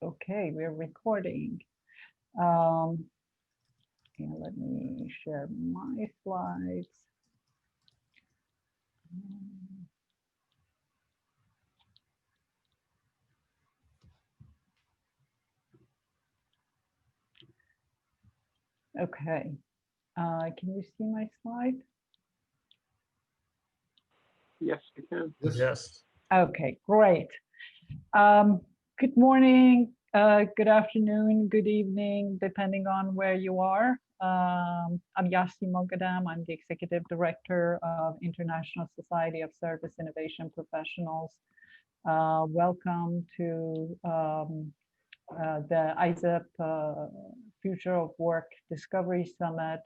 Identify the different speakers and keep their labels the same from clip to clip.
Speaker 1: Okay, we're recording. And let me share my slides. Okay, can you see my slide?
Speaker 2: Yes, we can.
Speaker 3: Yes.
Speaker 1: Okay, great. Good morning, good afternoon, good evening, depending on where you are. I'm Yassi Moghadam. I'm the Executive Director of International Society of Service Innovation Professionals. Welcome to the ISSIP Future of Work Discovery Summit.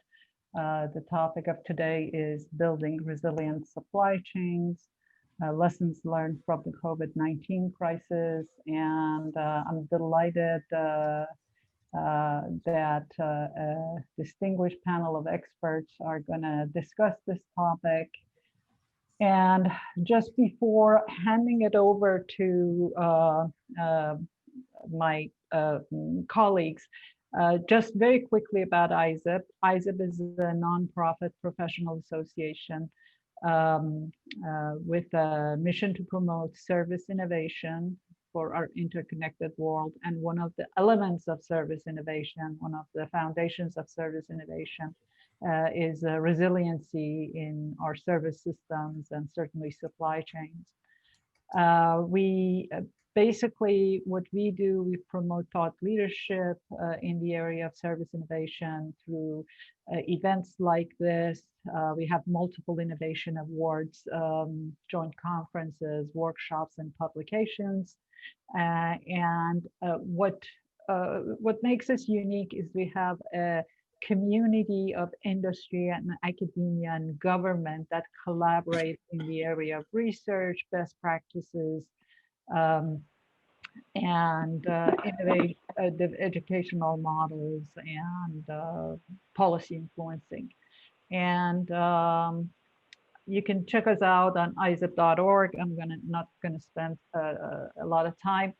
Speaker 1: The topic of today is building resilient supply chains. Lessons learned from the COVID-19 crisis, and I'm delighted that a distinguished panel of experts are going to discuss this topic. And just before handing it over to my colleagues, just very quickly about ISSIP. ISSIP is a nonprofit professional association with a mission to promote service innovation for our interconnected world. And one of the elements of service innovation, one of the foundations of service innovation is resiliency in our service systems and certainly supply chains. Basically, what we do, we promote thought leadership in the area of service innovation through events like this. We have multiple innovation awards, joint conferences, workshops, and publications. What makes us unique is we have a community of industry and academia and government that collaborate in the area of research, best practices, and innovation, educational models, and policy influencing. And you can check us out on issip.org. I'm not gonna spend a lot of time.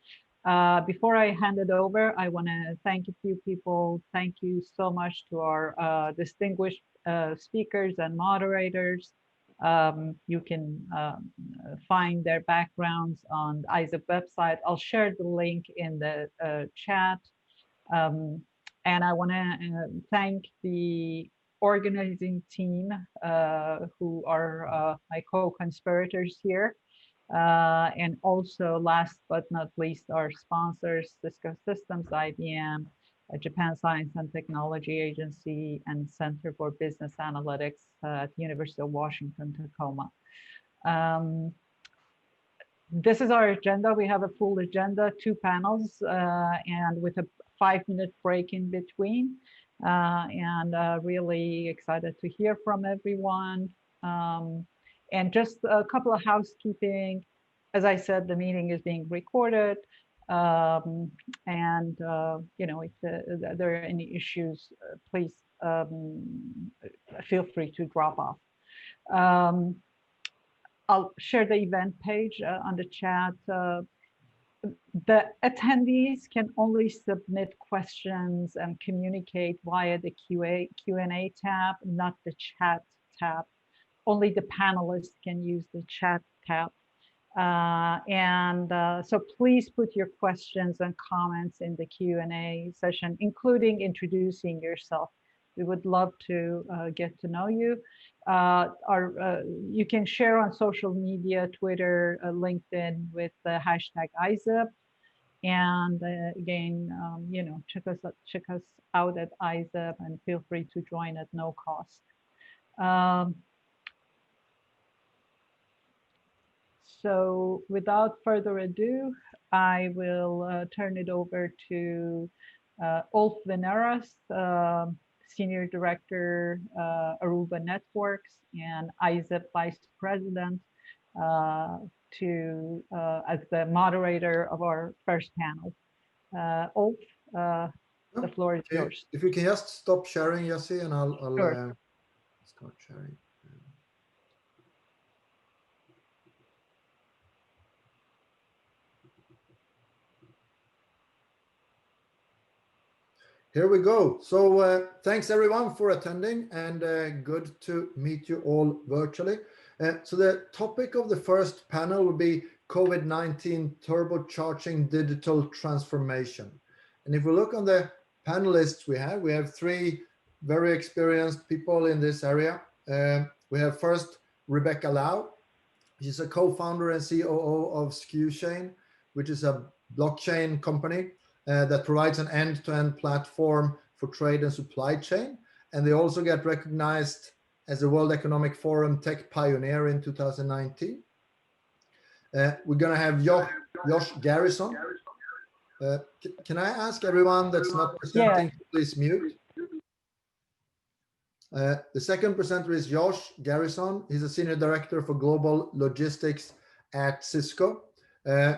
Speaker 1: Before I hand it over, I want to thank a few people. Thank you so much to our distinguished speakers and moderators. You can find their backgrounds on the ISSIP website. I'll share the link in the chat. And I want to thank the organizing team who are my co-conspirators here. And also, last but not least, our sponsors, Cisco Systems, IBM, Japan Science and Technology Agency, and Center for Business Analytics at the University of Washington, Tacoma. This is our agenda. We have a full agenda, 2 panels, and with a 5-minute break in between. Really excited to hear from everyone. And just a couple of housekeeping. As I said, the meeting is being recorded. You know, if there are any issues, please feel free to drop off. I'll share the event page on the chat. The attendees can only submit questions and communicate via the Q&A tab, not the chat tab. Only the panelists can use the chat tab. So please put your questions and comments in the Q&A session, including introducing yourself. We would love to get to know you. You can share on social media, Twitter, LinkedIn with the hashtag ISSIP. And again, you know, check us out at ISSIP and feel free to join at no cost. So without further ado, I will turn it over to Ulf Veneras, Senior Director, Aruba Networks, and ISSIP Vice President, as the moderator of our first panel. Ulf, the floor is yours.
Speaker 3: If you can just stop sharing, Yassi, and I'll
Speaker 1: Sure.
Speaker 3: start sharing. Here we go. So thanks everyone for attending, and good to meet you all virtually. So the topic of the first panel will be COVID-19 turbocharging digital transformation. And if we look on the panelists we have three very experienced people in this area. We have first Rebecca Lau. She's a co-founder and COO of Skuchain, which is a blockchain company that provides an end-to-end platform for trade and supply chain. And they also get recognized as a World Economic Forum Tech Pioneer in 2019. We're going to have Josh Garrison. Can I ask everyone that's not presenting to please mute? The second presenter is Josh Garrison. He's a Senior Director for Global Logistics at Cisco.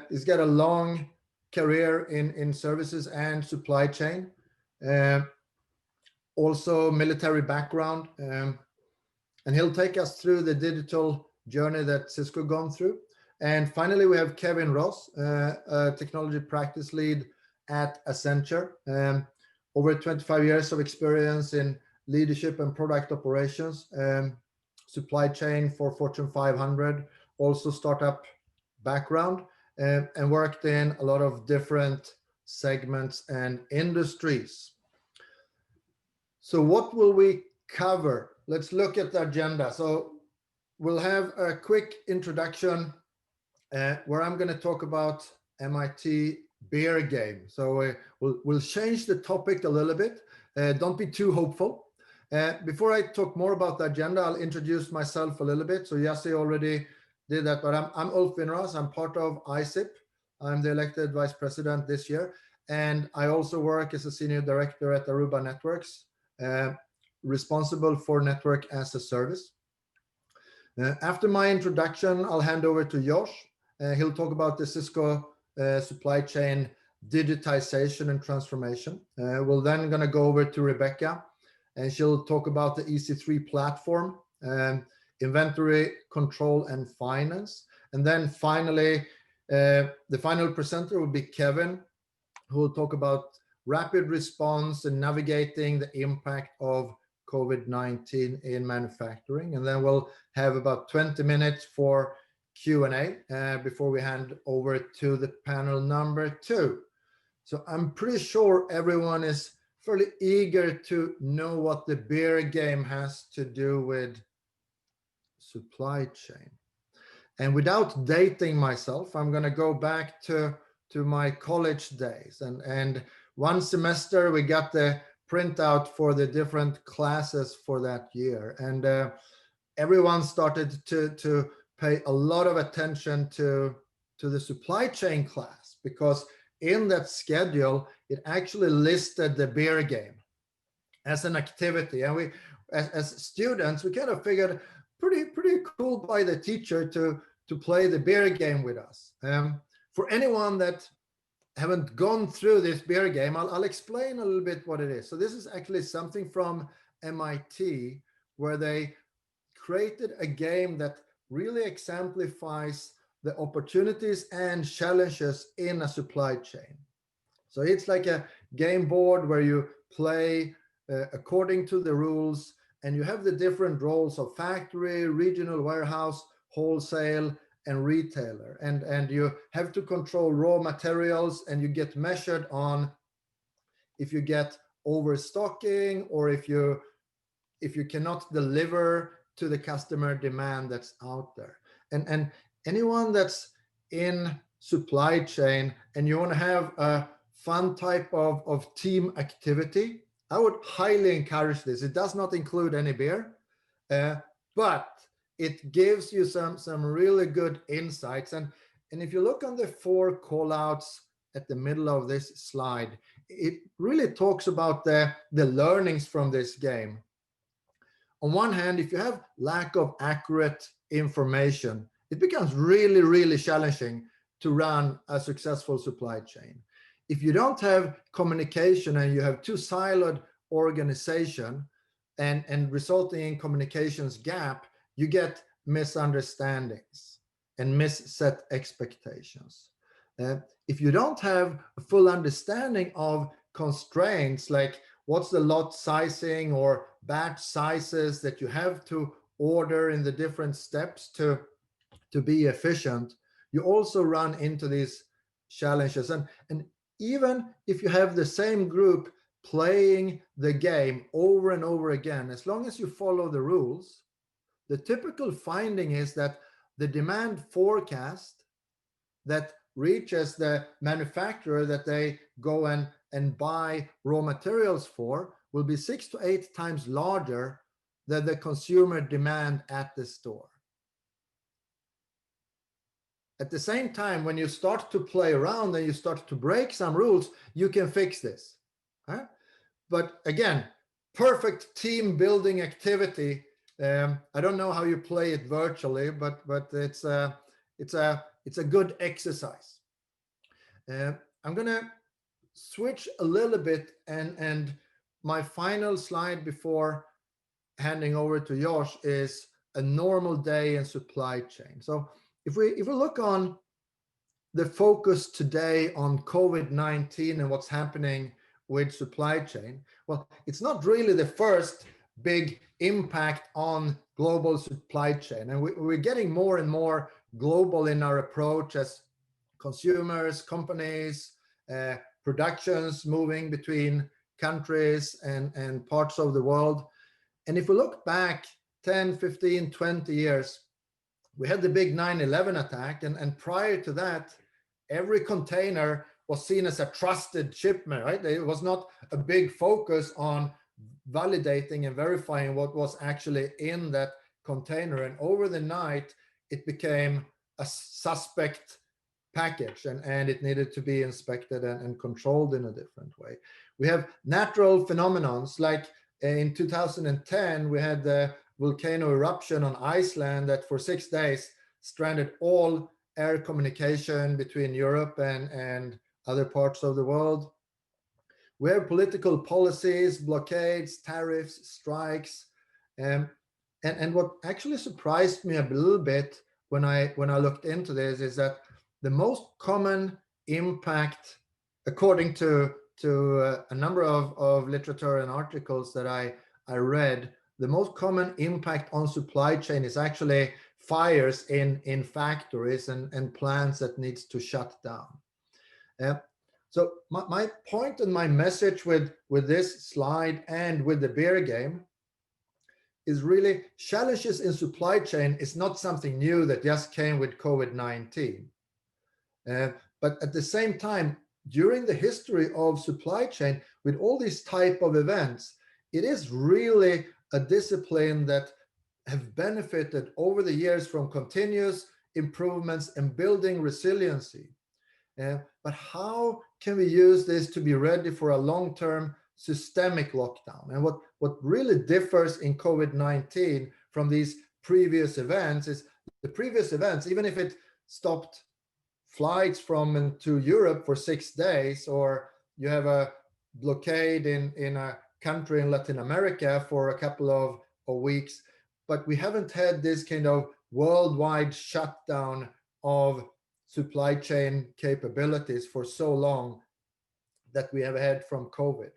Speaker 3: He's got a long career in services and supply chain. Also military background. And he'll take us through the digital journey that Cisco gone through. And finally, we have Kevin Ross, a technology practice lead at Accenture. Over 25 years of experience in leadership and product operations, supply chain for Fortune 500, also startup background, and worked in a lot of different segments and industries. So what will we cover? Let's look at the agenda. So we'll have a quick introduction where I'm going to talk about MIT beer game. So we'll change the topic a little bit. Don't be too hopeful. Before I talk more about the agenda, I'll introduce myself a little bit. So Yassi already did that, but I'm Ulf Winras. I'm part of ISSIP. I'm the elected vice president this year. And I also work as a senior director at Aruba Networks, responsible for network as a service. After my introduction, I'll hand over to Josh. He'll talk about the Cisco supply chain digitization and transformation. We're then going to go over to Rebecca, and she'll talk about the EC3 platform, inventory control and finance. And then finally, the final presenter will be Kevin, who will talk about rapid response and navigating the impact of COVID-19 in manufacturing. And then we'll have about 20 minutes for Q&A before we hand over to the panel number 2. So I'm pretty sure everyone is fairly eager to know what the beer game has to do with supply chain. And without dating myself, I'm going to go back to my college days. And one semester we got the printout for the different classes for that year. And everyone started to pay a lot of attention to the supply chain class, because in that schedule, it actually listed the beer game as an activity. And we, as students, we kind of figured pretty cool by the teacher to play the beer game with us. For anyone that haven't gone through this beer game, I'll explain a little bit what it is. So this is actually something from MIT, where they created a game that really exemplifies the opportunities and challenges in a supply chain. So it's like a game board where you play according to the rules, and you have the different roles of factory, regional warehouse, wholesale, and retailer. And you have to control raw materials, and you get measured on if you get overstocking or if you cannot deliver to the customer demand that's out there. And anyone that's in supply chain and you want to have a fun type of team activity, I would highly encourage this. It does not include any beer, but it gives you some really good insights. And if you look on the 4 call-outs at the middle of this slide, it really talks about the learnings from this game. On one hand, if you have lack of accurate information, it becomes really, really challenging to run a successful supply chain. If you don't have communication and you have too siloed organization and resulting in communications gap, you get misunderstandings and misset expectations. If you don't have a full understanding of constraints, like what's the lot sizing or batch sizes that you have to order in the different steps to be efficient, you also run into these challenges. And even if you have the same group playing the game over and over again, as long as you follow the rules, the typical finding is that the demand forecast that reaches the manufacturer that they go and buy raw materials for will be 6 to 8 times larger than the consumer demand at the store. At the same time, when you start to play around and you start to break some rules, you can fix this. Huh? But again, perfect team building activity. I don't know how you play it virtually, but it's a good exercise. I'm gonna switch a little bit, and my final slide before handing over to Josh is a normal day in supply chain. So if we look on the focus today on COVID-19 and what's happening with supply chain, well, it's not really the first big impact on global supply chain. And we're getting more and more global in our approach as consumers, companies, productions moving between countries and parts of the world. And if we look back 10, 15, 20 years, we had the big 9/11 attack, and prior to that, every container was seen as a trusted shipment, right? It was not a big focus on validating and verifying what was actually in that container. And over the night, it became a suspect package, and it needed to be inspected and controlled in a different way. We have natural phenomena, like in 2010, we had the volcano eruption on Iceland that for 6 days stranded all air communication between Europe and other parts of the world. We have political policies, blockades, tariffs, strikes. And what actually surprised me a little bit when I looked into this is that the most common impact, according to a number of literature and articles that I read, the most common impact on supply chain is actually fires in factories and plants that needs to shut down. So my point and my message with this slide and with the beer game is really challenges in supply chain is not something new that just came with COVID-19. But at the same time, during the history of supply chain, with all these type of events, it is really a discipline that have benefited over the years from continuous improvements and building resiliency. But how can we use this to be ready for a long-term systemic lockdown? And what really differs in COVID-19 from these previous events is the previous events, even if it stopped flights from and to Europe for 6 days, or you have a blockade in a country in Latin America for a couple of weeks, but we haven't had this kind of worldwide shutdown of supply chain capabilities for so long that we have had from COVID.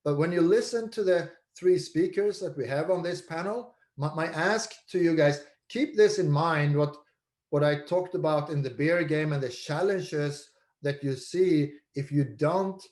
Speaker 3: But when you listen to the 3 speakers that we have on this panel, my ask to you guys, keep this in mind, what I talked about in the beer game and the challenges that you see if you don't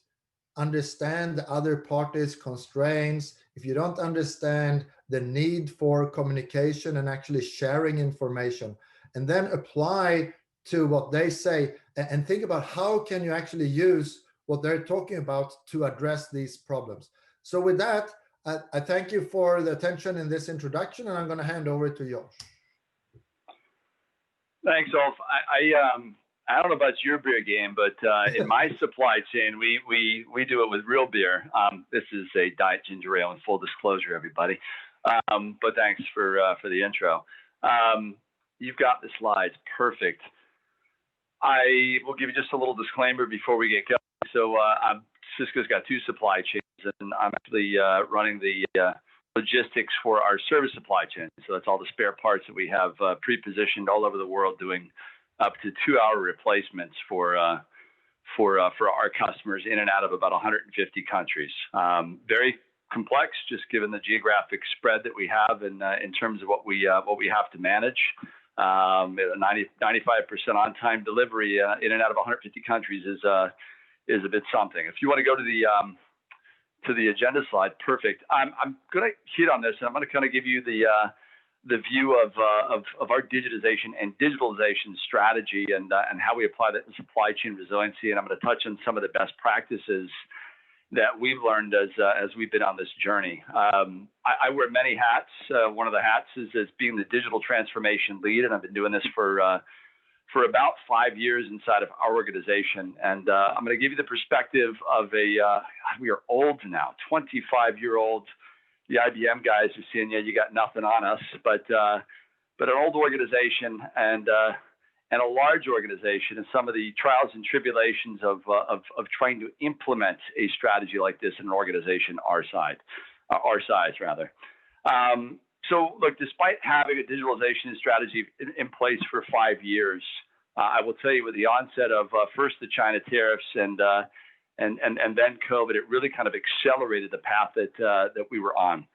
Speaker 3: understand the other parties' constraints, if you don't understand the need for communication and actually sharing information, and then apply to what they say and think about how can you actually use what they're talking about to address these problems. So with that, I thank you for the attention in this introduction, and I'm going to hand over to Josh.
Speaker 4: Thanks, Ulf. I don't know about your beer game, but in my supply chain, we do it with real beer. This is a Diet Ginger Ale, in full disclosure, everybody. But thanks for the intro. You've got the slides, perfect. I will give you just a little disclaimer before we get going. So Cisco's got 2 supply chains, and I'm actually running the logistics for our service supply chain. So that's all the spare parts that we have pre-positioned all over the world, doing up to 2-hour replacements for for our customers in and out of about 150 countries. Very complex, just given the geographic spread that we have in terms of what we have to manage. 95% on-time delivery in and out of 150 countries is a bit something. If you want to go to the agenda slide, perfect. I'm going to hit on this, and I'm going to kind of give you the view of our digitization and digitalization strategy and how we apply that in supply chain resiliency. And I'm going to touch on some of the best practices that we've learned as we've been on this journey. I wear many hats. One of the hats is as being the digital transformation lead, and I've been doing this for about 5 years inside of our organization. And I'm going to give you the perspective of we are old now, 25-year-old. The IBM guys are saying, yeah, you got nothing on us, but an old organization and a large organization, and some of the trials and tribulations of trying to implement a strategy like this in an organization our size rather. So look, despite having a digitalization strategy in place for 5 years, I will tell you with the onset of first the China tariffs and then COVID, it really kind of accelerated the path that we were on.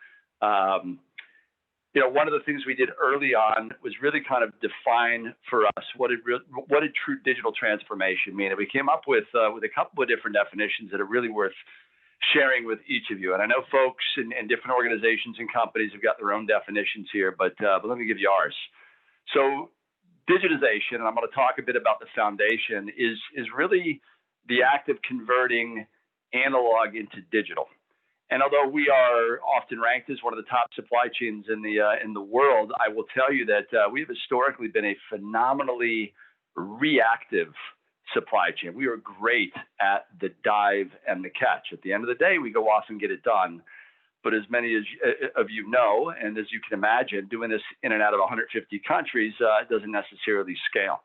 Speaker 4: One of the things we did early on was really kind of define for us what did true digital transformation mean. And we came up with a couple of different definitions that are really worth sharing with each of you. And I know folks in different organizations and companies have got their own definitions here, but let me give you ours. So digitization, and I'm going to talk a bit about the foundation, is really the act of converting analog into digital. And although we are often ranked as one of the top supply chains in the world, I will tell you that we have historically been a phenomenally reactive supply chain. We are great at the dive and the catch. At the end of the day, we go off and get it done. But as many of you know, and as you can imagine, doing this in and out of 150 countries doesn't necessarily scale.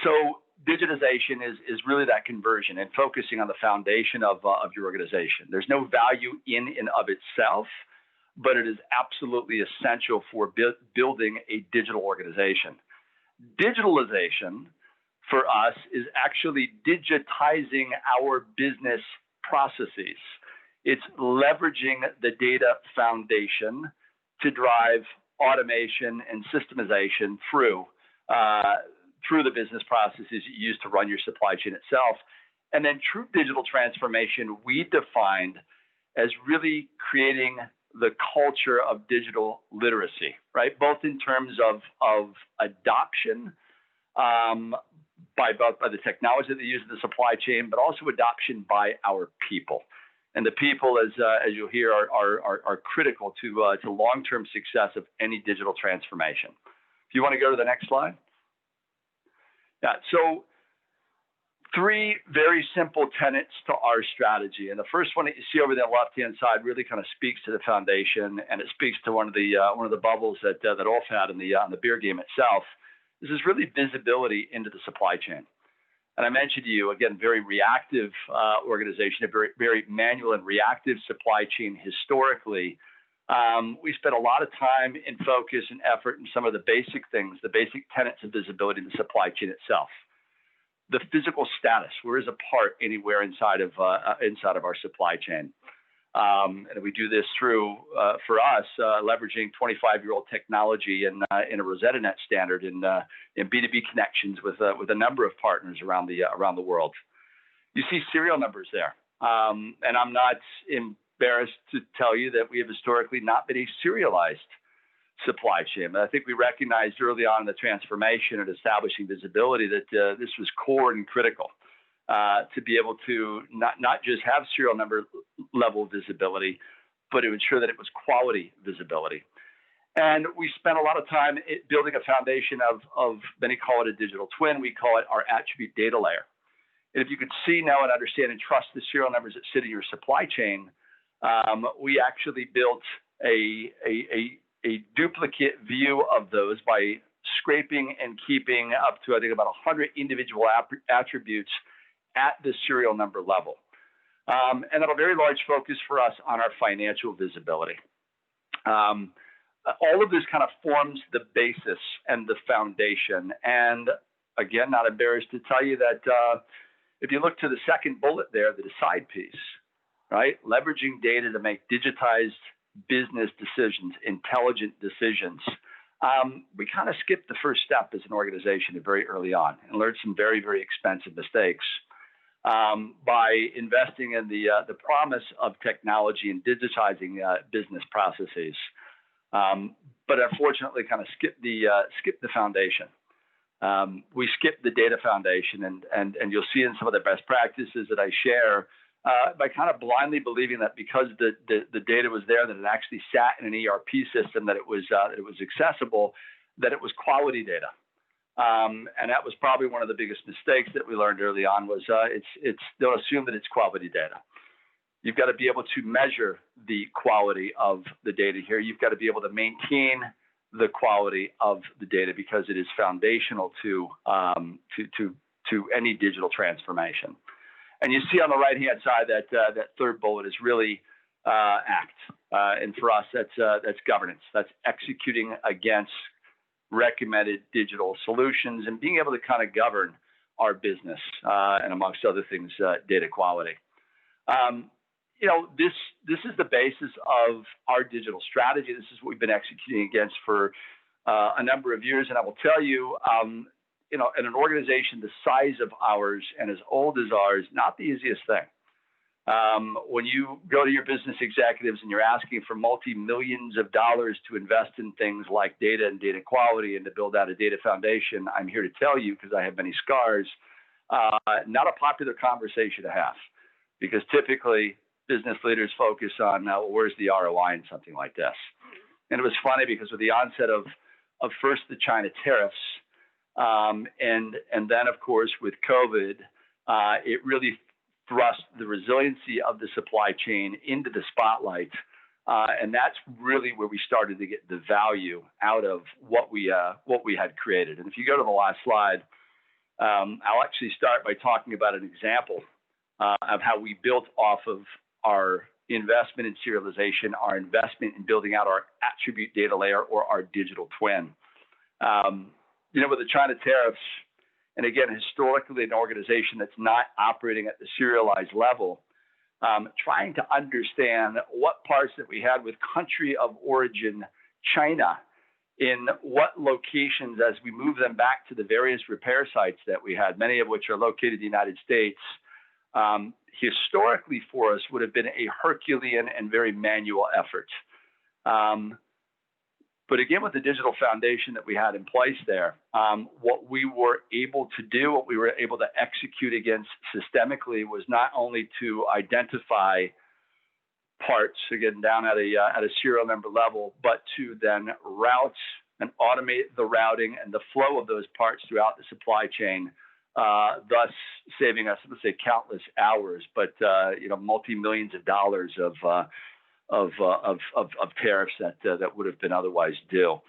Speaker 4: So digitization is really that conversion and focusing on the foundation of your organization. There's no value in and of itself, but it is absolutely essential for building a digital organization. Digitalization for us is actually digitizing our business processes. It's leveraging the data foundation to drive automation and systemization through the business processes you use to run your supply chain itself. And then true digital transformation, we defined as really creating the culture of digital literacy, right? Both in terms of adoption by the technology that they use in the supply chain, but also adoption by our people. And the people, as you'll hear, are critical to long-term success of any digital transformation. If you want to go to the next slide. Yeah, so 3 very simple tenets to our strategy. And the first one that you see over the left-hand side really kind of speaks to the foundation, and it speaks to one of the bubbles that Ulf had on the beer game itself. This is really visibility into the supply chain. And I mentioned to you, again, very reactive organization, a very manual and reactive supply chain historically. We spent a lot of time and focus and effort in some of the basic things, the basic tenets of visibility in the supply chain itself. The physical status, where is a part anywhere inside of our supply chain? And we do this through, for us, leveraging 25-year-old technology in a Rosetta Net standard in B2B connections with a number of partners around the world. You see serial numbers there, and I'm not embarrassed to tell you that we have historically not been a serialized supply chain. But I think we recognized early on in the transformation and establishing visibility that this was core and critical to be able to not just have serial number level visibility, but to ensure that it was quality visibility. And we spent a lot of time building a foundation of many call it a digital twin. We call it our attribute data layer. And if you could see now and understand and trust the serial numbers that sit in your supply chain, we actually built a duplicate view of those by scraping and keeping up to, I think, about 100 individual attributes at the serial number level. And then a very large focus for us on our financial visibility. All of this kind of forms the basis and the foundation. And again, not embarrassed to tell you that if you look to the second bullet there, the decide piece, right? Leveraging data to make digitized business decisions, intelligent decisions. We kind of skipped the first step as an organization very early on and learned some very, very expensive mistakes by investing in the promise of technology and digitizing business processes. But unfortunately, kind of skipped the foundation. We skipped the data foundation, and you'll see in some of the best practices that I share by kind of blindly believing that because the data was there, that it actually sat in an ERP system, that it was accessible, that it was quality data. And that was probably one of the biggest mistakes that we learned early on was don't assume that it's quality data. You've got to be able to measure the quality of the data here. You've got to be able to maintain the quality of the data because it is foundational to any digital transformation. And you see on the right-hand side that third bullet is really ACT, and for us that's governance. That's executing against recommended digital solutions and being able to kind of govern our business and amongst other things, data quality. This is the basis of our digital strategy. This is what we've been executing against for a number of years. And I will tell you, in an organization the size of ours and as old as ours, not the easiest thing. When you go to your business executives and you're asking for multi-millions of dollars to invest in things like data and data quality and to build out a data foundation, I'm here to tell you, because I have many scars, not a popular conversation to have, because typically business leaders focus on where's the ROI in something like this. And it was funny because with the onset of first the China tariffs, and then of course with COVID, it really thrust the resiliency of the supply chain into the spotlight, and that's really where we started to get the value out of what we had created. And if you go to the last slide, I'll actually start by talking about an example of how we built off of our investment in serialization, our investment in building out our attribute data layer or our digital twin. With the China tariffs, and again, historically an organization that's not operating at the serialized level, trying to understand what parts that we had with country of origin China, in what locations as we move them back to the various repair sites that we had, many of which are located in the United States, historically for us would have been a Herculean and very manual effort. But again, with the digital foundation that we had in place there, what we were able to do, what we were able to execute against systemically was not only to identify parts, again, down at a serial number level, but to then route and automate the routing and the flow of those parts throughout the supply chain, thus saving us, let's say, countless hours, but multi-millions of dollars of tariffs that would have been otherwise due.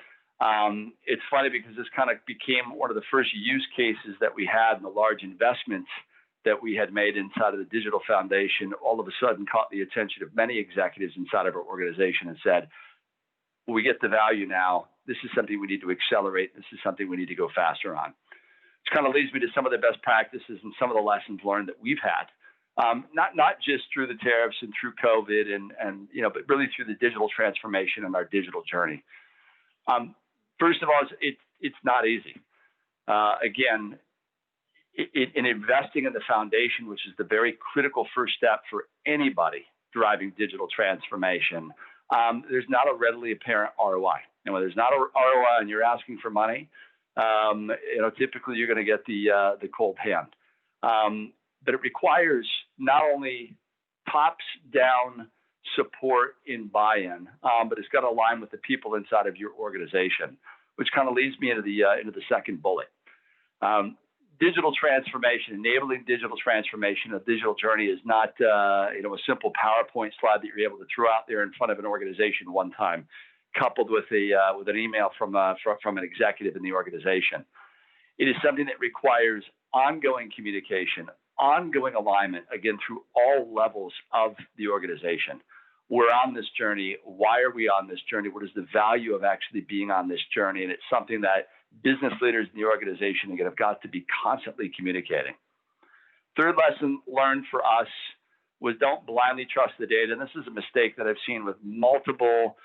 Speaker 4: It's funny because this kind of became one of the first use cases that we had in the large investments that we had made inside of the digital foundation. All of a sudden caught the attention of many executives inside of our organization and said, we get the value now. This is something we need to accelerate. This is something we need to go faster on. Which kind of leads me to some of the best practices and some of the lessons learned that we've had. Not just through the tariffs and through COVID but really through the digital transformation and our digital journey. First of all, it's not easy. Again, in investing in the foundation, which is the very critical first step for anybody driving digital transformation, there's not a readily apparent ROI. And when there's not a ROI and you're asking for money, typically you're going to get the cold hand. But it requires not only tops-down support in buy-in, but it's got to align with the people inside of your organization, which kind of leads me into the second bullet. Digital transformation, enabling digital transformation, a digital journey is not a simple PowerPoint slide that you're able to throw out there in front of an organization one time, coupled with an email from an executive in the organization. It is something that requires ongoing communication, ongoing alignment, again, through all levels of the organization. We're on this journey. Why are we on this journey? What is the value of actually being on this journey? And it's something that business leaders in the organization have got to be constantly communicating. Third lesson learned for us was don't blindly trust the data. And this is a mistake that I've seen with multiple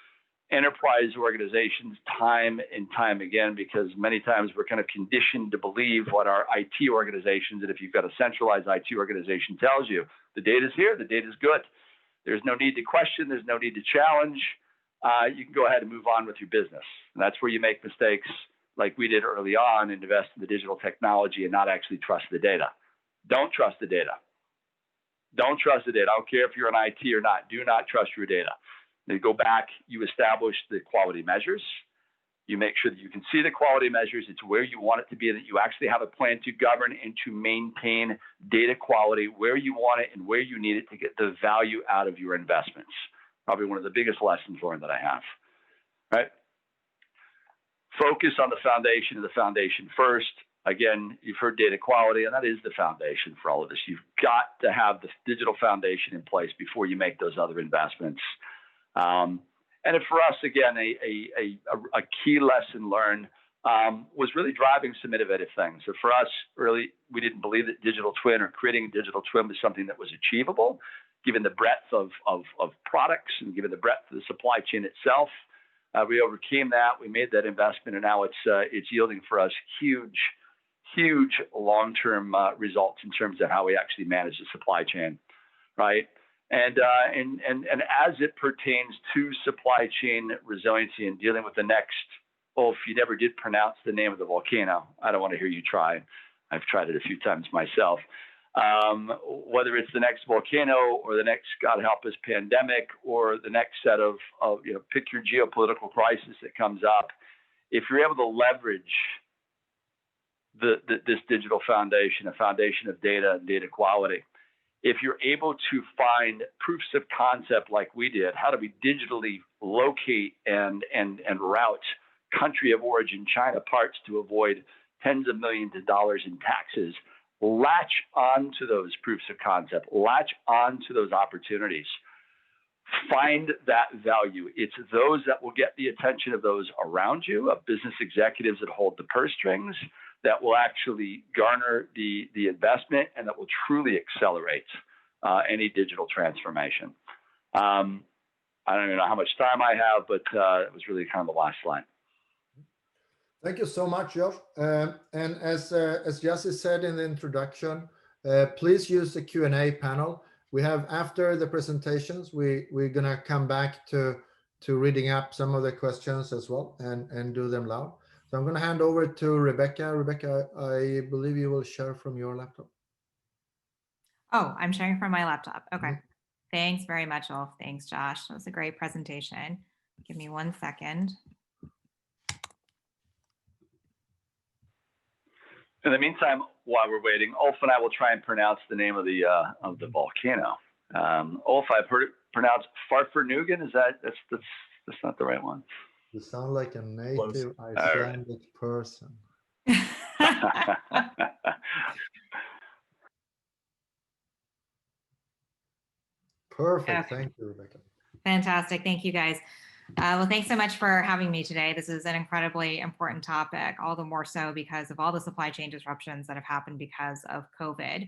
Speaker 4: enterprise organizations time and time again, because many times we're kind of conditioned to believe what our IT organizations, and if you've got a centralized IT organization, tells you. The data's here, the data's good. There's no need to question, there's no need to challenge. You can go ahead and move on with your business. And that's where you make mistakes like we did early on and invest in the digital technology and not actually trust the data. Don't trust the data. Don't trust the data. I don't care if you're in IT or not. Do not trust your data. You go back, you establish the quality measures. You make sure that you can see the quality measures. It's where you want it to be, that you actually have a plan to govern and to maintain data quality where you want it and where you need it to get the value out of your investments. Probably one of the biggest lessons learned that I have, right? Focus on the foundation of the foundation first. Again, you've heard data quality, and that is the foundation for all of this. You've got to have the digital foundation in place before you make those other investments. And for us, again, a key lesson learned was really driving some innovative things. So for us, really, we didn't believe that digital twin or creating a digital twin was something that was achievable, given the breadth of products and given the breadth of the supply chain itself. We overcame that. We made that investment, and now it's yielding for us huge long-term results in terms of how we actually manage the supply chain, right? And as it pertains to supply chain resiliency and dealing with the next, if you never did pronounce the name of the volcano, I don't want to hear you try. I've tried it a few times myself. Whether it's the next volcano or the next, God help us, pandemic, or the next set of pick your geopolitical crisis that comes up, if you're able to leverage this digital foundation, a foundation of data and data quality, if you're able to find proofs of concept like we did, how do we digitally locate and route country of origin China parts to avoid tens of millions of dollars in taxes, latch on to those proofs of concept, latch on to those opportunities, find that value. It's those that will get the attention of those around you, of business executives that hold the purse strings, that will actually garner the investment and that will truly accelerate any digital transformation. I don't even know how much time I have, but it was really kind of the last slide.
Speaker 3: Thank you so much, Josh. And as Jesse said in the introduction, please use the Q&A panel. We have, after the presentations, we're gonna come back to reading up some of the questions as well and do them loud. So I'm gonna hand over to Rebecca. Rebecca, I believe you will share from your laptop.
Speaker 5: Oh, I'm sharing from my laptop. Okay. Mm-hmm. Thanks very much, Ulf. Thanks, Josh. That was a great presentation. Give me 1 second.
Speaker 4: In the meantime, while we're waiting, Ulf and I will try and pronounce the name of the volcano. Ulf, I've heard it pronounced Farfernugan. That's not the right one.
Speaker 3: You sound like a native Icelandic person. Perfect. Okay. Thank you, Rebecca.
Speaker 5: Fantastic. Thank you, guys. Well, thanks so much for having me today. This is an incredibly important topic, all the more so because of all the supply chain disruptions that have happened because of COVID.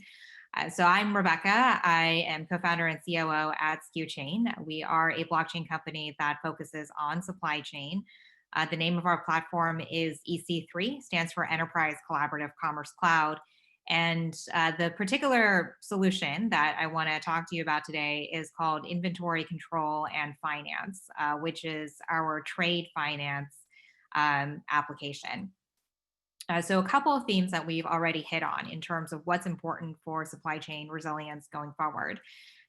Speaker 5: So I'm Rebecca. I am co-founder and COO at Skuchain. We are a blockchain company that focuses on supply chain. The name of our platform is EC3, stands for Enterprise Collaborative Commerce Cloud. And the particular solution that I want to talk to you about today is called Inventory Control and Finance, which is our trade finance application. So a couple of themes that we've already hit on in terms of what's important for supply chain resilience going forward.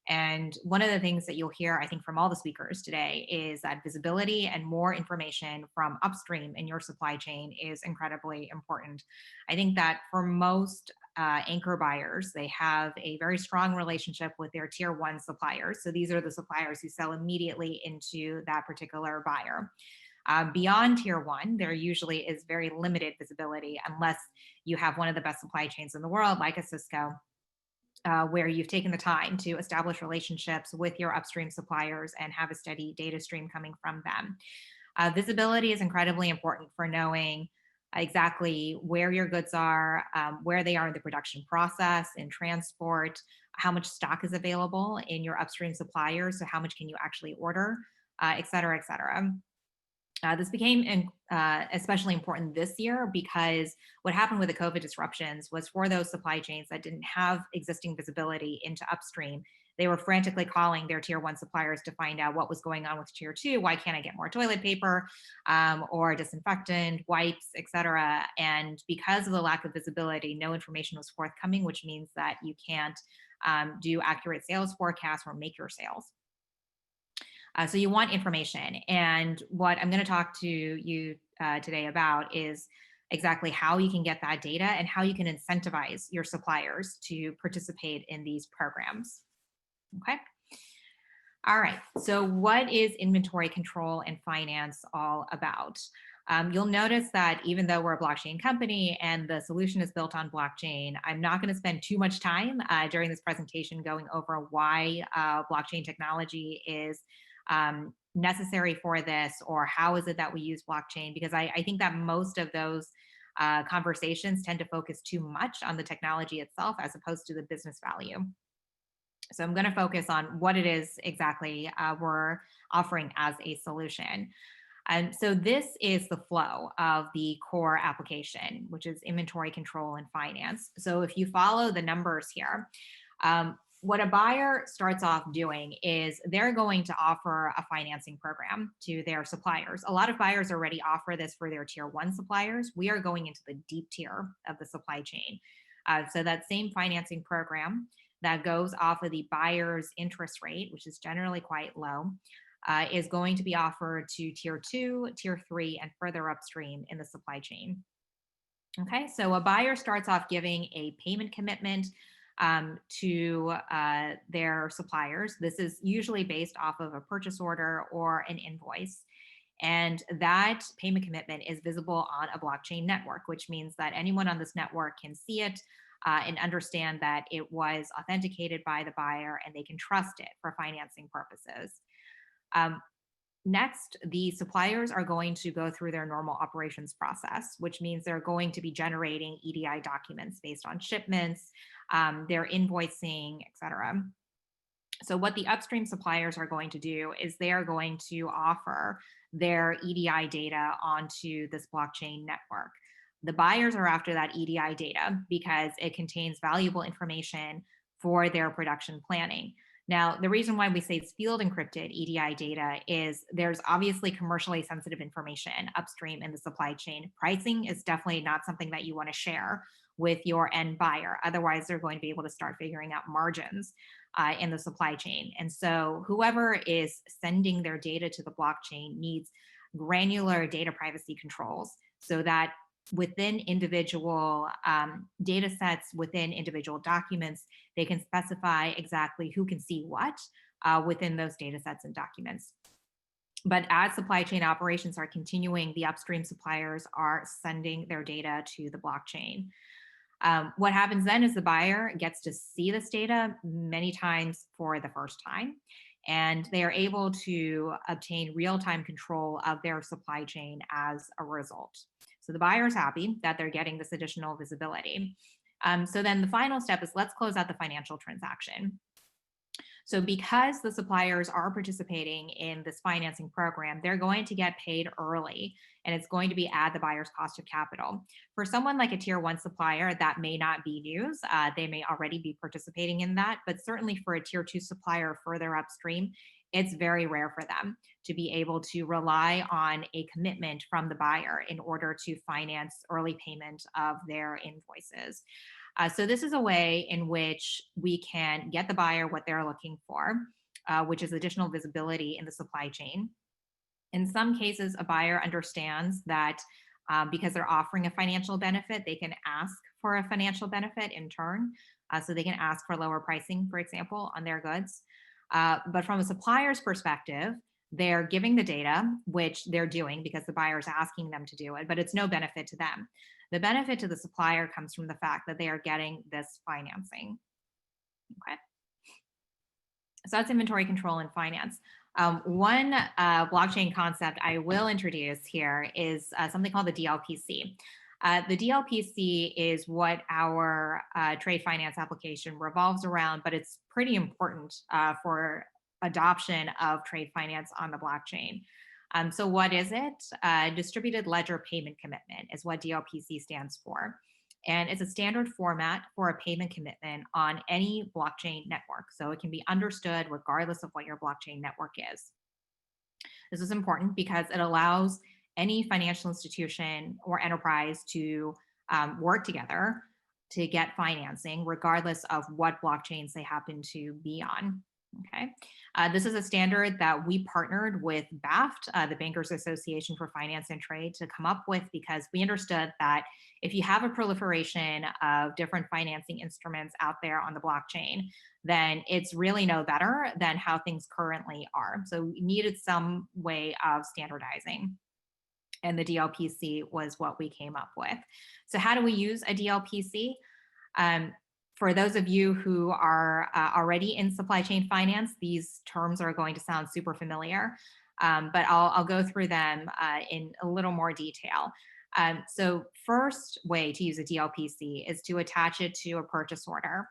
Speaker 5: And one of the things that you'll hear, I think, from all the speakers today is that visibility and more information from upstream in your supply chain is incredibly important. I think that for most anchor buyers, they have a very strong relationship with their tier 1 suppliers. So these are the suppliers who sell immediately into that particular buyer. Beyond tier 1, there usually is very limited visibility unless you have one of the best supply chains in the world, like a Cisco, where you've taken the time to establish relationships with your upstream suppliers and have a steady data stream coming from them. Visibility is incredibly important for knowing exactly where your goods are, where they are in the production process, in transport, how much stock is available in your upstream suppliers, so how much can you actually order, et cetera, et cetera. This became especially important this year because what happened with the COVID disruptions was for those supply chains that didn't have existing visibility into upstream, they were frantically calling their tier 1 suppliers to find out what was going on with tier 2. Why can't I get more toilet paper or disinfectant, wipes, etc. And because of the lack of visibility, no information was forthcoming, which means that you can't do accurate sales forecasts or make your sales. So you want information. And what I'm going to talk to you today about is exactly how you can get that data and how you can incentivize your suppliers to participate in these programs. Okay. All right. So what is inventory control and finance all about? You'll notice that even though we're a blockchain company and the solution is built on blockchain, I'm not going to spend too much time during this presentation going over why blockchain technology is necessary for this, or how is it that we use blockchain, because I think that most of those conversations tend to focus too much on the technology itself as opposed to the business value. So I'm going to focus on what it is exactly we're offering as a solution. And so this is the flow of the core application, which is inventory control and finance. So if you follow the numbers here, what a buyer starts off doing is they're going to offer a financing program to their suppliers. A lot of buyers already offer this for their tier 1 suppliers. We are going into the deep tier of the supply chain. So that same financing program that goes off of the buyer's interest rate, which is generally quite low, is going to be offered to tier 2, tier 3, and further upstream in the supply chain. Okay, so a buyer starts off giving a payment commitment to their suppliers. This is usually based off of a purchase order or an invoice. And that payment commitment is visible on a blockchain network, which means that anyone on this network can see it and understand that it was authenticated by the buyer and they can trust it for financing purposes. Next, the suppliers are going to go through their normal operations process, which means they're going to be generating EDI documents based on shipments, their invoicing, et cetera. So what the upstream suppliers are going to do is they are going to offer their EDI data onto this blockchain network. The buyers are after that EDI data because it contains valuable information for their production planning. Now, the reason why we say it's field encrypted EDI data is there's obviously commercially sensitive information upstream in the supply chain. Pricing is definitely not something that you want to share with your end buyer. Otherwise, they're going to be able to start figuring out margins in the supply chain. And so whoever is sending their data to the blockchain needs granular data privacy controls so that within individual data sets, within individual documents, they can specify exactly who can see what within those data sets and documents. But as supply chain operations are continuing, the upstream suppliers are sending their data to the blockchain. What happens then is the buyer gets to see this data many times for the first time, and they are able to obtain real-time control of their supply chain as a result. So the buyer is happy that they're getting this additional visibility. So then the final step is let's close out the financial transaction. So because the suppliers are participating in this financing program, they're going to get paid early, and it's going to be at the buyer's cost of capital. For someone like a tier 1 supplier, that may not be news. They may already be participating in that, but certainly for a tier 2 supplier further upstream, it's very rare for them to be able to rely on a commitment from the buyer in order to finance early payment of their invoices. So this is a way in which we can get the buyer what they're looking for, which is additional visibility in the supply chain. In some cases, a buyer understands that because they're offering a financial benefit, they can ask for a financial benefit in turn. So they can ask for lower pricing, for example, on their goods. But from a supplier's perspective, they're giving the data, which they're doing because the buyer is asking them to do it, but it's no benefit to them. The benefit to the supplier comes from the fact that they are getting this financing. Okay. So that's inventory control and finance. One blockchain concept I will introduce here is something called the DLPC. The DLPC is what our trade finance application revolves around, but it's pretty important for adoption of trade finance on the blockchain. So what is it? Distributed Ledger Payment Commitment is what DLPC stands for. And it's a standard format for a payment commitment on any blockchain network. So it can be understood regardless of what your blockchain network is. This is important because it allows any financial institution or enterprise to work together to get financing, regardless of what blockchains they happen to be on. Okay, this is a standard that we partnered with BAFT, the Bankers Association for Finance and Trade, to come up with, because we understood that if you have a proliferation of different financing instruments out there on the blockchain, then it's really no better than how things currently are. So we needed some way of standardizing. And the DLPC was what we came up with. So how do we use a DLPC? For those of you who are already in supply chain finance, these terms are going to sound super familiar, but I'll go through them in a little more detail. So first way to use a DLPC is to attach it to a purchase order.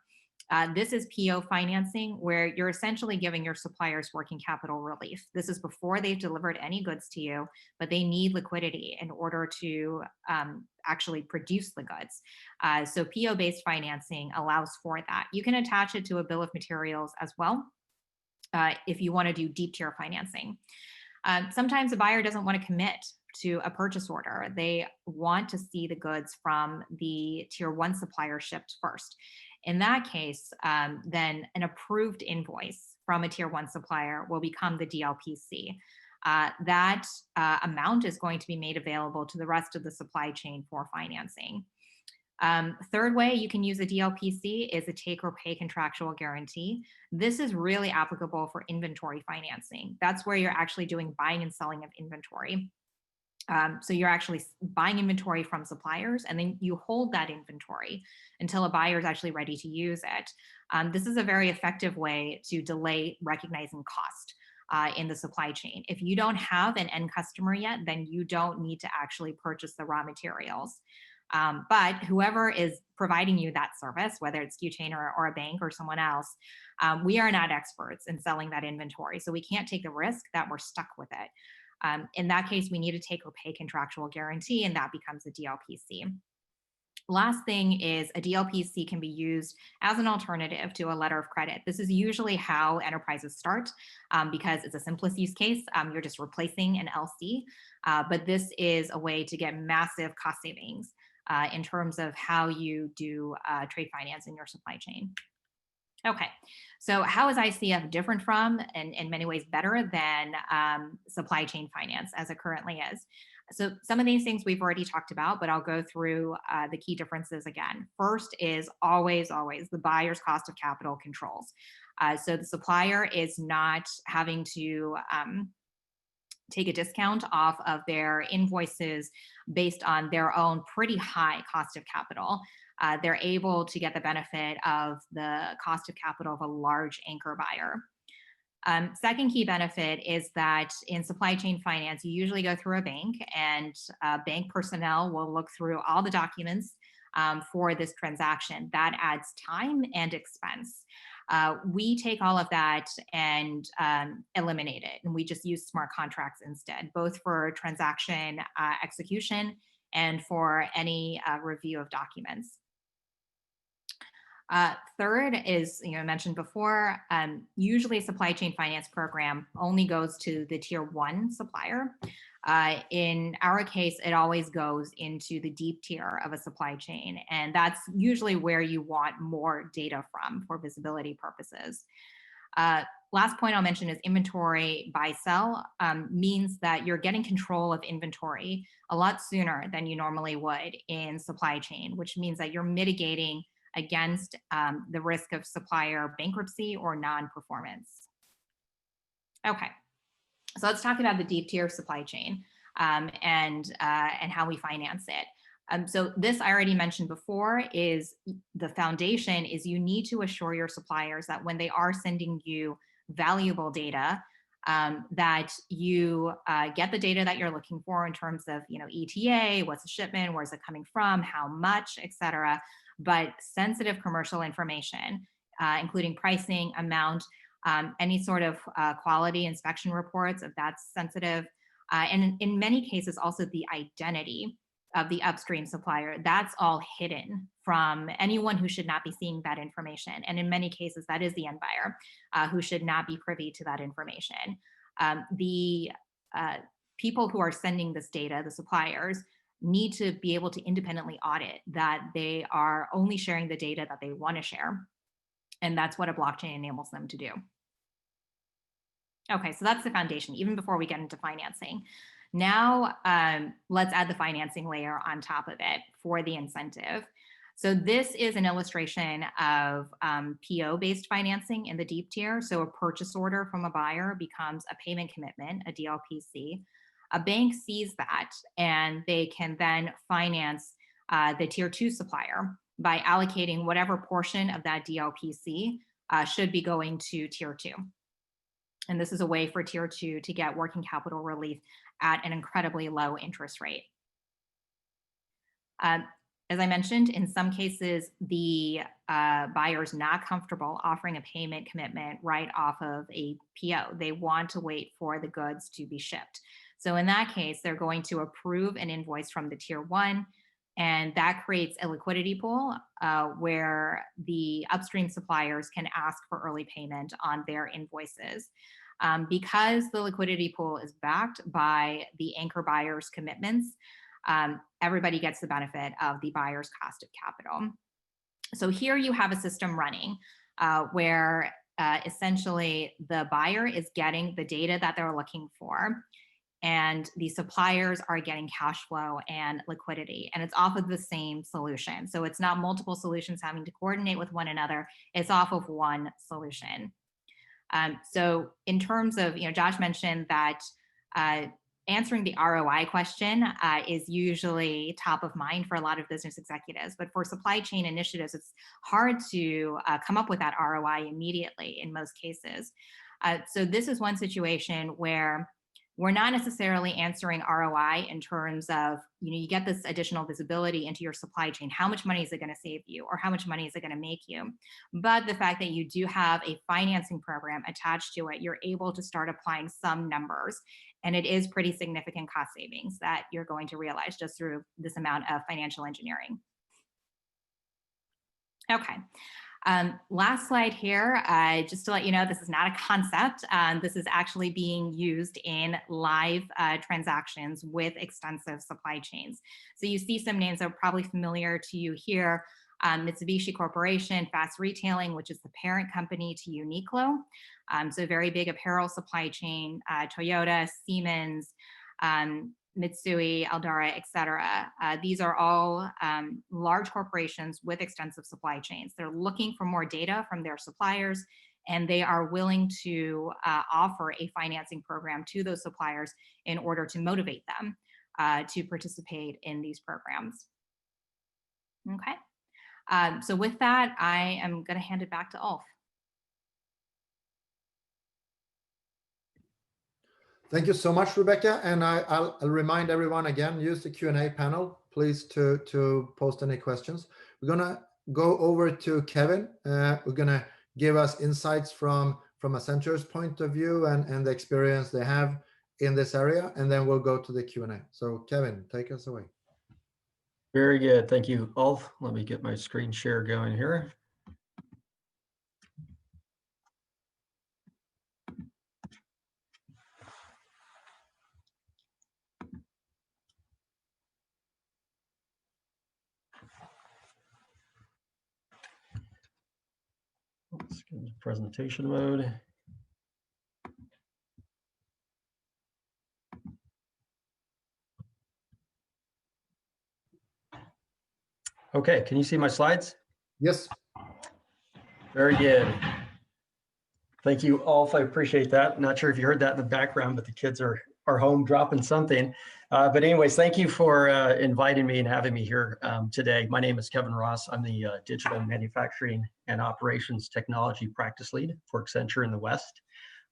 Speaker 5: This is PO financing, where you're essentially giving your suppliers working capital relief. This is before they've delivered any goods to you, but they need liquidity in order to actually produce the goods. So PO-based financing allows for that. You can attach it to a bill of materials as well if you want to do deep tier financing. Sometimes a buyer doesn't want to commit to a purchase order. They want to see the goods from the tier 1 supplier shipped first. In that case, then an approved invoice from a tier 1 supplier will become the DLPC. That amount is going to be made available to the rest of the supply chain for financing. Third way you can use a DLPC is a take or pay contractual guarantee. This is really applicable for inventory financing. That's where you're actually doing buying and selling of inventory. So you're actually buying inventory from suppliers, and then you hold that inventory until a buyer is actually ready to use it. This is a very effective way to delay recognizing cost in the supply chain. If you don't have an end customer yet, then you don't need to actually purchase the raw materials. But whoever is providing you that service, whether it's Skuchain or a bank or someone else, we are not experts in selling that inventory. So we can't take the risk that we're stuck with it. In that case, we need a take or pay contractual guarantee, and that becomes a DLPC. Last thing is a DLPC can be used as an alternative to a letter of credit. This is usually how enterprises start because it's a simplest use case. You're just replacing an LC, but this is a way to get massive cost savings in terms of how you do trade finance in your supply chain. Okay, so how is ICF different from, and in many ways better than, supply chain finance as it currently is? So some of these things we've already talked about, but I'll go through the key differences again. First is always the buyer's cost of capital controls. So the supplier is not having to take a discount off of their invoices based on their own pretty high cost of capital. They're able to get the benefit of the cost of capital of a large anchor buyer. Second key benefit is that in supply chain finance, you usually go through a bank, and bank personnel will look through all the documents for this transaction. That adds time and expense. We take all of that and eliminate it, and we just use smart contracts instead, both for transaction execution and for any review of documents. Third is, I mentioned before, usually a supply chain finance program only goes to the tier 1 supplier. In our case, it always goes into the deep tier of a supply chain, and that's usually where you want more data from for visibility purposes. Last point I'll mention is inventory buy sell means that you're getting control of inventory a lot sooner than you normally would in supply chain, which means that you're mitigating against the risk of supplier bankruptcy or non-performance. Okay, so let's talk about the deep tier supply chain and how we finance it. So this I already mentioned before is the foundation is you need to assure your suppliers that when they are sending you valuable data, that you get the data that you're looking for in terms of, ETA, what's the shipment, where's it coming from, how much, et cetera. But sensitive commercial information, including pricing, amount, any sort of quality inspection reports if that's sensitive, and in many cases also the identity of the upstream supplier, that's all hidden from anyone who should not be seeing that information. And in many cases, that is the end buyer who should not be privy to that information. The people who are sending this data, the suppliers, need to be able to independently audit that they are only sharing the data that they want to share. And that's what a blockchain enables them to do. Okay, so that's the foundation, even before we get into financing. Now, let's add the financing layer on top of it for the incentive. So this is an illustration of PO-based financing in the deep tier. So a purchase order from a buyer becomes a payment commitment, a DLPC. A bank sees that, and they can then finance the tier 2 supplier by allocating whatever portion of that DLPC should be going to tier 2. And this is a way for tier 2 to get working capital relief at an incredibly low interest rate. As I mentioned, in some cases, the buyer's not comfortable offering a payment commitment right off of a PO. They want to wait for the goods to be shipped. So in that case, they're going to approve an invoice from the tier 1, and that creates a liquidity pool where the upstream suppliers can ask for early payment on their invoices. Because the liquidity pool is backed by the anchor buyer's commitments, everybody gets the benefit of the buyer's cost of capital. So here you have a system running where essentially the buyer is getting the data that they're looking for, and the suppliers are getting cash flow and liquidity, and it's off of the same solution. So it's not multiple solutions having to coordinate with one another, it's off of one solution. So in terms of, Josh mentioned that answering the ROI question is usually top of mind for a lot of business executives, but for supply chain initiatives, it's hard to come up with that ROI immediately in most cases. So this is one situation where we're not necessarily answering ROI in terms of, you get this additional visibility into your supply chain. How much money is it going to save you, or how much money is it going to make you? But the fact that you do have a financing program attached to it, you're able to start applying some numbers. And it is pretty significant cost savings that you're going to realize just through this amount of financial engineering. Okay. Last slide here, just to let you know, this is not a concept. This is actually being used in live transactions with extensive supply chains. So you see some names that are probably familiar to you here. Mitsubishi Corporation, Fast Retailing, which is the parent company to Uniqlo. So very big apparel supply chain, Toyota, Siemens, Mitsui, Eldora, et cetera. These are all large corporations with extensive supply chains. They're looking for more data from their suppliers, and they are willing to offer a financing program to those suppliers in order to motivate them to participate in these programs. Okay, so with that, I am going to hand it back to Ulf.
Speaker 3: Thank you so much, Rebecca. And I'll remind everyone again, use the Q&A panel, please, to post any questions. We're going to go over to Kevin. We're going to give us insights from Accenture's point of view and the experience they have in this area. And then we'll go to the Q&A. So Kevin, take us away.
Speaker 6: Very good. Thank you, Ulf. Let me get my screen share going here. Let's get into presentation mode. Okay, can you see my slides?
Speaker 3: Yes.
Speaker 6: Very good. Thank you, Ulf. I appreciate that. Not sure if you heard that in the background, but the kids are home dropping something. But anyways, thank you for inviting me and having me here today. My name is Kevin Ross. I'm the Digital Manufacturing and Operations Technology Practice Lead for Accenture in the West.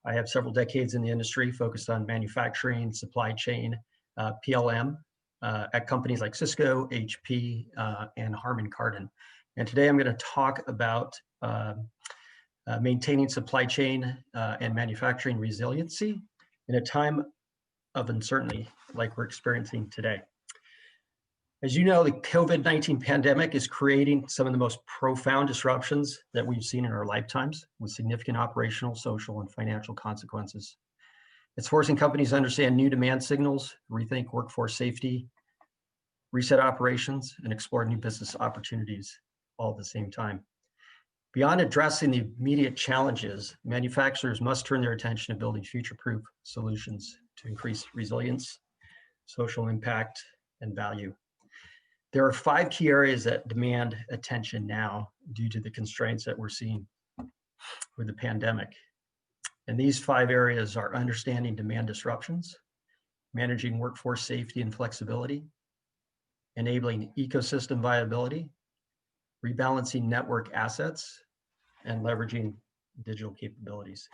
Speaker 6: I have several decades in the industry focused on manufacturing, supply chain, PLM at companies like Cisco, HP, and Harman Kardon. And today I'm going to talk about maintaining supply chain and manufacturing resiliency in a time of uncertainty like we're experiencing today. As you know, the COVID-19 pandemic is creating some of the most profound disruptions that we've seen in our lifetimes, with significant operational, social, and financial consequences. It's forcing companies to understand new demand signals, rethink workforce safety, reset operations, and explore new business opportunities all at the same time. Beyond addressing the immediate challenges, manufacturers must turn their attention to building future-proof solutions to increase resilience, social impact, and value. There are 5 key areas that demand attention now due to the constraints that we're seeing with the pandemic. And these 5 areas are understanding demand disruptions, managing workforce safety and flexibility, enabling ecosystem viability, rebalancing network assets, and leveraging digital capabilities.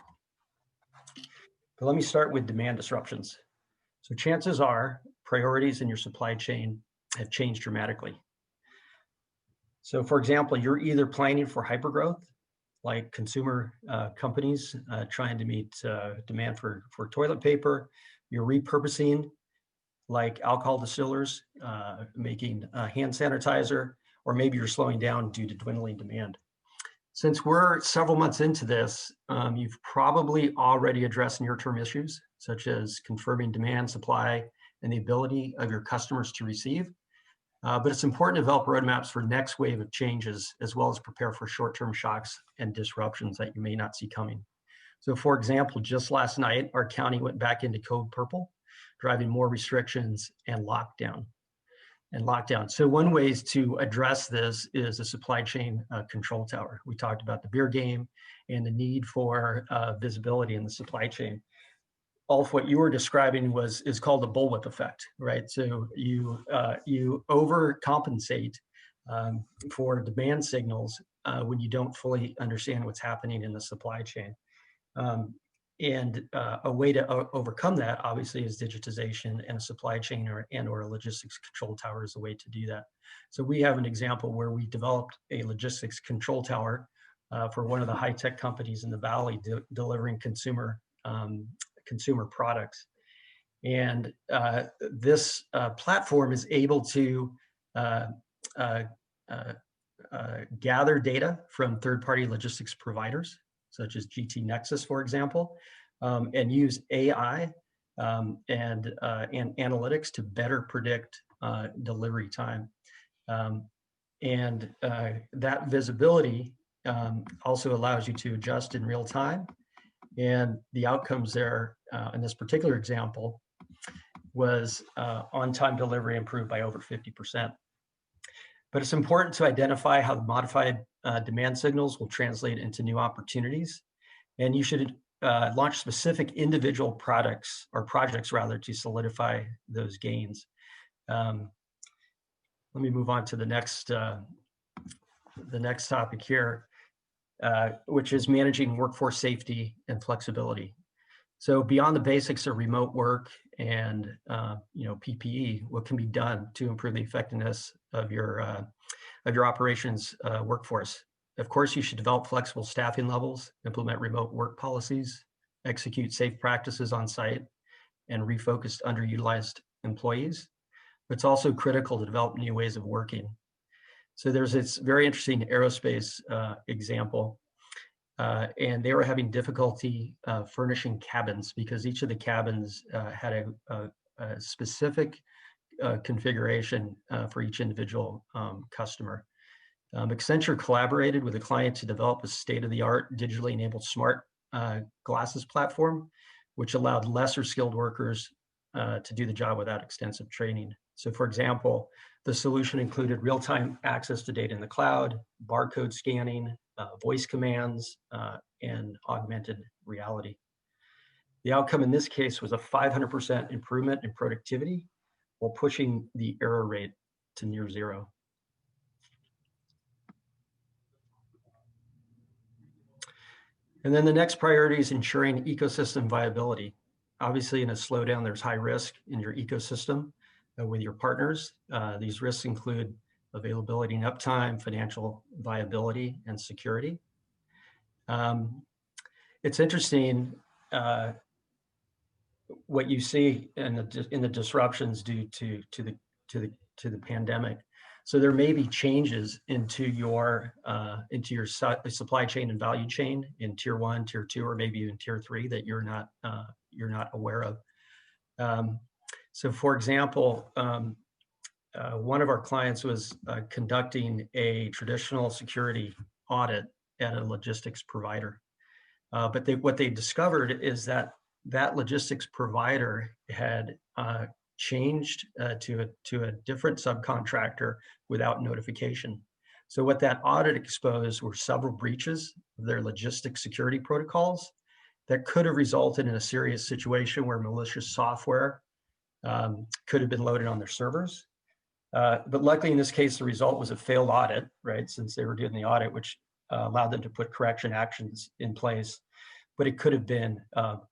Speaker 6: But let me start with demand disruptions. So chances are priorities in your supply chain have changed dramatically. So for example, you're either planning for hypergrowth, like consumer companies trying to meet demand for toilet paper. You're repurposing, like alcohol distillers making hand sanitizer, or maybe you're slowing down due to dwindling demand. Since we're several months into this, you've probably already addressed near-term issues, such as confirming demand, supply, and the ability of your customers to receive. But it's important to develop roadmaps for the next wave of changes, as well as prepare for short-term shocks and disruptions that you may not see coming. So for example, just last night, our county went back into code purple, driving more restrictions and lockdown. So one way to address this is a supply chain control tower. We talked about the beer game and the need for visibility in the supply chain. All of what you were describing is called the bullwhip effect, right? So you overcompensate for demand signals when you don't fully understand what's happening in the supply chain. And a way to overcome that, obviously, is digitization, and a supply chain or a logistics control tower is a way to do that. So we have an example where we developed a logistics control tower for one of the high-tech companies in the Valley delivering consumer products. And this platform is able to gather data from third-party logistics providers, such as GT Nexus, for example, and use AI and analytics to better predict delivery time. And that visibility also allows you to adjust in real time. And the outcomes there in this particular example was on-time delivery improved by over 50%. But it's important to identify how the modified demand signals will translate into new opportunities. And you should launch specific individual products or projects rather to solidify those gains. Let me move on to the next topic here, which is managing workforce safety and flexibility. So beyond the basics of remote work and PPE, what can be done to improve the effectiveness of your operations workforce? Of course, you should develop flexible staffing levels, implement remote work policies, execute safe practices on site, and refocus underutilized employees. But it's also critical to develop new ways of working. So there's this very interesting aerospace example, and they were having difficulty furnishing cabins because each of the cabins had a specific configuration for each individual customer. Accenture collaborated with a client to develop a state-of-the-art digitally enabled smart glasses platform, which allowed lesser skilled workers to do the job without extensive training. So for example, the solution included real-time access to data in the cloud, barcode scanning, voice commands, and augmented reality. The outcome in this case was a 500% improvement in productivity while pushing the error rate to near zero. And then the next priority is ensuring ecosystem viability. Obviously, in a slowdown, there's high risk in your ecosystem with your partners. These risks include availability and uptime, financial viability, and security. It's interesting what you see in the disruptions due to the pandemic. So there may be changes into your supply chain and value chain in tier 1, tier 2, or maybe even tier 3 that you're not aware of. So, for example, one of our clients was conducting a traditional security audit at a logistics provider, but what they discovered is that logistics provider had changed to a different subcontractor without notification. So what that audit exposed were several breaches of their logistics security protocols that could have resulted in a serious situation where malicious software could have been loaded on their servers. But luckily in this case, the result was a failed audit, right? Since they were doing the audit, which allowed them to put correction actions in place. But it could have been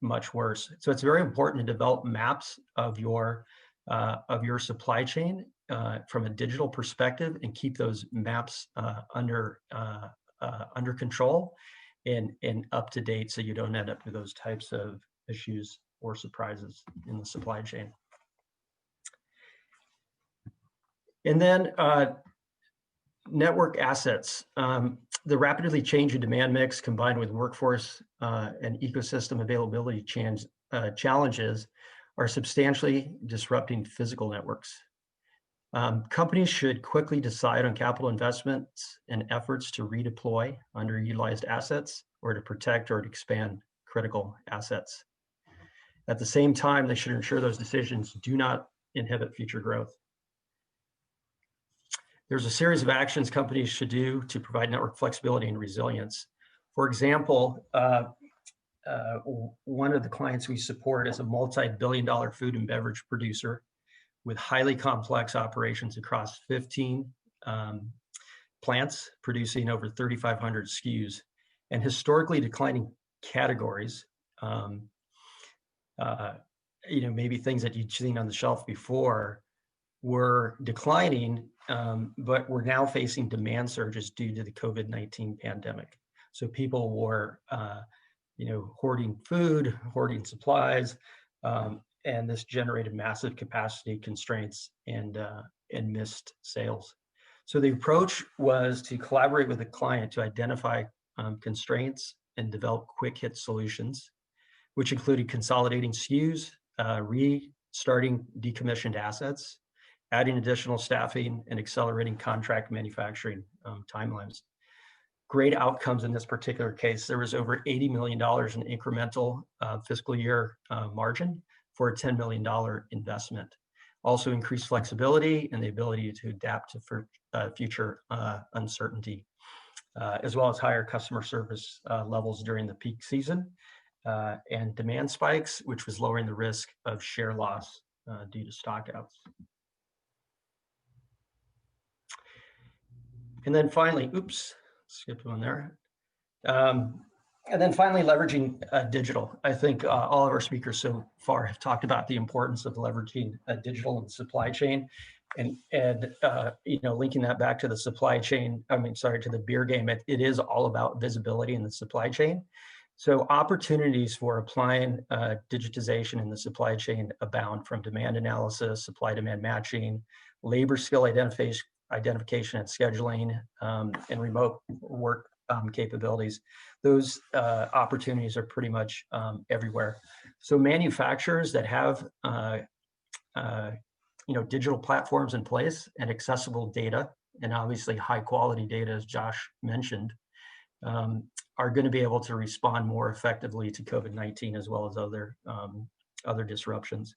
Speaker 6: much worse. So it's very important to develop maps of your supply chain from a digital perspective and keep those maps under control and up to date, so you don't end up with those types of issues or surprises in the supply chain. And then network assets. The rapidly changing demand mix combined with workforce and ecosystem availability challenges are substantially disrupting physical networks. Companies should quickly decide on capital investments and efforts to redeploy underutilized assets or to protect or to expand critical assets. At the same time, they should ensure those decisions do not inhibit future growth. There's a series of actions companies should do to provide network flexibility and resilience. For example, one of the clients we support is a multi-billion-dollar food and beverage producer with highly complex operations across 15 plants producing over 3,500 SKUs and historically declining categories. Maybe things that you'd seen on the shelf before were declining, but we're now facing demand surges due to the COVID-19 pandemic. So people were, hoarding food, hoarding supplies, and this generated massive capacity constraints and missed sales. So the approach was to collaborate with the client to identify constraints and develop quick hit solutions, which included consolidating SKUs, restarting decommissioned assets, adding additional staffing, and accelerating contract manufacturing timelines. Great outcomes in this particular case. There was over $80 million in incremental fiscal year margin for a $10 million investment. Also increased flexibility and the ability to adapt to future uncertainty, as well as higher customer service levels during the peak season and demand spikes, which was lowering the risk of share loss due to stockouts. And then finally, skipped one there. And then finally, leveraging digital. I think all of our speakers so far have talked about the importance of leveraging digital in the supply chain, and linking that back to the supply chain. To the beer game. It is all about visibility in the supply chain. So opportunities for applying digitization in the supply chain abound, from demand analysis, supply-demand matching, labor skill identification and scheduling, and remote work capabilities. Those opportunities are pretty much everywhere. So manufacturers that have digital platforms in place and accessible data, and obviously high quality data, as Josh mentioned, are going to be able to respond more effectively to COVID-19 as well as other disruptions.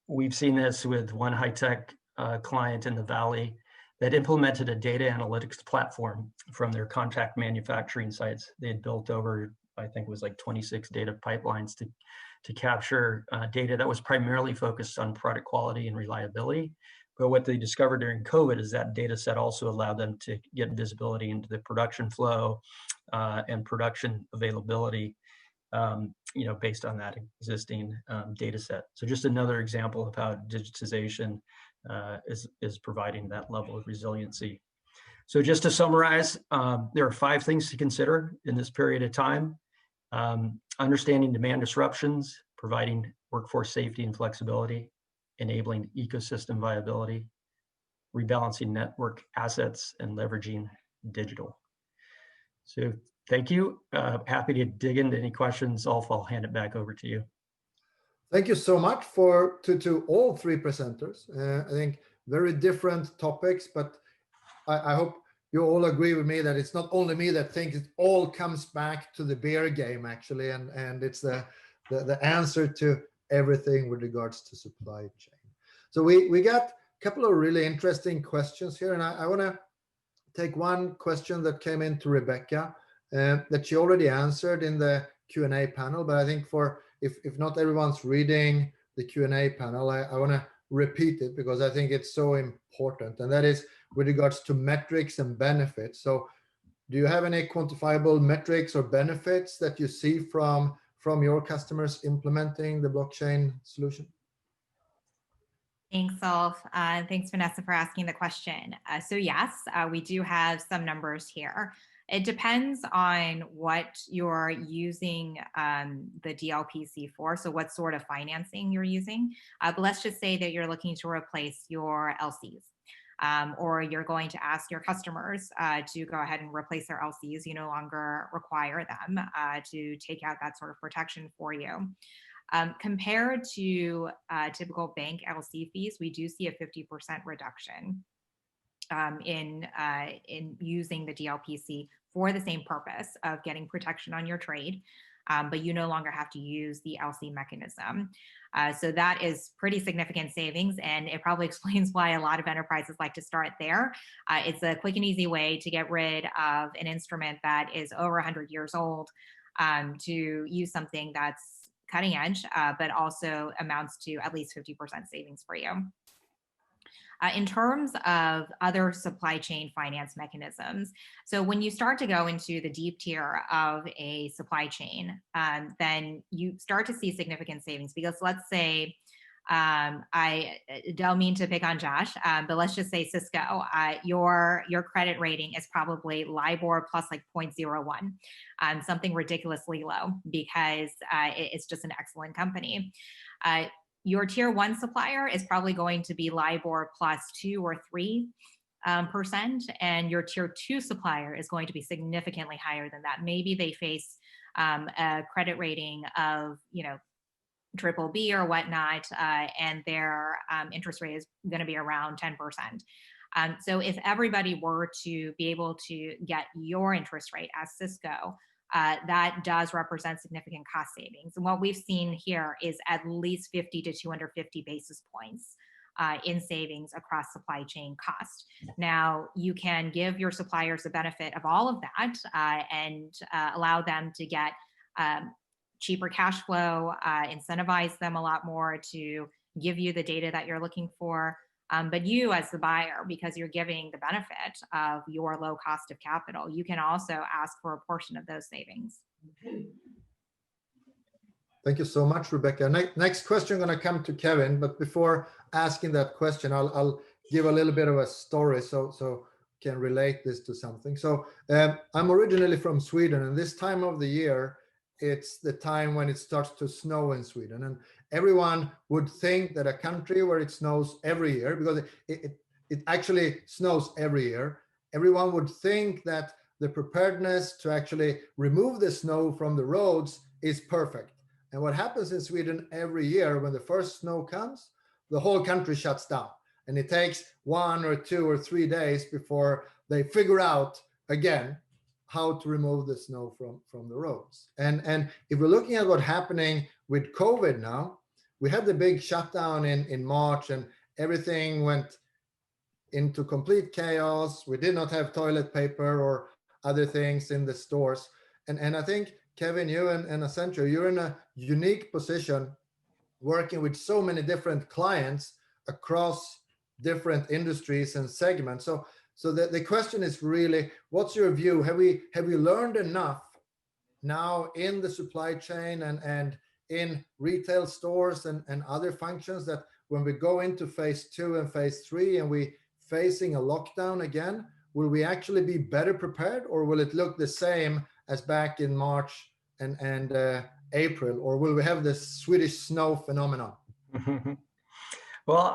Speaker 6: We've seen this with one high-tech client in the Valley that implemented a data analytics platform from their contract manufacturing sites. They had built over, I think it was like 26 data pipelines to capture data that was primarily focused on product quality and reliability. But what they discovered during COVID is that data set also allowed them to get visibility into the production flow, and production availability, based on that existing data set. So just another example of how digitization is providing that level of resiliency. So just to summarize, there are 5 things to consider in this period of time. Understanding demand disruptions, providing workforce safety and flexibility, enabling ecosystem viability, rebalancing network assets, and leveraging digital. So thank you. Happy to dig into any questions. Ulf, I'll hand it back over to you.
Speaker 3: Thank you so much to all 3 presenters. I think very different topics, but I hope you all agree with me that it's not only me that thinks it all comes back to the beer game, actually, and it's the answer to everything with regards to supply chain. So we got a couple of really interesting questions here, and I want to take one question that came in to Rebecca that she already answered in the Q&A panel, but I think if not everyone's reading the Q&A panel, I want to repeat it because I think it's so important, and that is with regards to metrics and benefits. So do you have any quantifiable metrics or benefits that you see from your customers implementing the blockchain solution?
Speaker 5: Thanks, Ulf. Thanks, Vanessa, for asking the question. So yes, we do have some numbers here. It depends on what you're using the DLPC for, so what sort of financing you're using. But let's just say that you're looking to replace your LCs. Or you're going to ask your customers to go ahead and replace their LCs. You no longer require them to take out that sort of protection for you. Compared to typical bank LC fees, we do see a 50% reduction in using the DLPC for the same purpose of getting protection on your trade, but you no longer have to use the LC mechanism. So that is pretty significant savings, and it probably explains why a lot of enterprises like to start there. It's a quick and easy way to get rid of an instrument that is over 100 years old, to use something that's cutting edge, but also amounts to at least 50% savings for you. In terms of other supply chain finance mechanisms, so when you start to go into the deep tier of a supply chain, then you start to see significant savings, because let's say, I don't mean to pick on Josh, but let's just say Cisco, your credit rating is probably LIBOR plus like 0.01, something ridiculously low, because it's just an excellent company. Your tier 1 supplier is probably going to be LIBOR plus 2 or 3%, and your tier 2 supplier is going to be significantly higher than that. Maybe they face a credit rating of, triple B or whatnot, and their interest rate is going to be around 10%. So if everybody were to be able to get your interest rate as Cisco, that does represent significant cost savings. And what we've seen here is at least 50 to 250 basis points in savings across supply chain cost. Now, you can give your suppliers the benefit of all of that and allow them to get cheaper cash flow, incentivize them a lot more to give you the data that you're looking for. But you as the buyer, because you're giving the benefit of your low cost of capital, you can also ask for a portion of those savings.
Speaker 3: Thank you so much, Rebecca. Next question going to come to Kevin, but before asking that question, I'll give a little bit of a story so can relate this to something. So I'm originally from Sweden, and this time of the year, it's the time when it starts to snow in Sweden. And everyone would think that a country where it snows every year, because it actually snows every year, everyone would think that the preparedness to actually remove the snow from the roads is perfect. And what happens in Sweden every year, when the first snow comes, the whole country shuts down. And it takes 1 or 2 or 3 days before they figure out again how to remove the snow from the roads. And if we're looking at what's happening with COVID now, we had the big shutdown in March, and everything went into complete chaos. We did not have toilet paper or other things in the stores. And I think, Kevin, you and Accenture, you're in a unique position working with so many different clients across different industries and segments. So the question is really, what's your view? Have we learned enough now in the supply chain and in retail stores and other functions that when we go into phase 2 and phase 3 and we facing a lockdown again, will we actually be better prepared, or will it look the same as back in March and April, or will we have this Swedish snow phenomenon?
Speaker 6: Well,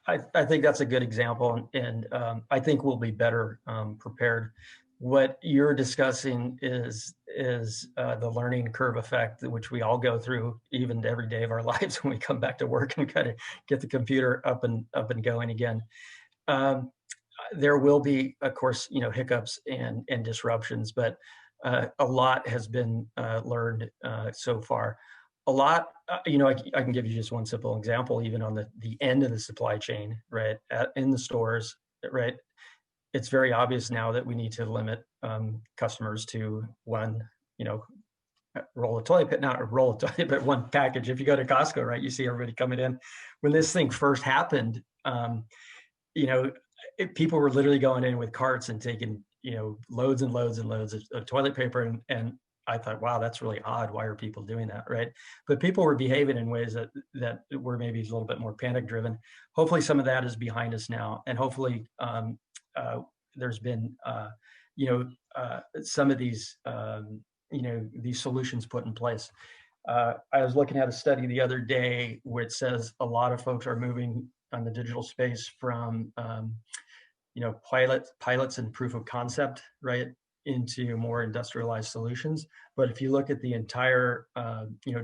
Speaker 6: I think that's a good example, and I think we'll be better prepared. What you're discussing is the learning curve effect, which we all go through even every day of our lives when we come back to work and kind of get the computer up and going again. There will be, of course, hiccups and disruptions, but a lot has been learned so far. A lot, I can give you just one simple example, even on the end of the supply chain, right? In the stores, right? It's very obvious now that we need to limit customers to one, roll of toilet paper, not a roll of toilet, but one package. If you go to Costco, right, you see everybody coming in. When this thing first happened, people were literally going in with carts and taking, loads and loads and loads of toilet paper. And I thought, wow, that's really odd. Why are people doing that, right? But people were behaving in ways that were maybe a little bit more panic driven. Hopefully some of that is behind us now. And hopefully there's been, some of these, these solutions put in place. I was looking at a study the other day which says a lot of folks are moving on the digital space from, pilots and proof of concept, right, into more industrialized solutions. But if you look at the entire,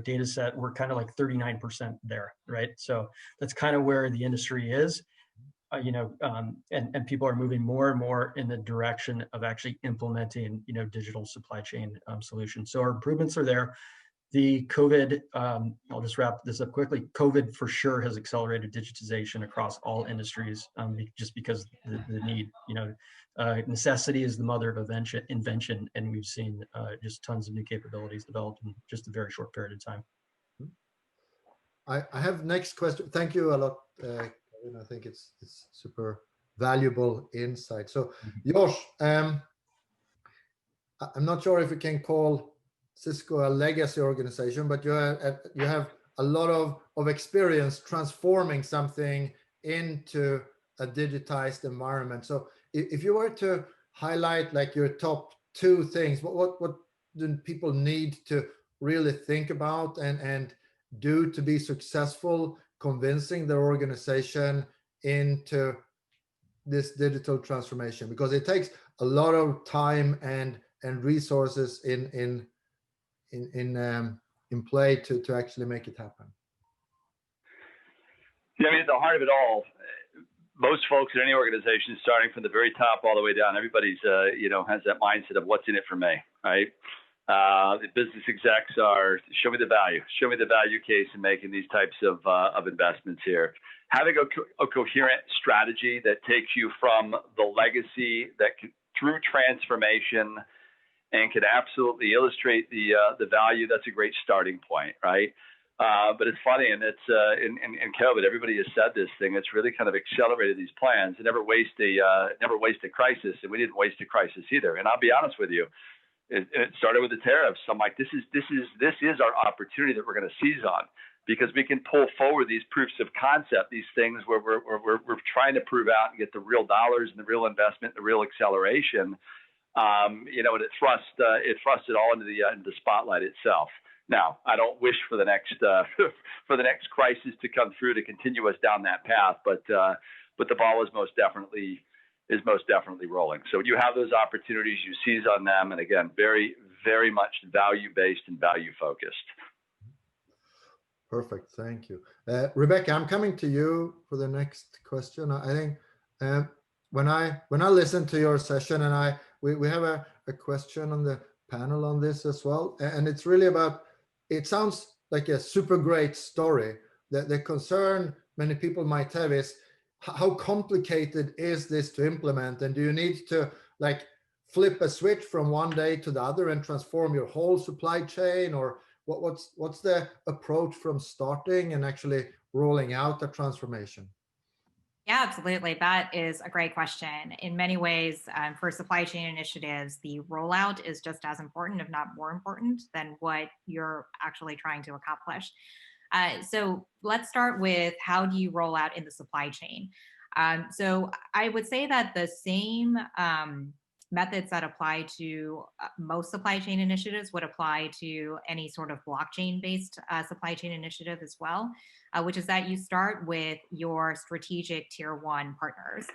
Speaker 6: data set, we're kind of like 39% there, right? So that's kind of where the industry is, and people are moving more and more in the direction of actually implementing, digital supply chain solutions. So our improvements are there. The COVID, I'll just wrap this up quickly. COVID for sure has accelerated digitization across all industries, just because the need, necessity is the mother of invention, and we've seen just tons of new capabilities developed in just a very short period of time.
Speaker 3: I have next question. Thank you a lot, Kevin. I think it's super valuable insight. So, Josh, I'm not sure if you can call Cisco a legacy organization, but you have a lot of experience transforming something into a digitized environment. So if you were to highlight like your top 2 things, what do people need to really think about and do to be successful convincing their organization into this digital transformation? Because it takes a lot of time and resources in play to actually make it happen.
Speaker 4: Yeah, I mean, at the heart of it all, most folks in any organization, starting from the very top all the way down, everybody's has that mindset of what's in it for me, right? The business execs are show me the value case in making these types of investments here. Having a coherent strategy that takes you from the legacy through transformation and can absolutely illustrate the value, that's a great starting point, right? But it's funny, and it's in COVID, everybody has said this thing. It's really kind of accelerated these plans. It never waste a crisis, and we didn't waste a crisis either. And I'll be honest with you, it started with the tariffs. I'm like, this is our opportunity that we're going to seize on, because we can pull forward these proofs of concept, these things where we're trying to prove out and get the real dollars and the real investment, the real acceleration. And it thrust it all into the spotlight itself. Now, I don't wish for the next crisis to come through to continue us down that path, but the ball is most definitely rolling. So when you have those opportunities, you seize on them, and again, very, very much value-based and value-focused.
Speaker 3: Perfect, thank you, Rebecca. I'm coming to you for the next question. I think when I listen to your session, and we have a question on the panel on this as well, and it's really about. It sounds like a super great story. The concern many people might have is how complicated is this to implement, and do you need to like flip a switch from one day to the other and transform your whole supply chain, or what's the approach from starting and actually rolling out the transformation?
Speaker 5: Yeah, absolutely. That is a great question. In many ways, for supply chain initiatives, the rollout is just as important, if not more important, than what you're actually trying to accomplish. So let's start with, how do you roll out in the supply chain? So I would say that the same methods that apply to most supply chain initiatives would apply to any sort of blockchain-based supply chain initiative as well, which is that you start with your strategic tier one partners.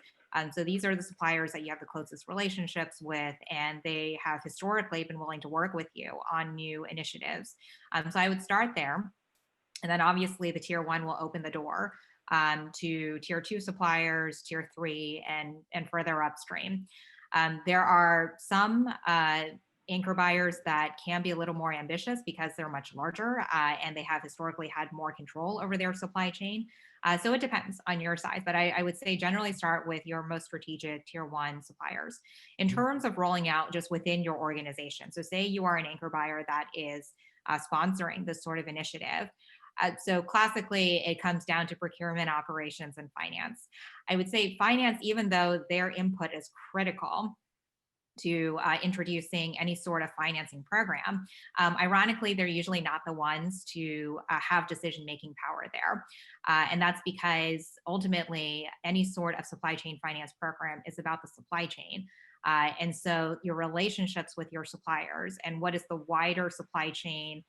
Speaker 5: So these are the suppliers that you have the closest relationships with, and they have historically been willing to work with you on new initiatives. So I would start there. And then obviously the tier one will open the door to tier two suppliers, tier three, and further upstream. There are some anchor buyers that can be a little more ambitious because they're much larger and they have historically had more control over their supply chain. So it depends on your size, but I would say generally start with your most strategic tier one suppliers. In terms of rolling out just within your organization, so say you are an anchor buyer that is sponsoring this sort of initiative. So classically, it comes down to procurement, operations, and finance. I would say finance, even though their input is critical to introducing any sort of financing program, ironically, they're usually not the ones to have decision-making power there. And that's because ultimately, any sort of supply chain finance program is about the supply chain. And so your relationships with your suppliers and what is the wider supply chain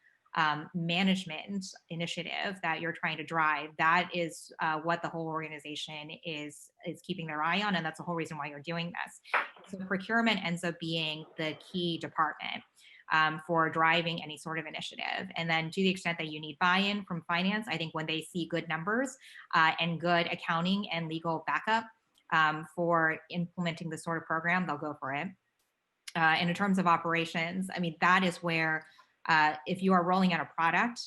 Speaker 5: management initiative that you're trying to drive, that is what the whole organization is keeping their eye on, and that's the whole reason why you're doing this. So procurement ends up being the key department for driving any sort of initiative. And then to the extent that you need buy-in from finance, I think when they see good numbers and good accounting and legal backup for implementing this sort of program, they'll go for it. And in terms of operations, I mean, that is where if you are rolling out a product,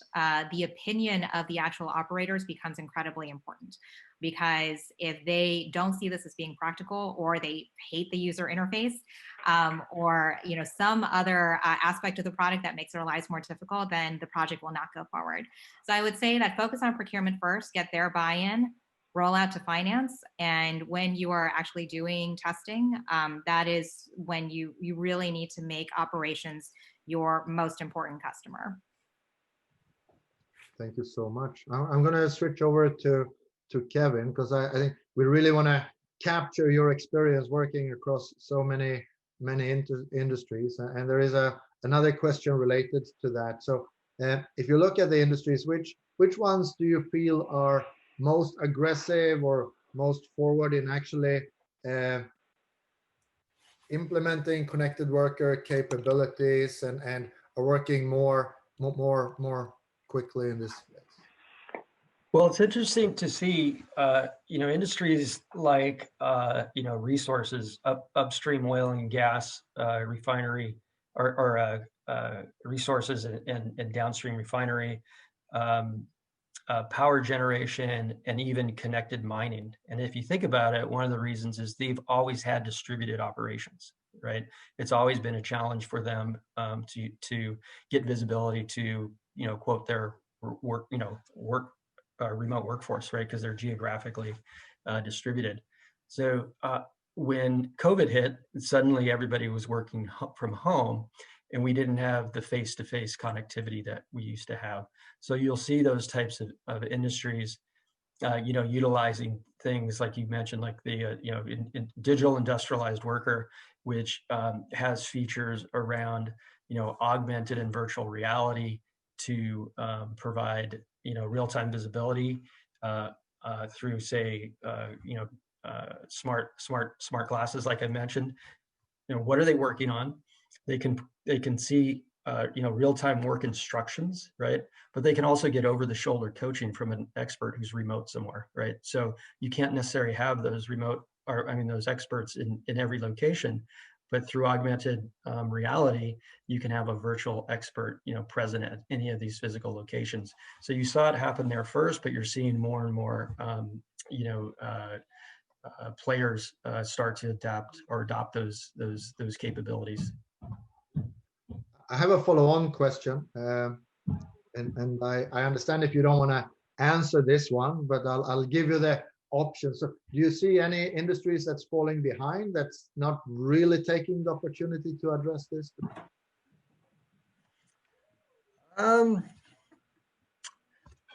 Speaker 5: the opinion of the actual operators becomes incredibly important, because if they don't see this as being practical, or they hate the user interface, or some other aspect of the product that makes their lives more difficult, then the project will not go forward. So I would say that focus on procurement first, get their buy-in, roll out to finance, and when you are actually doing testing, that is when you really need to make operations your most important customer.
Speaker 3: Thank you so much. I'm going to switch over to Kevin, because I think we really want to capture your experience working across so many industries, and there is another question related to that. So if you look at the industries, which ones do you feel are most aggressive or most forward in actually implementing connected worker capabilities and are working more quickly in this space?
Speaker 6: Well, it's interesting to see, industries like, resources, upstream oil and gas refinery, or resources and downstream refinery, power generation, and even connected mining. And if you think about it, one of the reasons is they've always had distributed operations, right? It's always been a challenge for them to get visibility to, quote, their remote workforce, right? Because they're geographically distributed. So when COVID hit, suddenly everybody was working from home, and we didn't have the face-to-face connectivity that we used to have. So you'll see those types of industries, utilizing things like you mentioned, like the in digital industrialized worker, which has features around augmented and virtual reality to provide real-time visibility through, say, smart glasses, like I mentioned. What are they working on? They can see real-time work instructions, right? But they can also get over-the-shoulder coaching from an expert who's remote somewhere, right? So you can't necessarily have those those experts in every location, but through augmented reality, you can have a virtual expert, present at any of these physical locations. So you saw it happen there first, but you're seeing more and more, players start to adopt those capabilities.
Speaker 3: I have a follow-on question, and I understand if you don't want to answer this one, but I'll give you the options. So do you see any industries that's falling behind, that's not really taking the opportunity to address this?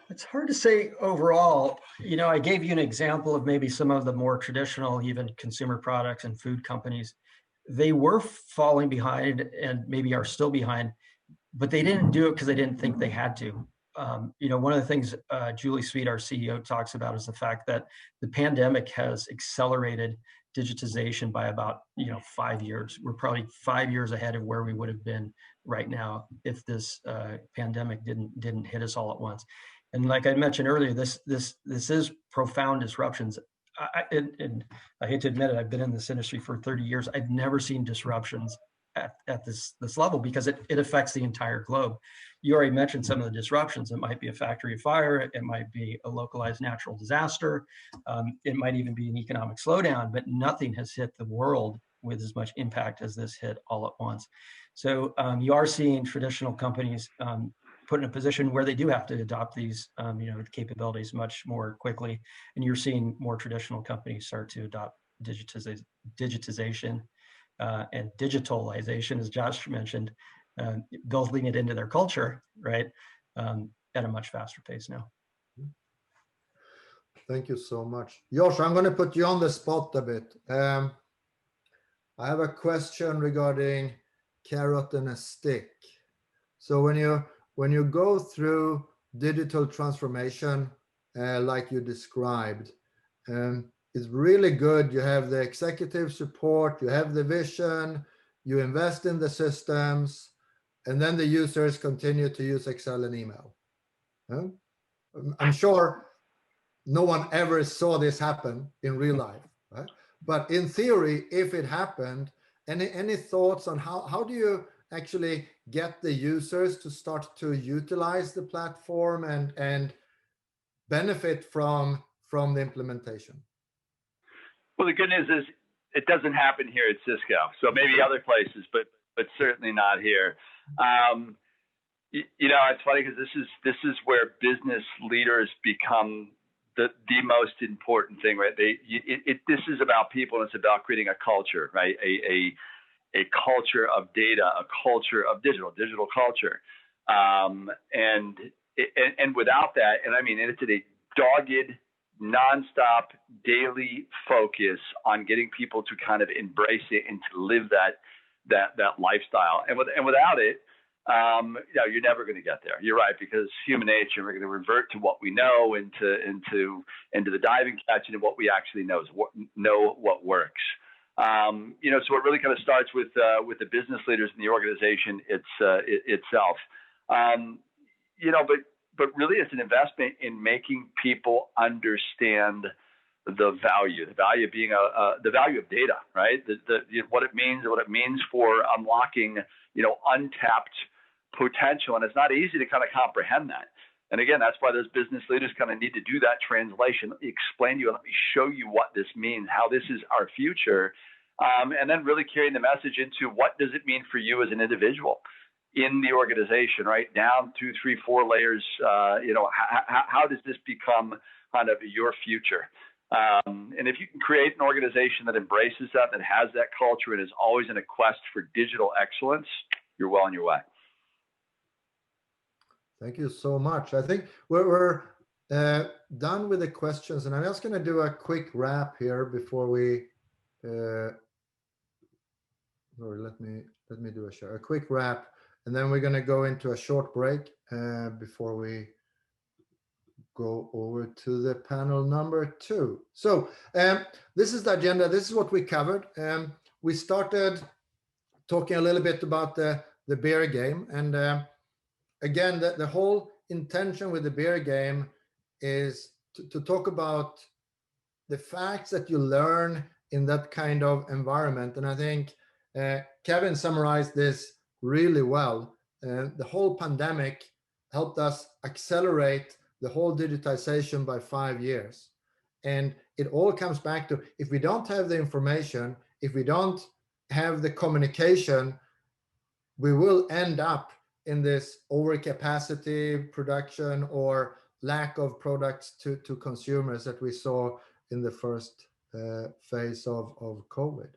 Speaker 6: It's hard to say overall. You know, I gave you an example of maybe some of the more traditional, even consumer products and food companies. They were falling behind and maybe are still behind, but they didn't do it because they didn't think they had to. You know, one of the things Julie Sweet, our CEO, talks about is the fact that the pandemic has accelerated digitization by about 5 years. We're probably 5 years ahead of where we would have been right now if this pandemic didn't hit us all at once. And like I mentioned earlier, this is profound disruptions. And I hate to admit it, I've been in this industry for 30 years. I've never seen disruptions at this level because it affects the entire globe. You already mentioned some of the disruptions. It might be a factory fire. It might be a localized natural disaster. It might even be an economic slowdown, but nothing has hit the world with as much impact as this hit all at once. So you are seeing traditional companies put in a position where they do have to adopt these capabilities much more quickly. And you're seeing more traditional companies start to adopt digitization and digitalization, as Josh mentioned, building it into their culture, right, at a much faster pace now.
Speaker 3: Thank you so much. Josh, I'm going to put you on the spot a bit. I have a question regarding carrot and a stick. So when you go through digital transformation, like you described, it's really good. You have the executive support, you have the vision, you invest in the systems, and then the users continue to use Excel and email. I'm sure no one ever saw this happen in real life, right? But in theory, if it happened, any thoughts on how do you actually get the users to start to utilize the platform and benefit from the implementation?
Speaker 4: Well, the good news is it doesn't happen here at Cisco. So maybe other places, but certainly not here. It's funny because this is where business leaders become the most important thing, right? This is about people, and it's about creating a culture, right? A culture of data, a culture of digital culture, and without that, and I mean, it's a dogged, nonstop, daily focus on getting people to kind of embrace it and to live that lifestyle. And without it, you're never going to get there. You're right, because human nature, we're going to revert to what we know, into the diving catch, and what we actually know what works. So it really kind of starts with the business leaders in the organization itself. But really it's an investment in making people understand the value being the value of data, right? What it means for unlocking, untapped potential. And it's not easy to kind of comprehend that. And again, that's why those business leaders kind of need to do that translation. Let me explain to you, let me show you what this means, how this is our future. And then really carrying the message into what does it mean for you as an individual in the organization, right? Down 2, 3, 4 layers, how does this become kind of your future? And if you can create an organization that embraces that has that culture, and is always in a quest for digital excellence, you're well on your way.
Speaker 3: Thank you so much. I think we're done with the questions, and I'm just going to do a quick wrap here before we. Sorry, let me do a quick wrap, and then we're going to go into a short break before we go over to the panel number 2. So this is the agenda. This is what we covered. We started talking a little bit about the bear game, and again, the whole intention with the bear game is to talk about the facts that you learn in that kind of environment. And I think Kevin summarized this really well. The whole pandemic helped us accelerate the whole digitization by 5 years. And it all comes back to, if we don't have the information, if we don't have the communication, we will end up in this overcapacity production or lack of products to consumers that we saw in the first phase of COVID.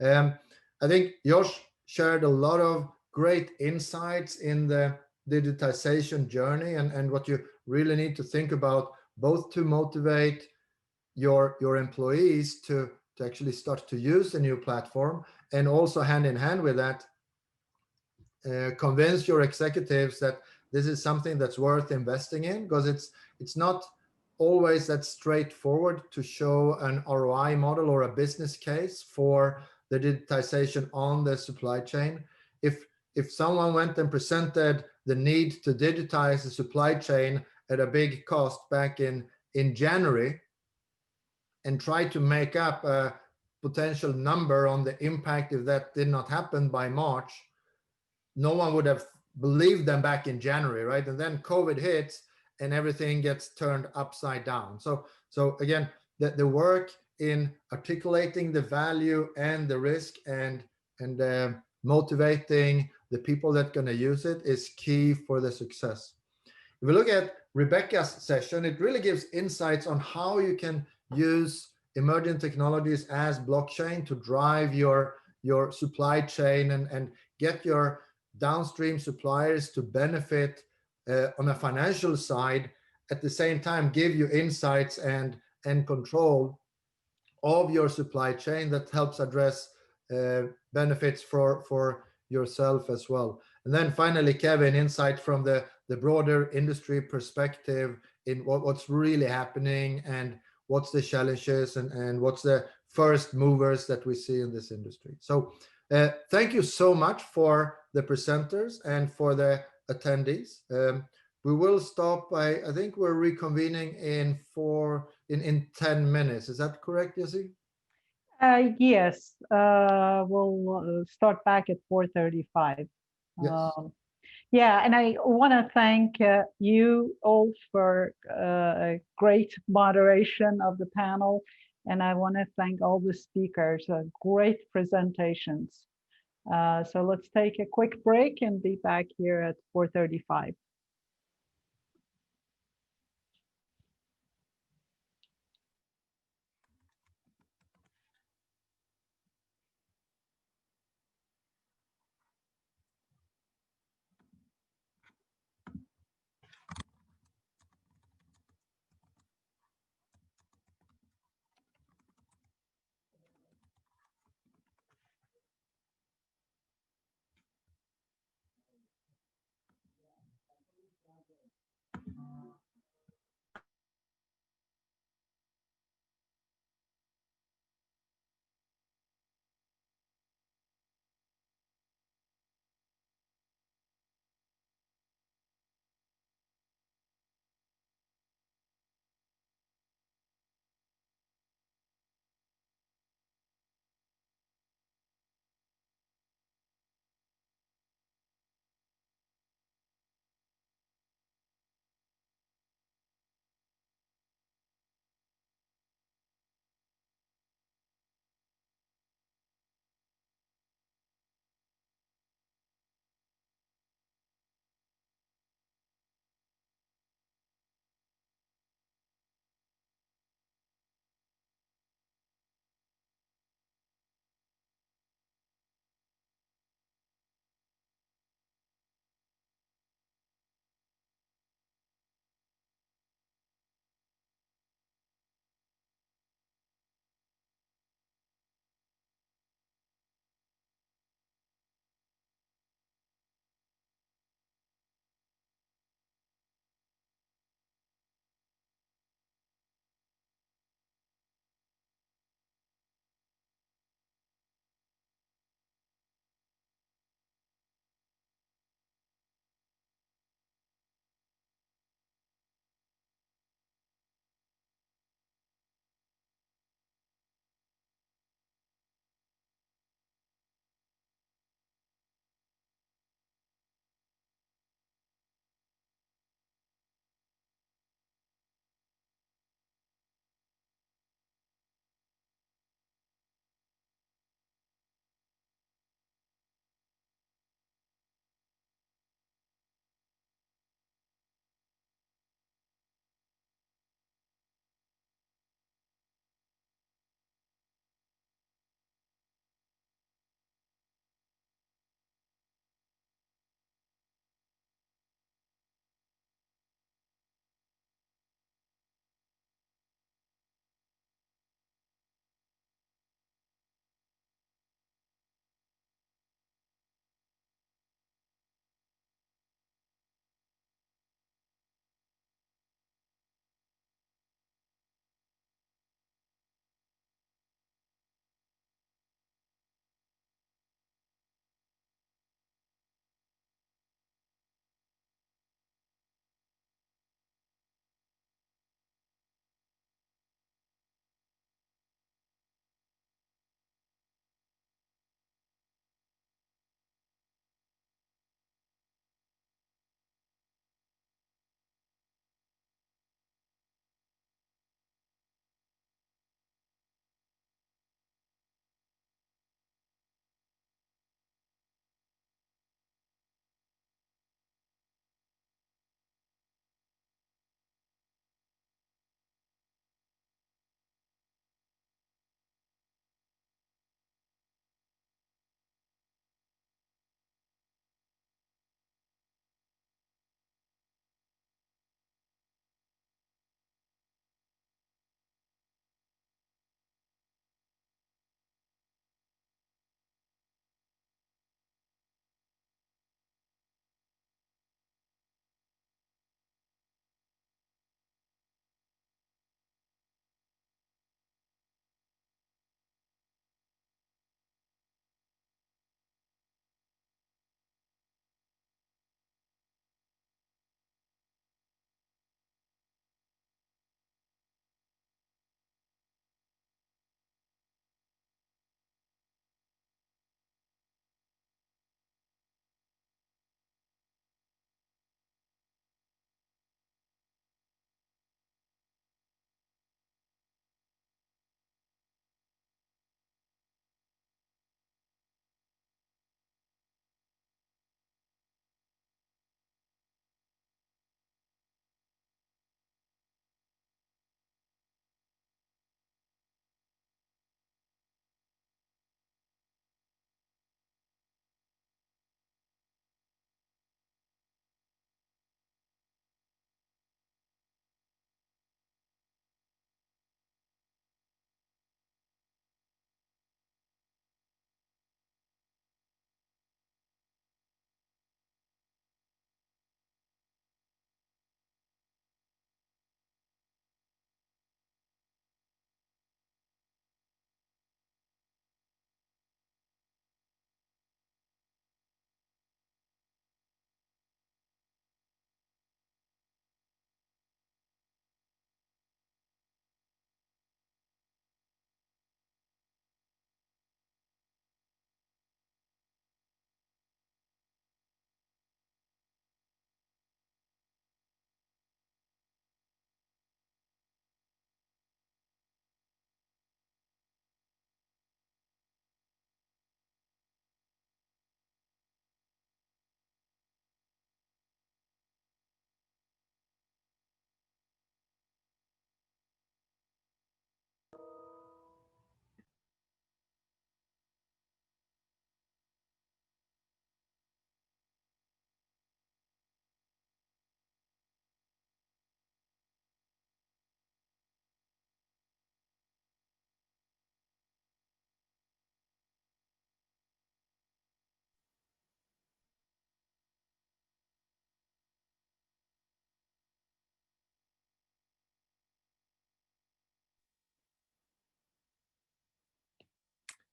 Speaker 3: I think Josh shared a lot of great insights in the digitization journey and what you really need to think about, both to motivate your employees to actually start to use the new platform, and also hand in hand with that, convince your executives that this is something that's worth investing in, because it's not always that straightforward to show an ROI model or a business case for the digitization on the supply chain. If someone went and presented the need to digitize the supply chain at a big cost back in January, and tried to make up a potential number on the impact if that did not happen by March, no one would have believed them back in January, right? And then COVID hits and everything gets turned upside down. So again, the work in articulating the value and the risk and motivating the people that are going to use it is key for the success. If we look at Rebecca's session, it really gives insights on how you can use emerging technologies as blockchain to drive your supply chain and get your downstream suppliers to benefit on a financial side, at the same time give you insights and control of your supply chain that helps address benefits for yourself as well. And then finally, Kevin, insight from the broader industry perspective in what's really happening and what's the challenges and what's the first movers that we see in this industry. So thank you so much for the presenters and for the attendees. We will stop by, I think we're reconvening in 10 minutes. Is that correct, Jesse?
Speaker 1: Yes, we'll start back at 4:35.
Speaker 3: Yes.
Speaker 1: Yeah, and I want to thank you all for a great moderation of the panel. And I want to thank all the speakers, great presentations. So let's take a quick break and be back here at 4:35.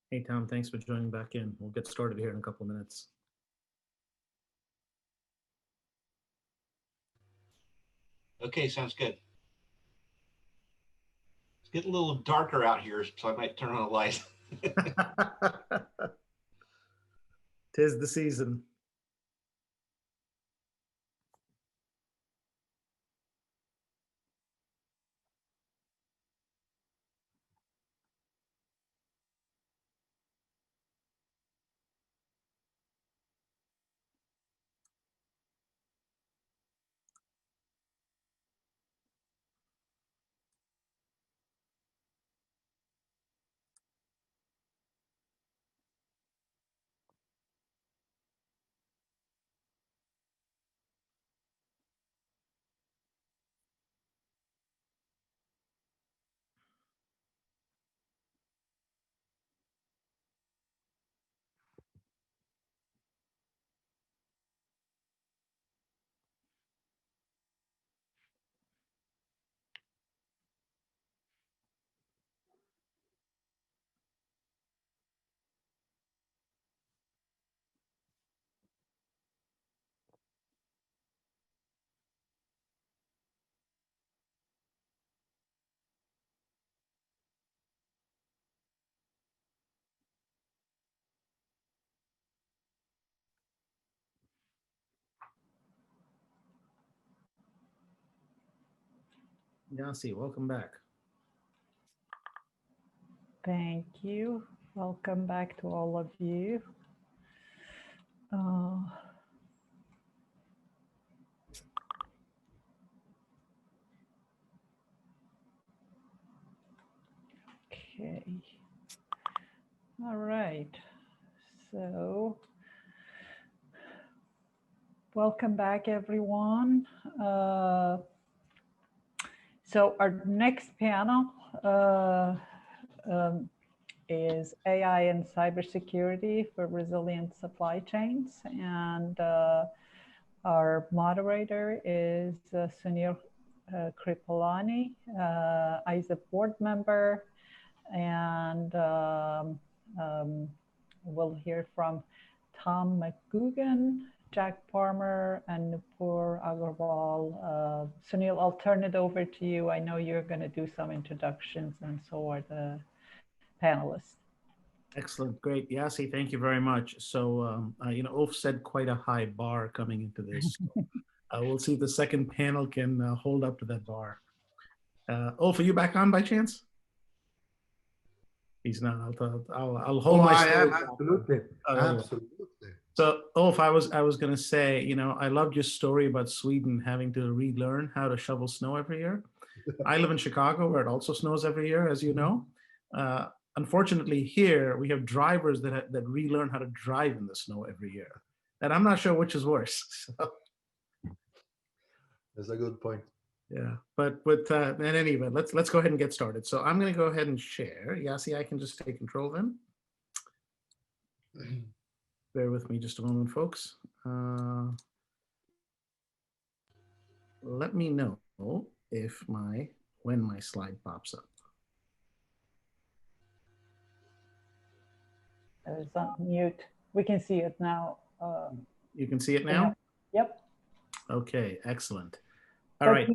Speaker 7: Hey, Tom, thanks for joining back in. We'll get started here in a couple of minutes.
Speaker 8: Okay, sounds good. It's getting a little darker out here, so I might turn on a light.
Speaker 7: 'Tis the season. Yasi, welcome back.
Speaker 1: Thank you. Welcome back to all of you. Okay. All right. So, welcome back, everyone. So our next panel is AI and cybersecurity for resilient supply chains. And our moderator is Sunil Kripalani, ISSIP board member. And we'll hear from Tom McGugan, Jack Palmer, and Nupur Agarwal. Sunil, I'll turn it over to you. I know you're going to do some introductions, and so are the panelists.
Speaker 7: Excellent, great. Yasi, thank you very much. So, Ulf set quite a high bar coming into this. We'll see if the second panel can hold up to that bar. Ulf, are you back on by chance? He's not. I'll hold my.
Speaker 3: I am absolutely. Absolutely.
Speaker 7: So, Ulf, I was going to say, I loved your story about Sweden having to relearn how to shovel snow every year. I live in Chicago, where it also snows every year, as you know. Unfortunately, here we have drivers that relearn how to drive in the snow every year, and I'm not sure which is worse. So.
Speaker 3: That's a good point.
Speaker 7: Yeah, but in any event, let's go ahead and get started. So I'm going to go ahead and share. Yasi, I can just take control then. Bear with me just a moment, folks. Let me know if when my slide pops up.
Speaker 1: It's on mute. We can see it now.
Speaker 7: You can see it now?
Speaker 1: Yep.
Speaker 7: Okay, excellent. All
Speaker 1: but
Speaker 7: right.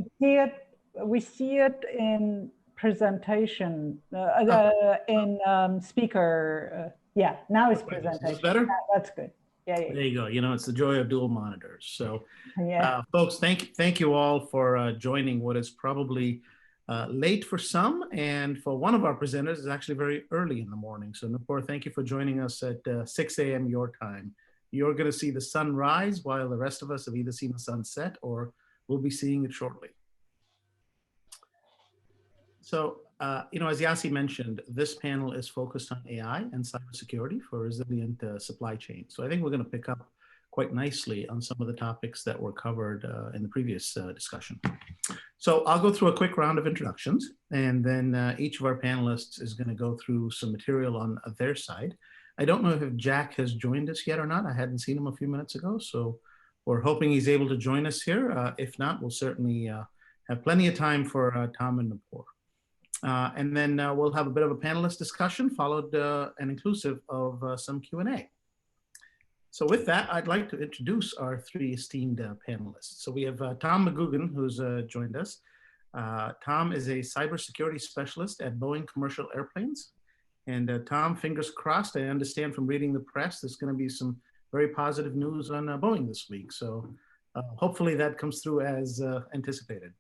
Speaker 1: We see it in presentation, in speaker. Yeah, now it's presentation.
Speaker 7: Is this better?
Speaker 1: That's good. Yeah.
Speaker 7: There you go. It's the joy of dual monitors. So,
Speaker 1: yeah.
Speaker 7: Folks, thank you all for joining what is probably late for some, and for one of our presenters is actually very early in the morning. So, Nupur, thank you for joining us at 6 a.m. your time. You're going to see the sun rise while the rest of us have either seen the sun set or we'll be seeing it shortly. So, as Yasi mentioned, this panel is focused on AI and cybersecurity for resilient supply chain. So I think we're going to pick up quite nicely on some of the topics that were covered in the previous discussion. So I'll go through a quick round of introductions, and then each of our panelists is going to go through some material on their side. I don't know if Jack has joined us yet or not. I hadn't seen him a few minutes ago, so we're hoping he's able to join us here. If not, we'll certainly have plenty of time for Tom and Nupur. And then we'll have a bit of a panelist discussion followed and inclusive of some Q&A. So with that, I'd like to introduce our three esteemed panelists. So we have Tom McGugan, who's joined us. Tom is a cybersecurity specialist at Boeing Commercial Airplanes. And Tom, fingers crossed, I understand from reading the press, there's going to be some very positive news on Boeing this week. So hopefully that comes through as anticipated.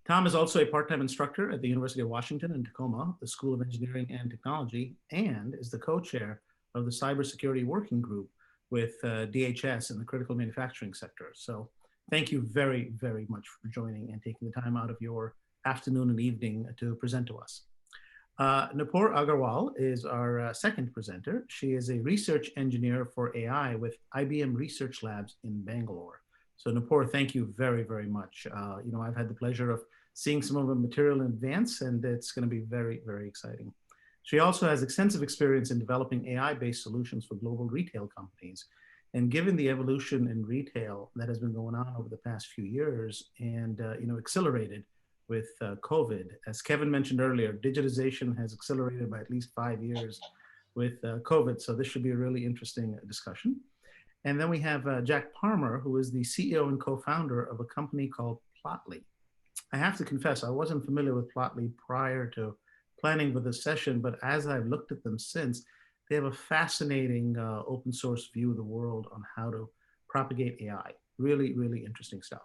Speaker 7: Tom is also a part-time instructor at the University of Washington in Tacoma, the School of Engineering and Technology, and is the co-chair of the Cybersecurity Working Group with DHS in the critical manufacturing sector. So thank you very, very much for joining and taking the time out of your afternoon and evening to present to us. Nupur Agarwal is our second presenter. She is a research engineer for AI with IBM Research Labs in Bangalore. So Nupur, thank you very, very much. You know, I've had the pleasure of seeing some of the material in advance, and it's going to be very, very exciting. She also has extensive experience in developing AI-based solutions for global retail companies. And given the evolution in retail that has been going on over the past few years and, you know, accelerated with COVID, as Kevin mentioned earlier, digitization has accelerated by at least 5 years with COVID. So this should be a really interesting discussion. And then we have Jack Palmer, who is the CEO and co-founder of a company called Plotly. I have to confess, I wasn't familiar with Plotly prior to planning for this session, but as I've looked at them since, they have a fascinating open source view of the world on how to propagate AI. Really, really interesting stuff.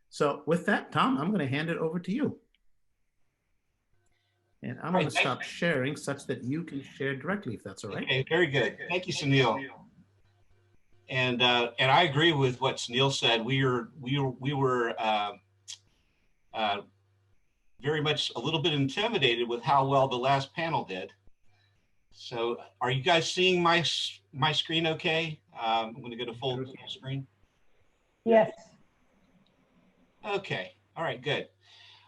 Speaker 7: So with that, Tom, I'm going to hand it over to you. And I'm going to stop sharing such that you can share directly, if that's all right.
Speaker 8: Okay, very good. Thank you, Sunil. And I agree with what Sunil said. We were very much a little bit intimidated with how well the last panel did. So are you guys seeing my screen okay? I'm going to go to full screen.
Speaker 1: Yes.
Speaker 8: Okay. All right, good.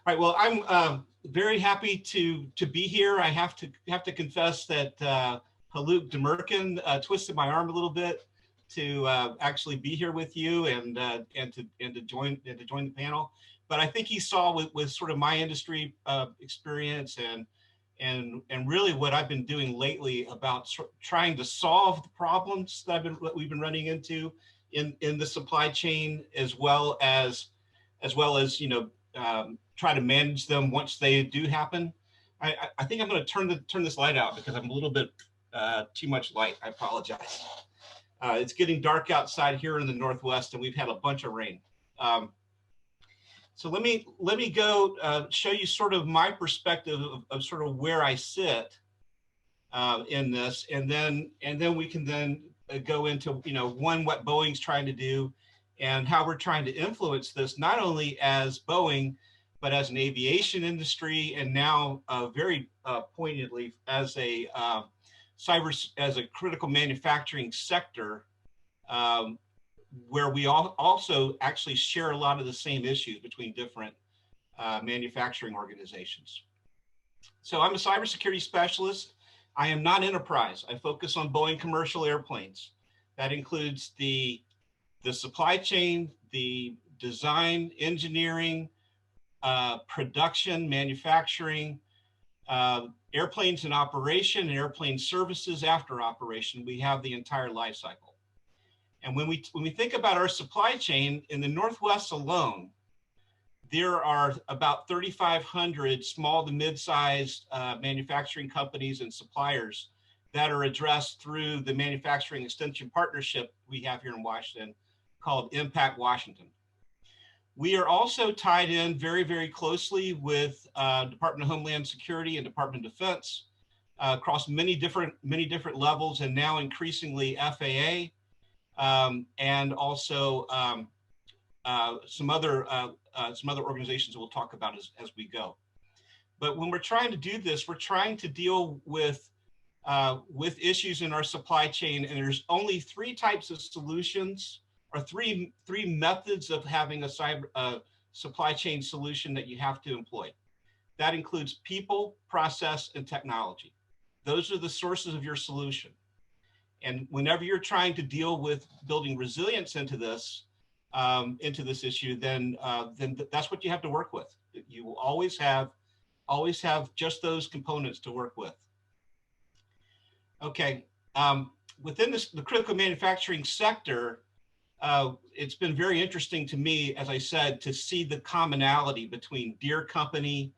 Speaker 8: All right, well, I'm very happy to be here. I have to confess that Haluk Demirkan twisted my arm a little bit to actually be here with you and to join the panel. But I think he saw with sort of my industry experience and really what I've been doing lately about trying to solve the problems that we've been running into in the supply chain, as well as you know, try to manage them once they do happen. I think I'm going to turn this light out because I'm a little bit too much light. I apologize. It's getting dark outside here in the Northwest, and we've had a bunch of rain. So let me go show you sort of my perspective of sort of where I sit in this, and then we can then go into, you know, what Boeing's trying to do and how we're trying to influence this, not only as Boeing, but as an aviation industry, and now very poignantly as a critical manufacturing sector, where we also actually share a lot of the same issues between different manufacturing organizations. So I'm a cybersecurity specialist. I am not enterprise. I focus on Boeing commercial airplanes. That includes the supply chain, the design, engineering, production, manufacturing, airplanes in operation, and airplane services after operation. We have the entire life cycle. And when we think about our supply chain in the Northwest alone, there are about 3,500 small to mid-sized manufacturing companies and suppliers that are addressed through the manufacturing extension partnership we have here in Washington called Impact Washington. We are also tied in very, very closely with Department of Homeland Security and Department of Defense across many different levels, and now increasingly FAA, and also some other organizations we'll talk about as we go. But when we're trying to do this, we're trying to deal with issues in our supply chain, and there's only 3 types of solutions, or three methods of having a supply chain solution that you have to employ. That includes people, process, and technology. Those are the sources of your solution. And whenever you're trying to deal with building resilience into this issue, then that's what you have to work with. You will always have Always have just those components to work with. Okay, within the critical manufacturing sector, it's been very interesting to me, as I said, to see the commonality between Deere Company,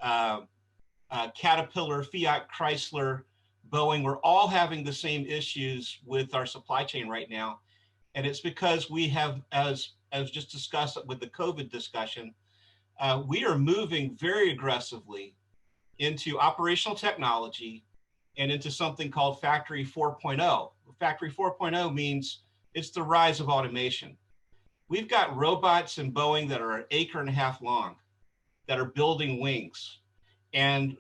Speaker 8: Caterpillar, Fiat, Chrysler, Boeing. We're all having the same issues with our supply chain right now. And it's because we have, as just discussed with the COVID discussion, we are moving very aggressively into operational technology and into something called Factory 4.0. Factory 4.0 means it's the rise of automation. We've got robots in Boeing that are 1.5 acres long that are building wings and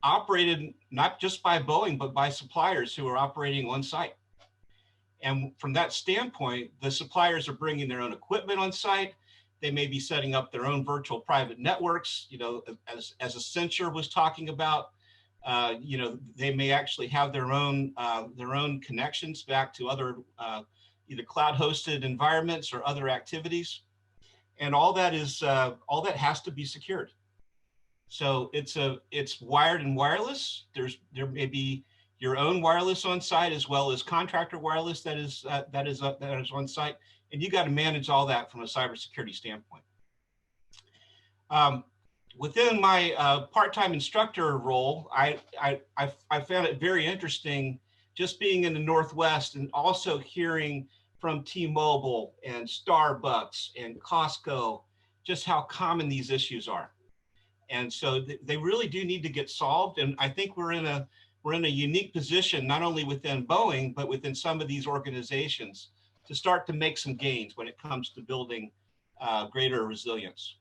Speaker 8: operated not just by Boeing, but by suppliers who are operating on site. And from that standpoint, the suppliers are bringing their own equipment on site. They may be setting up their own virtual private networks, you know, as Accenture was talking about. You know, they may actually have their own connections back to other either cloud-hosted environments or other activities, and all that has to be secured. So it's wired and wireless. There may be your own wireless on site as well as contractor wireless that is on site, and you got to manage all that from a cybersecurity standpoint. Within my part-time instructor role, I found it very interesting just being in the Northwest and also hearing from T-Mobile and Starbucks and Costco just how common these issues are. And so they really do need to get solved. And I think we're in a unique position, not only within Boeing, but within some of these organizations to start to make some gains when it comes to building greater resilience.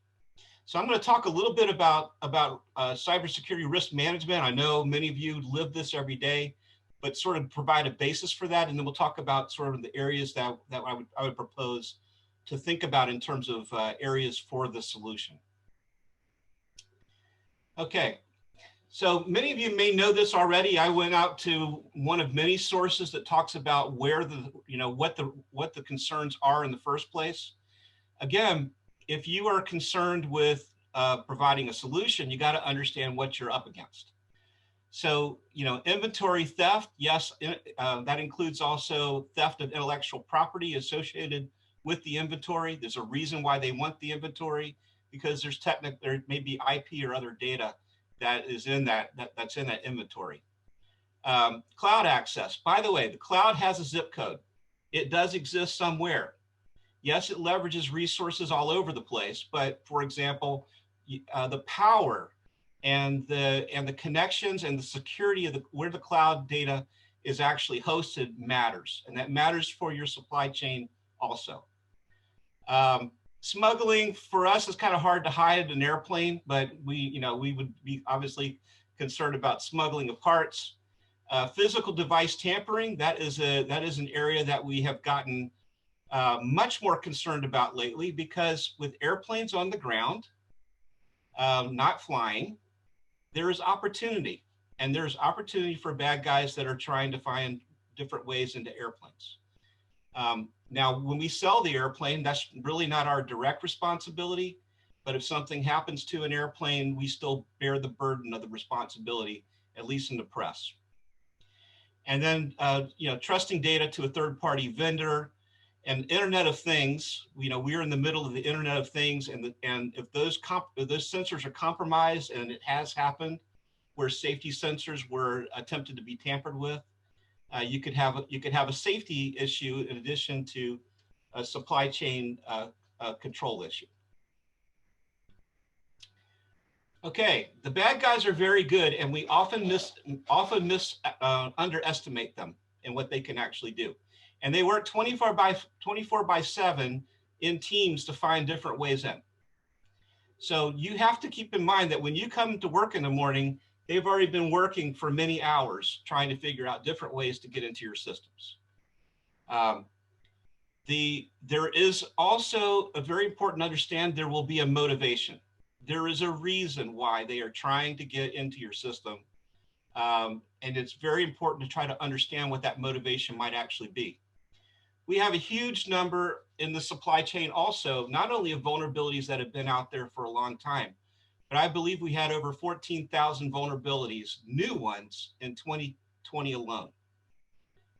Speaker 8: So I'm going to talk a little bit about cybersecurity risk management. I know many of you live this every day, but sort of provide a basis for that. And then we'll talk about sort of the areas that I would propose to think about in terms of areas for the solution. Okay, so many of you may know this already. I went out to one of many sources that talks about where what the concerns are in the first place. Again, if you are concerned with providing a solution, you got to understand what you're up against. So, you know, inventory theft, yes, that includes also theft of intellectual property associated with the inventory. There's a reason why they want the inventory, because there may be IP or other data that is in that's in that inventory. Cloud access. By the way, the cloud has a zip code. It does exist somewhere. Yes, it leverages resources all over the place, but for example, the power and the connections and the security of where the cloud data is actually hosted matters, and that matters for your supply chain also. Smuggling for us is kind of hard to hide an airplane, but we would be obviously concerned about smuggling of parts. Physical device tampering, that is an area that we have gotten much more concerned about lately, because with airplanes on the ground, not flying, there is opportunity, and there's opportunity for bad guys that are trying to find different ways into airplanes. Now, when we sell the airplane, that's really not our direct responsibility, but if something happens to an airplane, we still bear the burden of the responsibility, at least in the press. And then, trusting data to a third-party vendor and Internet of Things. We're in the middle of the Internet of Things, and if those sensors are compromised, and it has happened, where safety sensors were attempted to be tampered with, you could have a safety issue in addition to a supply chain control issue. Okay, the bad guys are very good, and we often underestimate them and what they can actually do. And they work 24/7 in teams to find different ways in. So you have to keep in mind that when you come to work in the morning, they've already been working for many hours trying to figure out different ways to get into your systems. There is also a very important to understand, there will be a motivation. There is a reason why they are trying to get into your system. And it's very important to try to understand what that motivation might actually be. We have a huge number in the supply chain also, not only of vulnerabilities that have been out there for a long time, but I believe we had over 14,000 vulnerabilities, new ones, in 2020 alone.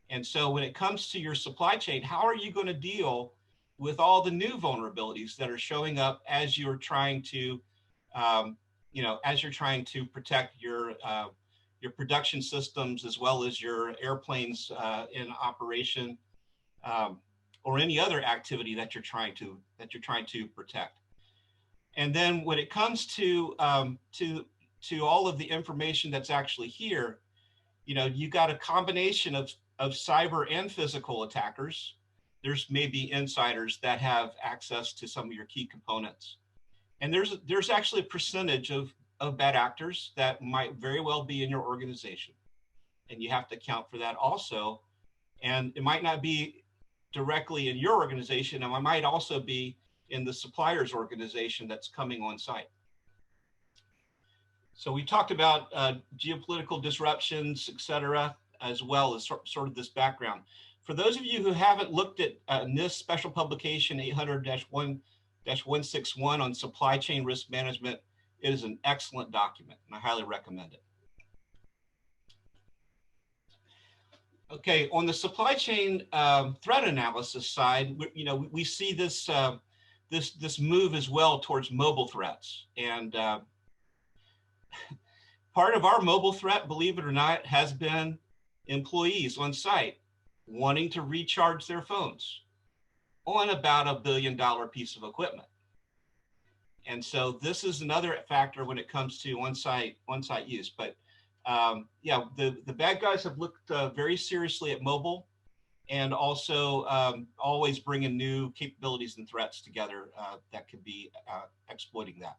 Speaker 8: And so when it comes to your supply chain, how are you going to deal with all the new vulnerabilities that are showing up as you're trying to, as you're trying to protect your production systems as well as your airplanes in operation, or any other activity that you're trying to protect. And then when it comes to all of the information that's actually here, you got a combination of cyber and physical attackers. There's maybe insiders that have access to some of your key components. And there's actually a percentage of bad actors that might very well be in your organization. And you have to account for that also. And it might not be directly in your organization, and it might also be in the supplier's organization that's coming on site. So we talked about geopolitical disruptions, et cetera, as well as sort of this background. For those of you who haven't looked at NIST special publication 800-161 on supply chain risk management, it is an excellent document, and I highly recommend it. Okay, on the supply chain threat analysis side, we see this this move as well towards mobile threats. And part of our mobile threat, believe it or not, has been employees on site wanting to recharge their phones on about $1 billion piece of equipment. And so this is another factor when it comes to on-site use. But yeah, the bad guys have looked very seriously at mobile, and also always bringing new capabilities and threats together that could be exploiting that.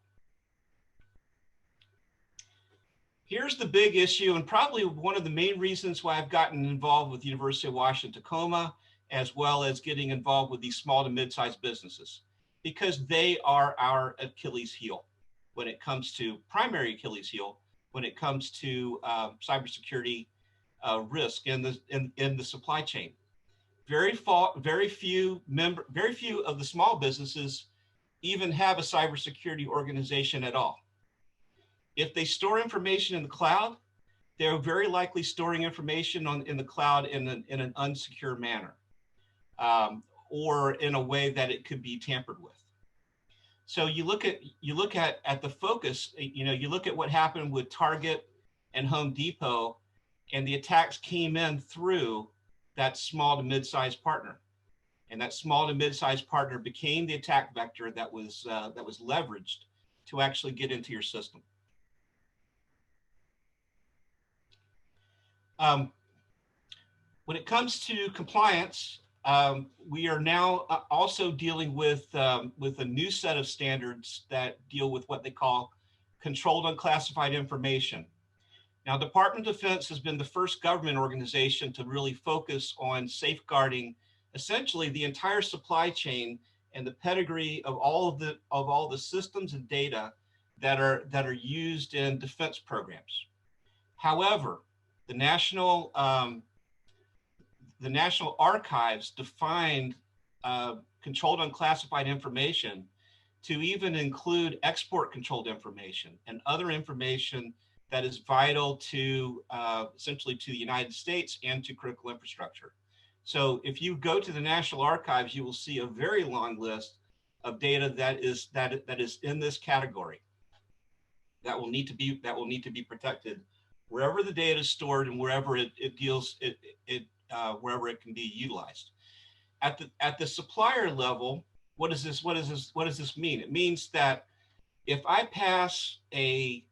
Speaker 8: Here's the big issue, and probably one of the main reasons why I've gotten involved with the University of Washington, Tacoma, as well as getting involved with these small to mid-sized businesses, because they are our Achilles heel when it comes to primary Achilles heel when it comes to cybersecurity risk in the supply chain. Very few of the small businesses even have a cybersecurity organization at all. If they store information in the cloud, they're very likely storing information in the cloud in an unsecure manner, or in a way that it could be tampered with. So you look at the focus. You look at what happened with Target and Home Depot, and the attacks came in through that small to mid-sized partner, and that small to mid-sized partner became the attack vector that was leveraged to actually get into your system. When it comes to compliance, we are now also dealing with a new set of standards that deal with what they call controlled unclassified information. Now, Department of Defense has been the first government organization to really focus on safeguarding essentially the entire supply chain and the pedigree of all the systems and data that are used in defense programs. However, the National Archives defined controlled unclassified information to even include export controlled information and other information that is vital to essentially to the United States and to critical infrastructure. So if you go to the National Archives, you will see a very long list of data that is in this category that will need to be protected wherever the data is stored and wherever wherever it can be utilized. At the supplier level, what does this mean? It means that if I pass a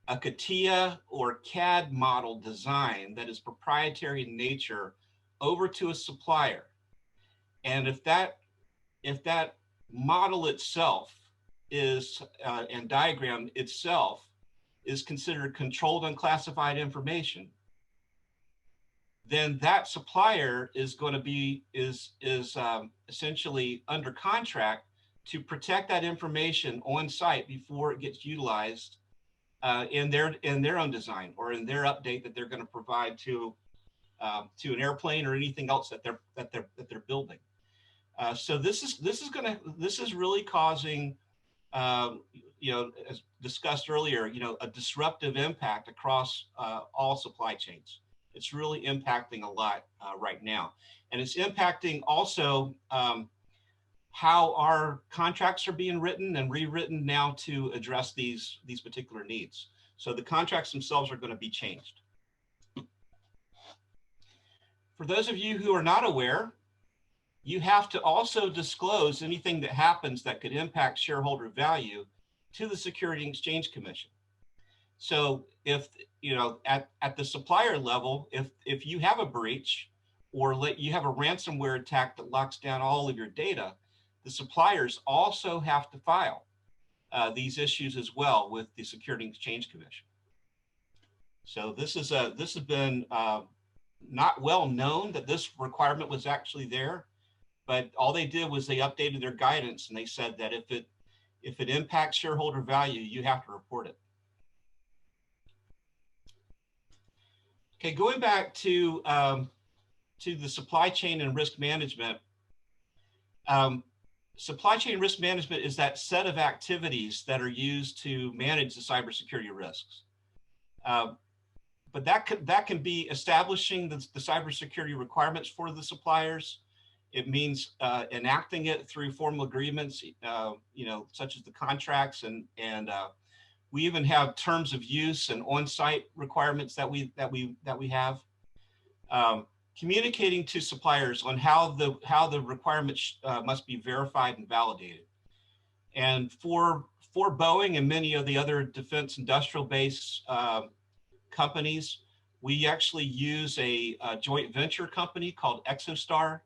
Speaker 8: CATIA or CAD model design that is proprietary in nature over to a supplier, and if that model itself is and diagram itself is considered controlled unclassified information, then that supplier is going to be essentially under contract to protect that information on site before it gets utilized in their own design or in their update that they're going to provide to an airplane or anything else that they're building. So this is really causing as discussed earlier, a disruptive impact across all supply chains. It's really impacting a lot right now. And it's impacting also how our contracts are being written and rewritten now to address these particular needs. So the contracts themselves are going to be changed. For those of you who are not aware, you have to also disclose anything that happens that could impact shareholder value to the Securities and Exchange Commission. So if, at the supplier level, if you have a breach or you have a ransomware attack that locks down all of your data, the suppliers also have to file these issues as well with the Securities and Exchange Commission. So this has been not well known that this requirement was actually there, but all they did was they updated their guidance and they said that if it impacts shareholder value, you have to report it. Okay, going back to the supply chain and risk management. Supply chain risk management is that set of activities that are used to manage the cybersecurity risks. But that can be establishing the cybersecurity requirements for the suppliers. It means enacting it through formal agreements, such as the contracts, and we even have terms of use and on-site requirements that we have. Communicating to suppliers on how the requirements must be verified and validated. And for Boeing and many of the other defense industrial base companies, we actually use a joint venture company called ExoStar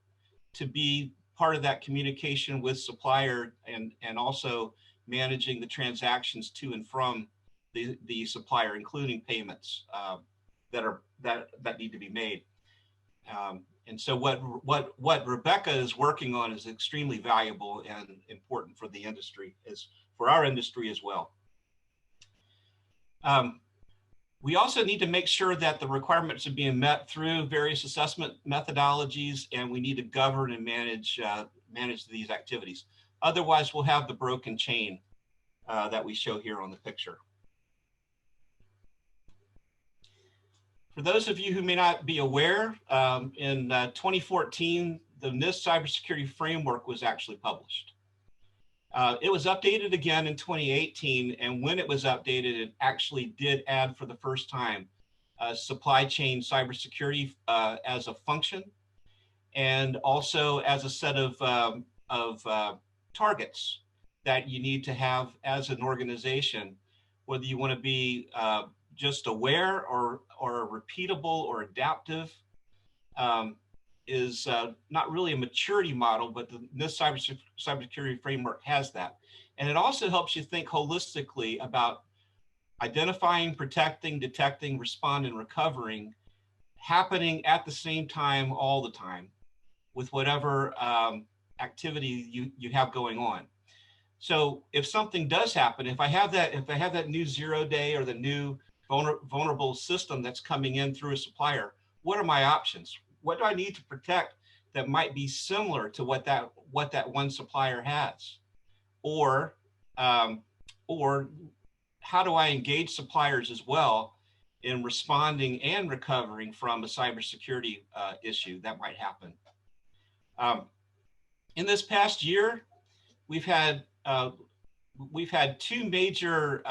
Speaker 8: to be part of that communication with supplier and also managing the transactions to and from the supplier, including payments that need to be made. And so what Rebecca is working on is extremely valuable and important for the industry, for our industry as well. We also need to make sure that the requirements are being met through various assessment methodologies, and we need to govern and manage these activities. Otherwise, we'll have the broken chain that we show here on the picture. For those of you who may not be aware, in 2014, the NIST cybersecurity framework was actually published. It was updated again in 2018, and when it was updated, it actually did add for the first time supply chain cybersecurity as a function, and also as a set of targets that you need to have as an organization, whether you want to be just aware or repeatable or adaptive. Is not really a maturity model, but this cybersecurity framework has that. And it also helps you think holistically about identifying, protecting, detecting, responding, and recovering happening at the same time all the time with whatever activity you have going on. So if something does happen, if I have that new 0-day or the new vulnerable system that's coming in through a supplier, what are my options? What do I need to protect that might be similar to what that one supplier has? Or how do I engage suppliers as well in responding and recovering from a cybersecurity issue that might happen? In this past year, we've had two major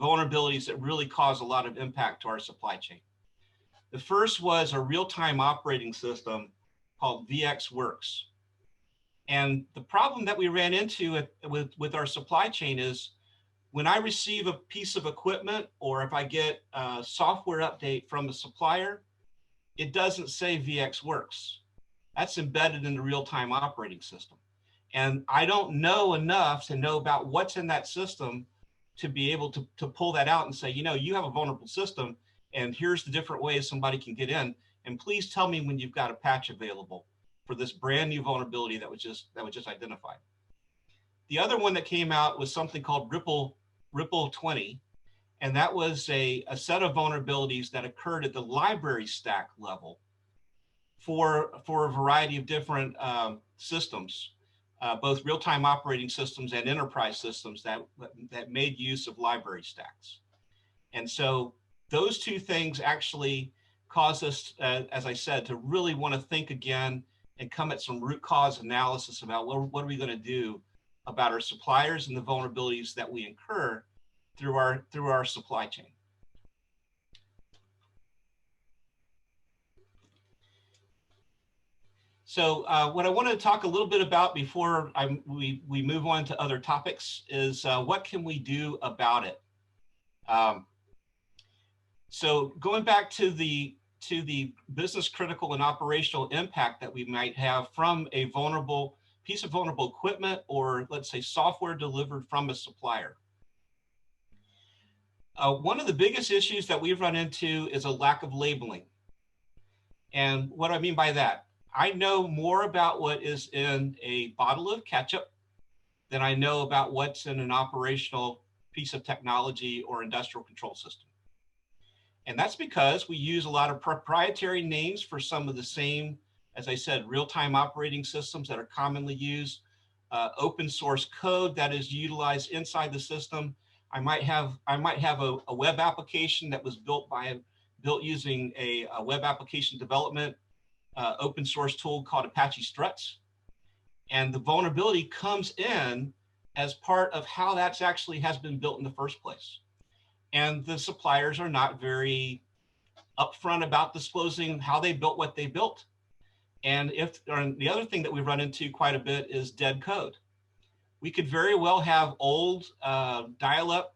Speaker 8: vulnerabilities that really cause a lot of impact to our supply chain. The first was a real-time operating system called VxWorks. And the problem that we ran into with our supply chain is when I receive a piece of equipment or if I get a software update from a supplier, it doesn't say VxWorks. That's embedded in the real-time operating system. And I don't know enough to know about what's in that system to be able to pull that out and say, you have a vulnerable system, and here's the different ways somebody can get in. And please tell me when you've got a patch available for this brand new vulnerability that was just identified. The other one that came out was something called Ripple 20. And that was a set of vulnerabilities that occurred at the library stack level for a variety of different systems. both real-time operating systems and enterprise systems that made use of library stacks. And so those two things actually caused us, as I said, to really want to think again and come at some root cause analysis about what are we going to do about our suppliers and the vulnerabilities that we incur through our supply chain. So what I want to talk a little bit about before we move on to other topics is what can we do about it? So going back to the business critical and operational impact that we might have from a vulnerable piece of vulnerable equipment, or let's say software delivered from a supplier. One of the biggest issues that we've run into is a lack of labeling. And what do I mean by that? I know more about what is in a bottle of ketchup than I know about what's in an operational piece of technology or industrial control system. And that's because we use a lot of proprietary names for some of the same, as I said, real-time operating systems that are commonly used, open source code that is utilized inside the system. I might have a web application that was built using a web application development open source tool called Apache Struts. And the vulnerability comes in as part of how that's actually has been built in the first place. And the suppliers are not very upfront about disclosing how they built what they built. And the other thing that we run into quite a bit is dead code. We could very well have old dial-up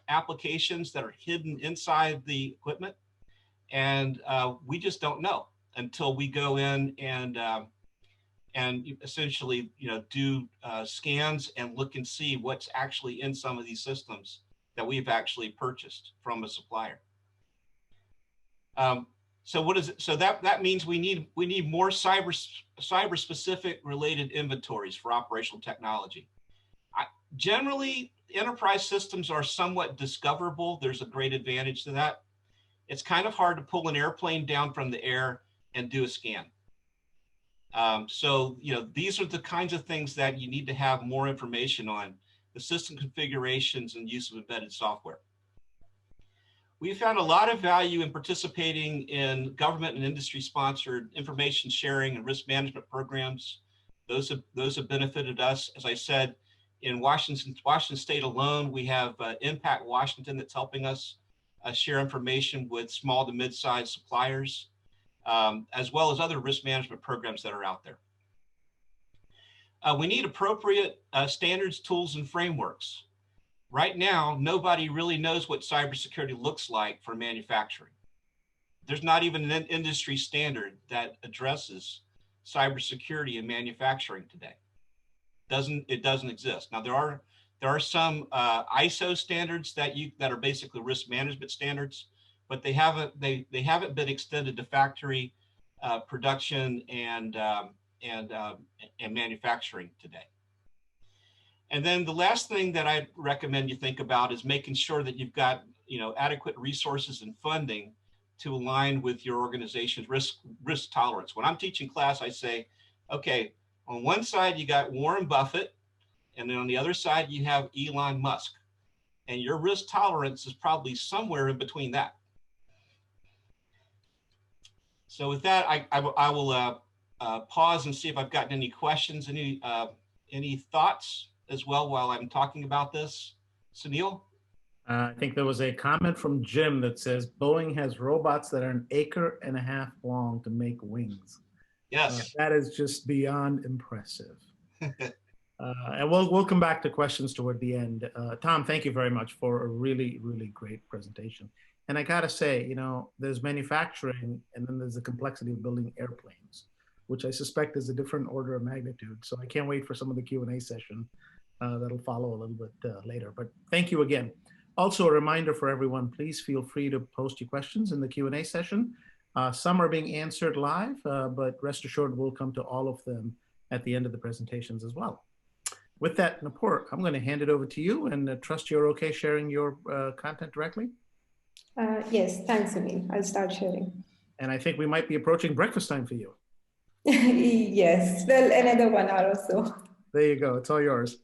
Speaker 8: applications that are hidden inside the equipment. And we just don't know until we go in and essentially, do scans and look and see what's actually in some of these systems that we've actually purchased from a supplier. So what is it? So that means we need more cyber specific related inventories for operational technology. Generally, enterprise systems are somewhat discoverable. There's a great advantage to that. It's kind of hard to pull an airplane down from the air and do a scan. So, these are the kinds of things that you need to have more information on, the system configurations and use of embedded software. We found a lot of value in participating in government and industry sponsored information sharing and risk management programs. Those have benefited us. As I said, in Washington State alone, we have Impact Washington that's helping us share information with small to mid-sized suppliers, as well as other risk management programs that are out there. We need appropriate standards, tools, and frameworks. Right now, nobody really knows what cybersecurity looks like for manufacturing. There's not even an industry standard that addresses cybersecurity in manufacturing today. It doesn't exist. Now there are some ISO standards that are basically risk management standards, but they haven't been extended to factory production and manufacturing today. And then the last thing that I recommend you think about is making sure that you've got adequate resources and funding to align with your organization's risk tolerance. When I'm teaching class, I say, okay, on one side you got Warren Buffett, and then on the other side you have Elon Musk, and your risk tolerance is probably somewhere in between that. So with that, I will pause and see if I've gotten any questions, any thoughts as well while I'm talking about this. Sunil?
Speaker 7: I think there was a comment from Jim that says Boeing has robots that are 1.5 acres long to make wings.
Speaker 8: Yes.
Speaker 7: That is just beyond impressive. And we'll come back to questions toward the end. Tom, thank you very much for a really, really great presentation. And I gotta say, there's manufacturing and then there's the complexity of building airplanes, which I suspect is a different order of magnitude. So I can't wait for some of the Q&A session that'll follow a little bit later. But thank you again. Also a reminder for everyone, please feel free to post your questions in the Q&A session. Some are being answered live, but rest assured we'll come to all of them at the end of the presentations as well. With that, Nupur, I'm going to hand it over to you and trust you're okay sharing your content directly.
Speaker 9: Yes, thanks, Sunil. I'll start sharing.
Speaker 7: And I think we might be approaching breakfast time for you.
Speaker 9: Yes, well, another 1 hour or so.
Speaker 7: There you go. It's all yours.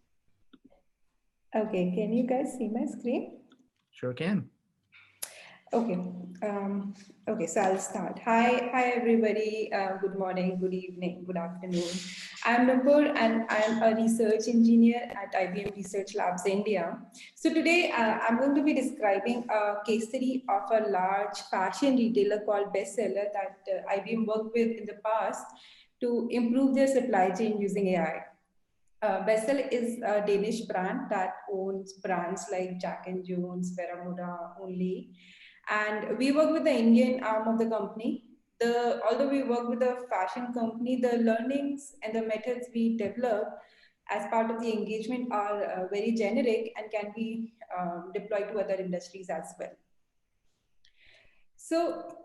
Speaker 9: Okay, can you guys see my screen?
Speaker 7: Sure can.
Speaker 9: Okay. Okay, so I'll start. Hi everybody. Good morning, good evening, good afternoon. I'm Nupur and I'm a research engineer at IBM Research Labs India. So today I'm going to be describing a case study of a large fashion retailer called Bestseller that IBM worked with in the past to improve their supply chain using AI. Bestseller is a Danish brand that owns brands like Jack and Jones, Bermuda, Only. And we work with the Indian arm of the company. Although we work with a fashion company, the learnings and the methods we develop as part of the engagement are very generic and can be deployed to other industries as well. So,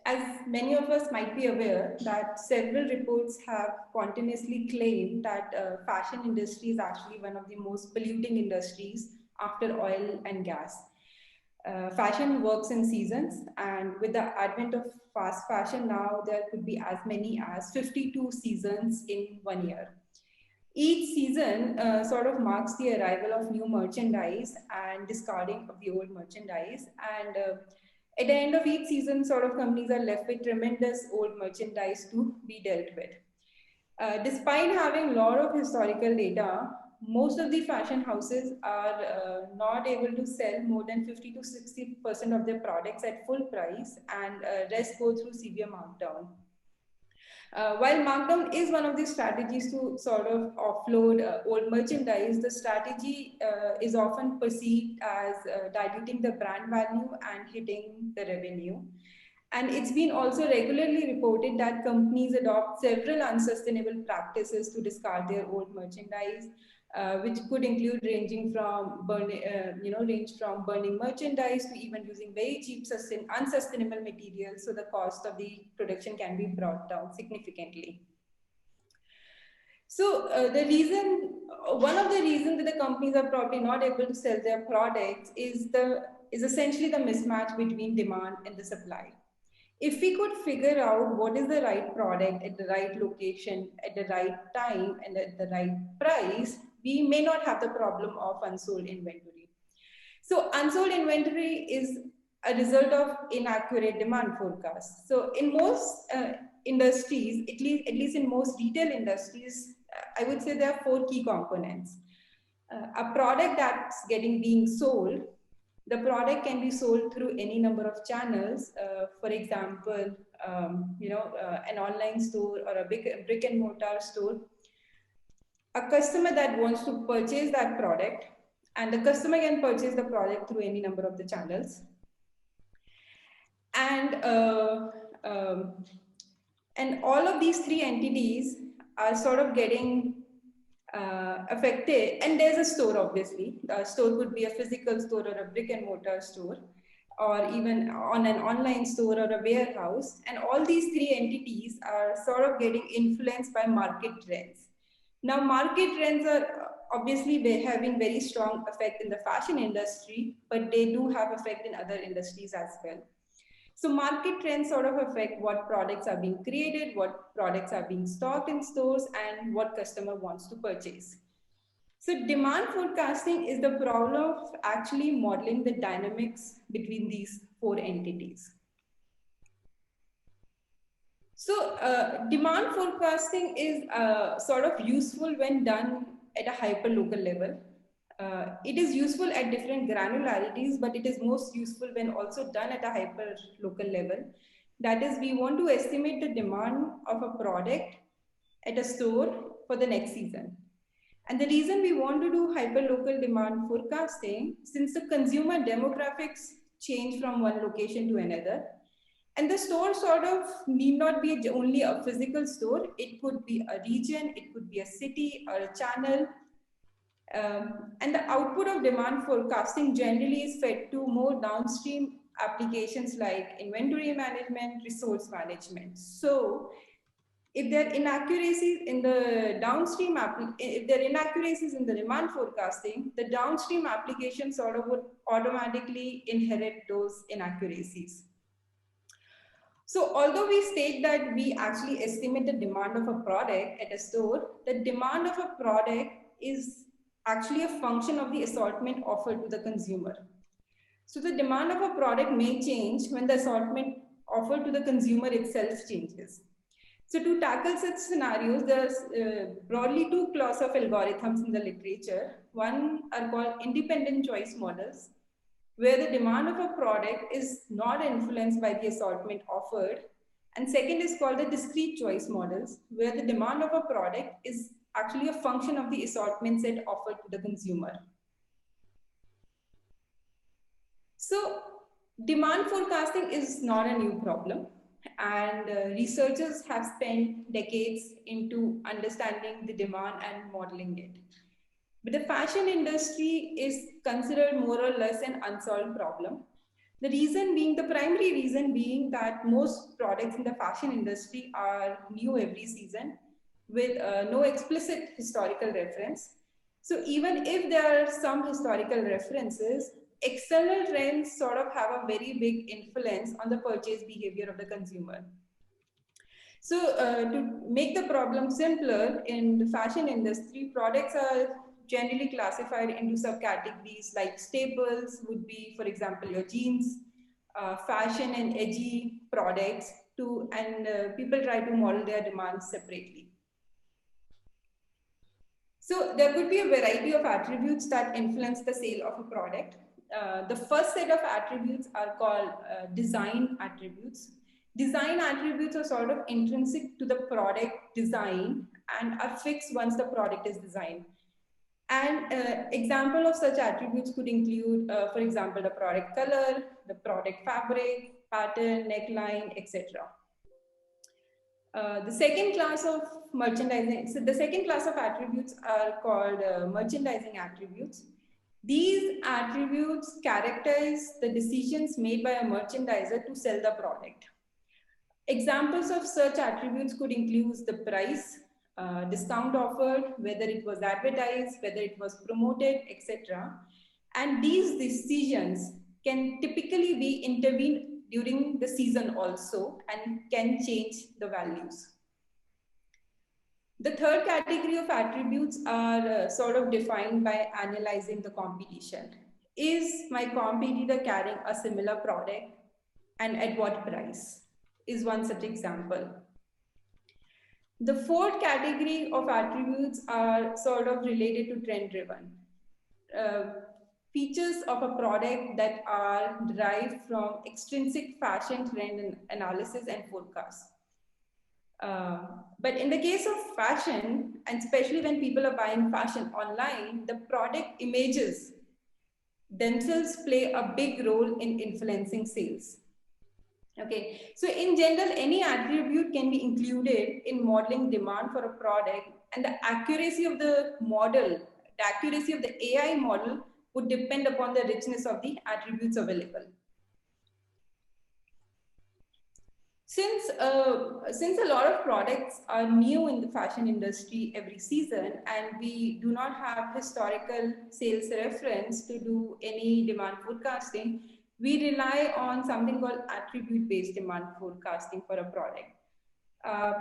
Speaker 9: as many of us might be aware that several reports have continuously claimed that fashion industry is actually one of the most polluting industries after oil and gas. Fashion works in seasons, and with the advent of fast fashion now, there could be as many as 52 seasons in 1 year. Each season sort of marks the arrival of new merchandise and discarding of the old merchandise. And at the end of each season, sort of companies are left with tremendous old merchandise to be dealt with. Despite having a lot of historical data, most of the fashion houses are not able to sell more than 50 to 60% of their products at full price, and rest go through severe markdown. While markdown is one of the strategies to sort of offload old merchandise, the strategy is often perceived as diluting the brand value and hitting the revenue. And it's been also regularly reported that companies adopt several unsustainable practices to discard their old merchandise, which could include ranging from burning merchandise to even using very cheap, unsustainable materials, so the cost of the production can be brought down significantly. So one of the reasons that the companies are probably not able to sell their products is essentially the mismatch between demand and the supply. If we could figure out what is the right product at the right location, at the right time, and at the right price, we may not have the problem of unsold inventory. So unsold inventory is a result of inaccurate demand forecasts. So in most industries, at least in most retail industries, I would say there are 4 key components. A product that's being sold, the product can be sold through any number of channels. For example, an online store or a brick and mortar store. A customer that wants to purchase that product, and the customer can purchase the product through any number of the channels. And all of these 3 entities are sort of getting affected. And there's a store, obviously. The store could be a physical store or a brick and mortar store, or even on an online store or a warehouse. And all these 3 entities are sort of getting influenced by market trends. Now, market trends are obviously having very strong effect in the fashion industry, but they do have effect in other industries as well. So market trends sort of affect what products are being created, what products are being stocked in stores, and what customer wants to purchase. So demand forecasting is the problem of actually modeling the dynamics between these 4 entities. So demand forecasting is sort of useful when done at a hyper-local level. It is useful at different granularities, but it is most useful when also done at a hyper-local level. That is, we want to estimate the demand of a product at a store for the next season. And the reason we want to do hyper-local demand forecasting, since the consumer demographics change from one location to another, and the store sort of need not be only a physical store. It could be a region, it could be a city or a channel. And the output of demand forecasting generally is fed to more downstream applications like inventory management, resource management. So if there are inaccuracies in the downstream, if there are inaccuracies in the demand forecasting, the downstream application sort of would automatically inherit those inaccuracies. So although we state that we actually estimate the demand of a product at a store, the demand of a product is actually a function of the assortment offered to the consumer. So the demand of a product may change when the assortment offered to the consumer itself changes. So to tackle such scenarios, there's broadly two class of algorithms in the literature. One are called independent choice models, where the demand of a product is not influenced by the assortment offered. And second is called the discrete choice models, where the demand of a product is actually a function of the assortment set offered to the consumer. So demand forecasting is not a new problem, and researchers have spent decades into understanding the demand and modeling it. But the fashion industry is considered more or less an unsolved problem. The reason being, the primary reason being that most products in the fashion industry are new every season with no explicit historical reference. So even if there are some historical references, external trends sort of have a very big influence on the purchase behavior of the consumer. So to make the problem simpler, in the fashion industry, products are generally classified into subcategories like staples would be, for example, your jeans, fashion and edgy products, and people try to model their demands separately. So there could be a variety of attributes that influence the sale of a product. The first set of attributes are called design attributes. Design attributes are sort of intrinsic to the product design and are fixed once the product is designed. And example of such attributes could include, for example, the product color, the product fabric, pattern, neckline, etc. The second class of merchandising, so the second class of attributes are called merchandising attributes. These attributes characterize the decisions made by a merchandiser to sell the product. Examples of such attributes could include the price, discount offered, whether it was advertised, whether it was promoted, etc. And these decisions can typically be intervened during the season also and can change the values. The third category of attributes are sort of defined by analyzing the competition. Is my competitor carrying a similar product, and at what price? Is one such example. The fourth category of attributes are sort of related to trend driven. Features of a product that are derived from extrinsic fashion trend analysis and forecast. But in the case of fashion, and especially when people are buying fashion online, the product images themselves play a big role in influencing sales. Okay, so in general, any attribute can be included in modeling demand for a product, and the accuracy of the model, the accuracy of the AI model would depend upon the richness of the attributes available. Since a lot of products are new in the fashion industry every season, and we do not have historical sales reference to do any demand forecasting, we rely on something called attribute-based demand forecasting for a product.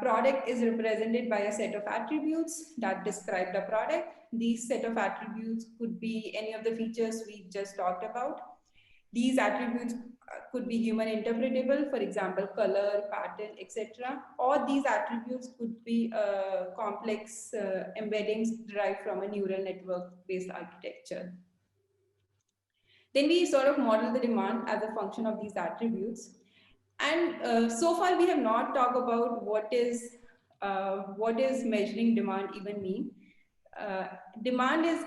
Speaker 9: Product is represented by a set of attributes that describe the product. These set of attributes could be any of the features we just talked about. These attributes could be human interpretable, for example, color, pattern, etc. Or these attributes could be complex embeddings derived from a neural network-based architecture. Then we sort of model the demand as a function of these attributes. And so far we have not talked about what is measuring demand even mean. Demand is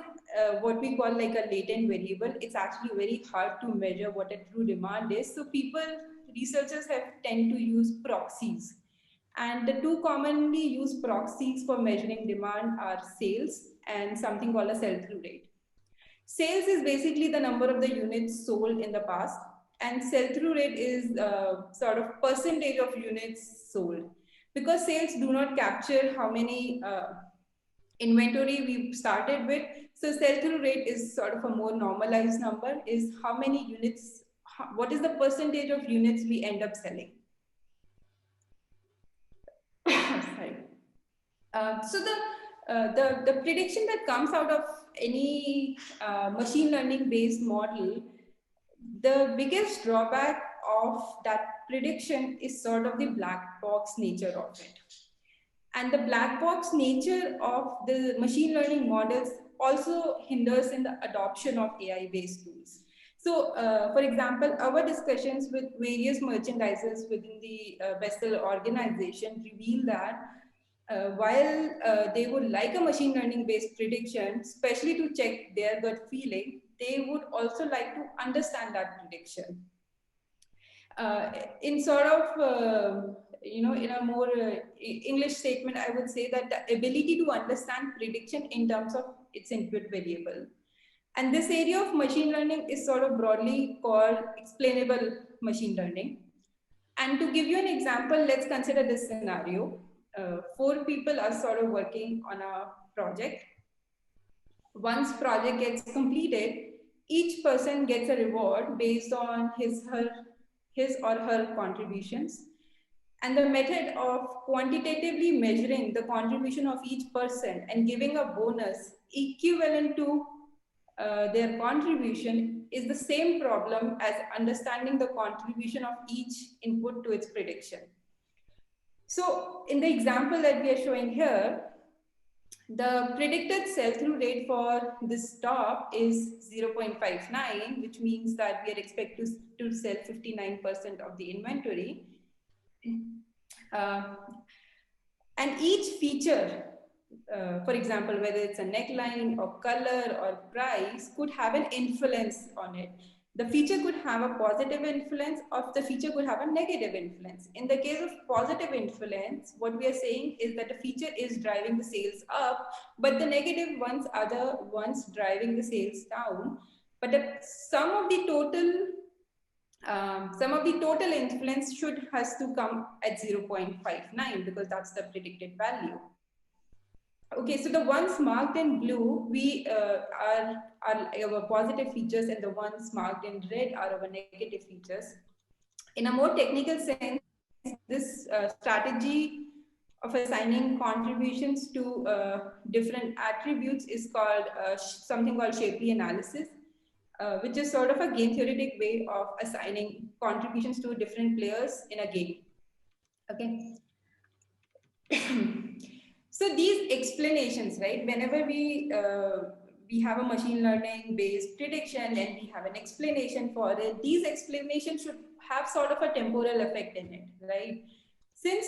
Speaker 9: what we call like a latent variable. It's actually very hard to measure what a true demand is. So researchers tend to use proxies. And the two commonly used proxies for measuring demand are sales and something called a sell-through rate. Sales is basically the number of the units sold in the past, and sell-through rate is sort of percentage of units sold. Because sales do not capture how many inventory we started with, so sell-through rate is sort of a more normalized number, is how many units, what is the percentage of units we end up selling. So the prediction that comes out of any machine learning based model, the biggest drawback of that prediction is sort of the black box nature of it. And the black box nature of the machine learning models also hinders in the adoption of AI based tools. So, for example, our discussions with various merchandisers within the Bessel organization reveal that while they would like a machine learning based prediction, especially to check their gut feeling, they would also like to understand that prediction. In sort of, in a more English statement, I would say that the ability to understand prediction in terms of its input variable. And this area of machine learning is sort of broadly called explainable machine learning. And to give you an example, let's consider this scenario. 4 people are sort of working on a project. Once project gets completed, each person gets a reward based on his or her contributions. And the method of quantitatively measuring the contribution of each person and giving a bonus equivalent to their contribution is the same problem as understanding the contribution of each input to its prediction. So in the example that we are showing here, the predicted sell-through rate for this top is 0.59, which means that we are expected to sell 59% of the inventory. And each feature, for example, whether it's a neckline or color or price, could have an influence on it. The feature could have a positive influence, or the feature could have a negative influence. In the case of positive influence, what we are saying is that the feature is driving the sales up, but the negative ones are the ones driving the sales down. But the sum of the total influence has to come at 0.59 because that's the predicted value. Okay, so the ones marked in blue, we are our positive features, and the ones marked in red are our negative features. In a more technical sense, this strategy of assigning contributions to different attributes is called something called Shapley analysis, which is sort of a game theoretic way of assigning contributions to different players in a game. Okay. So these explanations, right? Whenever we have a machine learning based prediction and we have an explanation for it, these explanations should have sort of a temporal effect in it, right? Since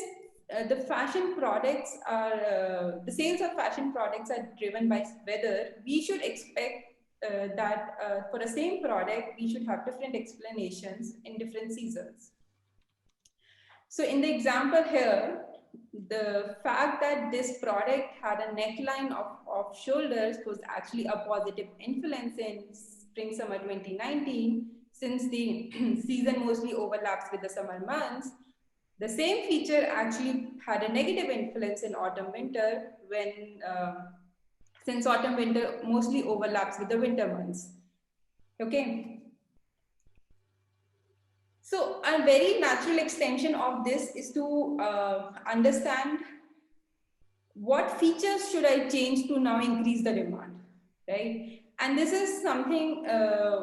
Speaker 9: the fashion products are, the sales of fashion products are driven by weather, we should expect that for the same product, we should have different explanations in different seasons. So in the example here, the fact that this product had a neckline of shoulders was actually a positive influence in spring summer 2019, since the season mostly overlaps with the summer months. The same feature actually had a negative influence in autumn winter when since autumn winter mostly overlaps with the winter months. Okay. So a very natural extension of this is to understand what features should I change to now increase the demand, right? And this is something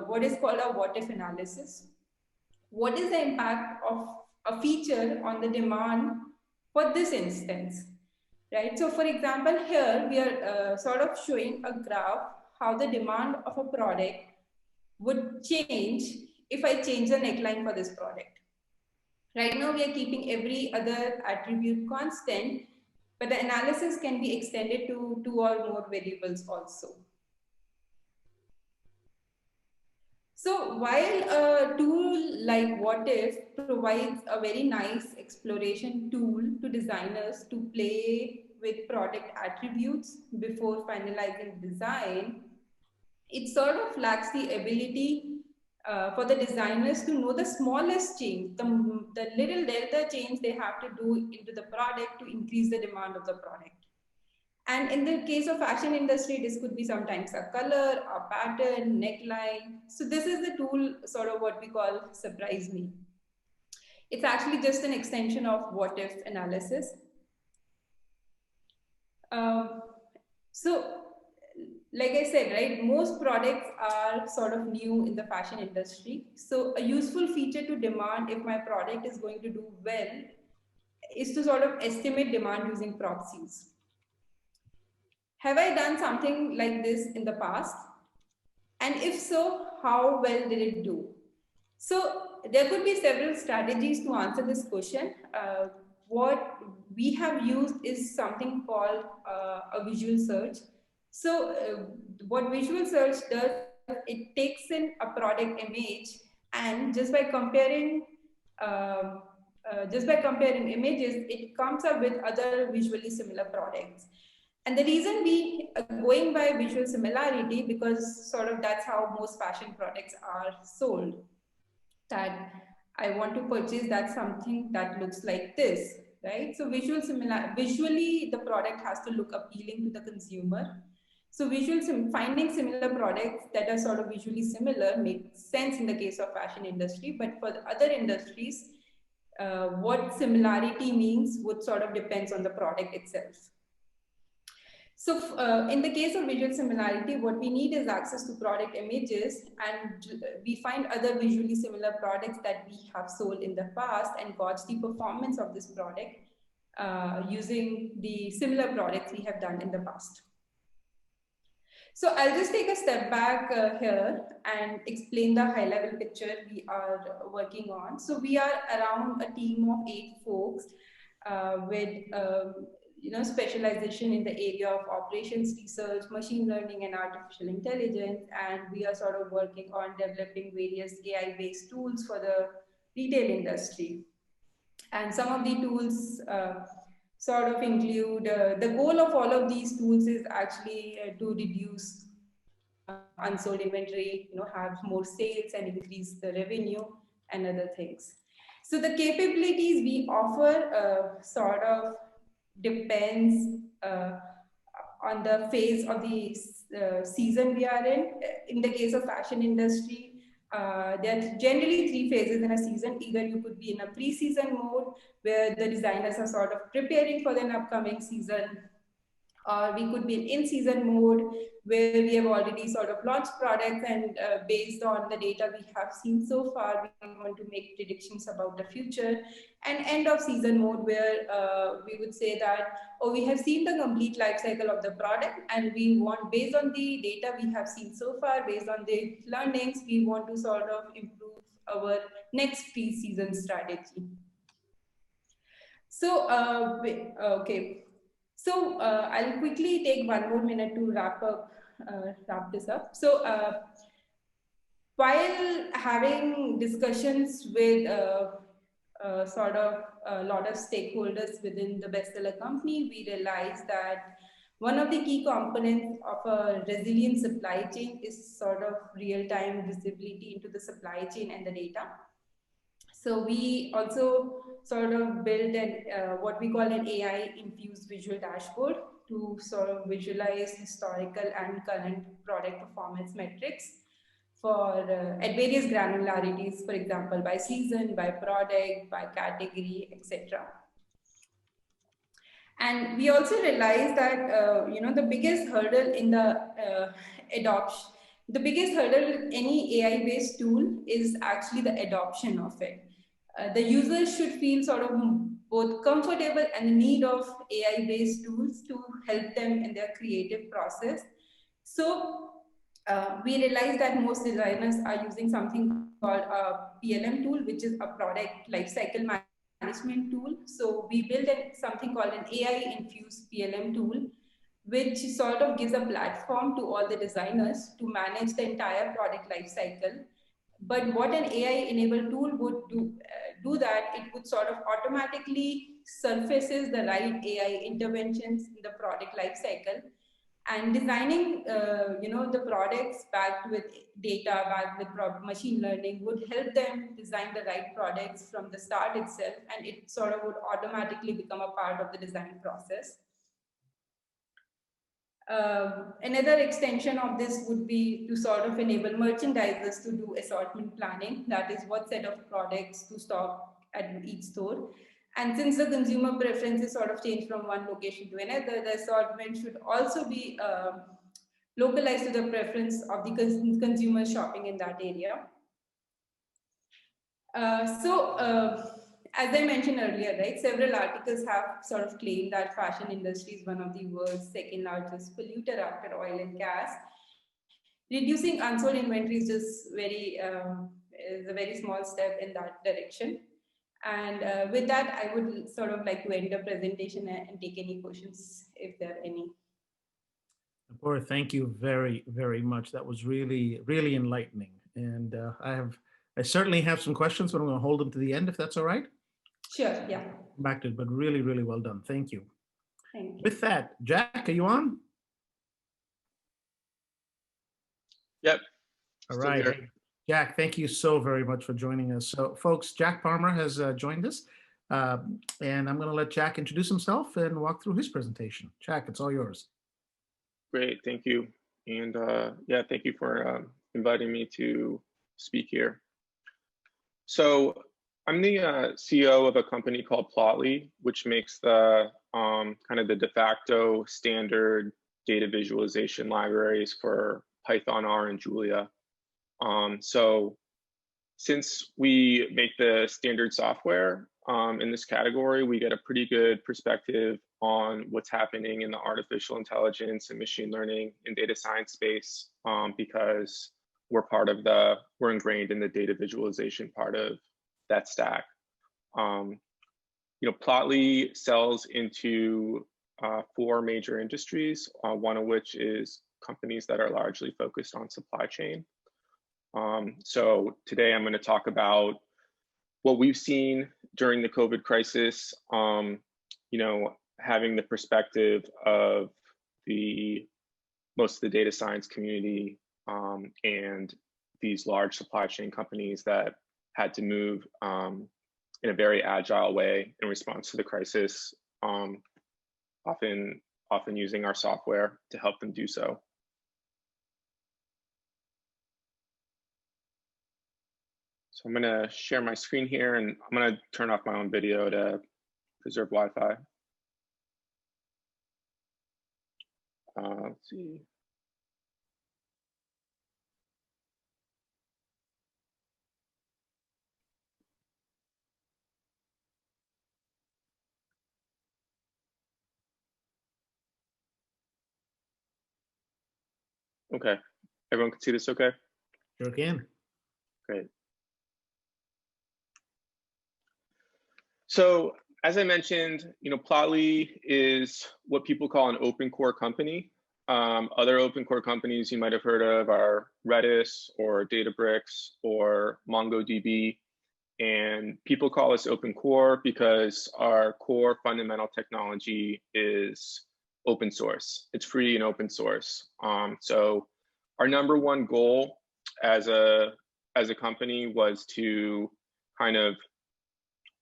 Speaker 9: what is called a what if analysis. What is the impact of a feature on the demand for this instance, right? So for example, here we are sort of showing a graph how the demand of a product would change if I change the neckline for this product. Right now we are keeping every other attribute constant, but the analysis can be extended to 2 or more variables also. So while a tool like What If provides a very nice exploration tool to designers to play with product attributes before finalizing design, it sort of lacks the ability for the designers to know the smallest change, the little delta change they have to do into the product to increase the demand of the product. And in the case of fashion industry, this could be sometimes a color, a pattern, neckline. So this is the tool, sort of what we call Surprise Me. It's actually just an extension of What If analysis. So, like I said, right, most products are sort of new in the fashion industry. So a useful feature to demand if my product is going to do well is to sort of estimate demand using proxies. Have I done something like this in the past? And if so, how well did it do? So there could be several strategies to answer this question. What we have used is something called a visual search. So what visual search does, it takes in a product image, and just by comparing images, it comes up with other visually similar products. And the reason we are going by visual similarity, because sort of that's how most fashion products are sold. That I want to purchase that something that looks like this, right? So visually the product has to look appealing to the consumer. So finding similar products that are sort of visually similar makes sense in the case of fashion industry, but for the other industries, what similarity means would sort of depends on the product itself. So in the case of visual similarity, what we need is access to product images, and we find other visually similar products that we have sold in the past and gauge the performance of this product using the similar products we have done in the past. So I'll just take a step back here and explain the high level picture we are working on. So we are around a team of 8 folks with specialization in the area of operations research, machine learning, and artificial intelligence. And we are sort of working on developing various AI-based tools for the retail industry. And some of the tools sort of include, the goal of all of these tools is actually to reduce unsold inventory, have more sales and increase the revenue and other things. So the capabilities we offer sort of depends on the phase of the season we are in. In the case of fashion industry, there are generally 3 phases in a season. Either you could be in a pre-season mode where the designers are sort of preparing for an upcoming season, or we could be in in-season mode where we have already sort of launched products, and based on the data we have seen so far, we want to make predictions about the future. And end of season mode where we would say that, oh, we have seen the complete life cycle of the product, and we want, based on the data we have seen so far, based on the learnings, we want to sort of improve our next pre-season strategy. So, okay. So I'll quickly take 1 more minute to wrap this up. So while having discussions with sort of a lot of stakeholders within the bestseller company, we realized that one of the key components of a resilient supply chain is sort of real-time visibility into the supply chain and the data. So we also sort of built what we call an AI-infused visual dashboard to sort of visualize historical and current product performance metrics for at various granularities, for example, by season, by product, by category, etc. And we also realized that the biggest hurdle in the adoption, the biggest hurdle with any AI-based tool is actually the adoption of it. The users should feel sort of both comfortable and the need of AI-based tools to help them in their creative process. So we realized that most designers are using something called a PLM tool, which is a product lifecycle management tool. So we built something called an AI-infused PLM tool, which sort of gives a platform to all the designers to manage the entire product lifecycle. But what an AI-enabled tool would do that, it would sort of automatically surfaces the right AI interventions in the product lifecycle, and designing the products backed with data, backed with machine learning would help them design the right products from the start itself, and it sort of would automatically become a part of the design process. Another extension of this would be to sort of enable merchandisers to do assortment planning. That is, what set of products to stock at each store. And since the consumer preferences sort of change from one location to another, the assortment should also be localized to the preference of the consumer shopping in that area. As I mentioned earlier, right, several articles have sort of claimed that fashion industry is one of the world's second largest polluter after oil and gas. Reducing unsold inventory is just is a very small step in that direction. And with that, I would sort of like to end the presentation and take any questions if there are any.
Speaker 7: Apurva, thank you very, very much. That was really, really enlightening. And I certainly have some questions, but I'm going to hold them to the end if that's all right.
Speaker 9: Sure, yeah.
Speaker 7: Back to it, but really, really well done. Thank you.
Speaker 9: Thank you.
Speaker 7: With that, Jack, are you on?
Speaker 2: Yep.
Speaker 7: All
Speaker 2: Still
Speaker 7: right.
Speaker 2: here.
Speaker 7: Hey, Jack, thank you so very much for joining us. So, folks, Jack Palmer has joined us, and I'm going to let Jack introduce himself and walk through his presentation. Jack, it's all yours.
Speaker 10: Great, thank you. And yeah, thank you for inviting me to speak here. So I'm the CEO of a company called Plotly, which makes the kind of the de facto standard data visualization libraries for Python, R, and Julia. So since we make the standard software in this category, we get a pretty good perspective on what's happening in the artificial intelligence and machine learning and data science space because we're ingrained in the data visualization part of that stack. Plotly sells into 4 major industries, one of which is companies that are largely focused on supply chain. So today I'm going to talk about what we've seen during the COVID crisis, having the perspective of most of the data science community and these large supply chain companies that had to move in a very agile way in response to the crisis, often using our software to help them do so. So I'm going to share my screen here, and I'm going to turn off my own video to preserve Wi-Fi. Let's see. Okay, everyone can see this okay?
Speaker 7: Sure can.
Speaker 10: Great. So as I mentioned, Plotly is what people call an open core company. Other open core companies you might have heard of are Redis or Databricks or MongoDB. And people call us open core because our core fundamental technology is open source. It's free and open source. So our #1 goal as a company was to kind of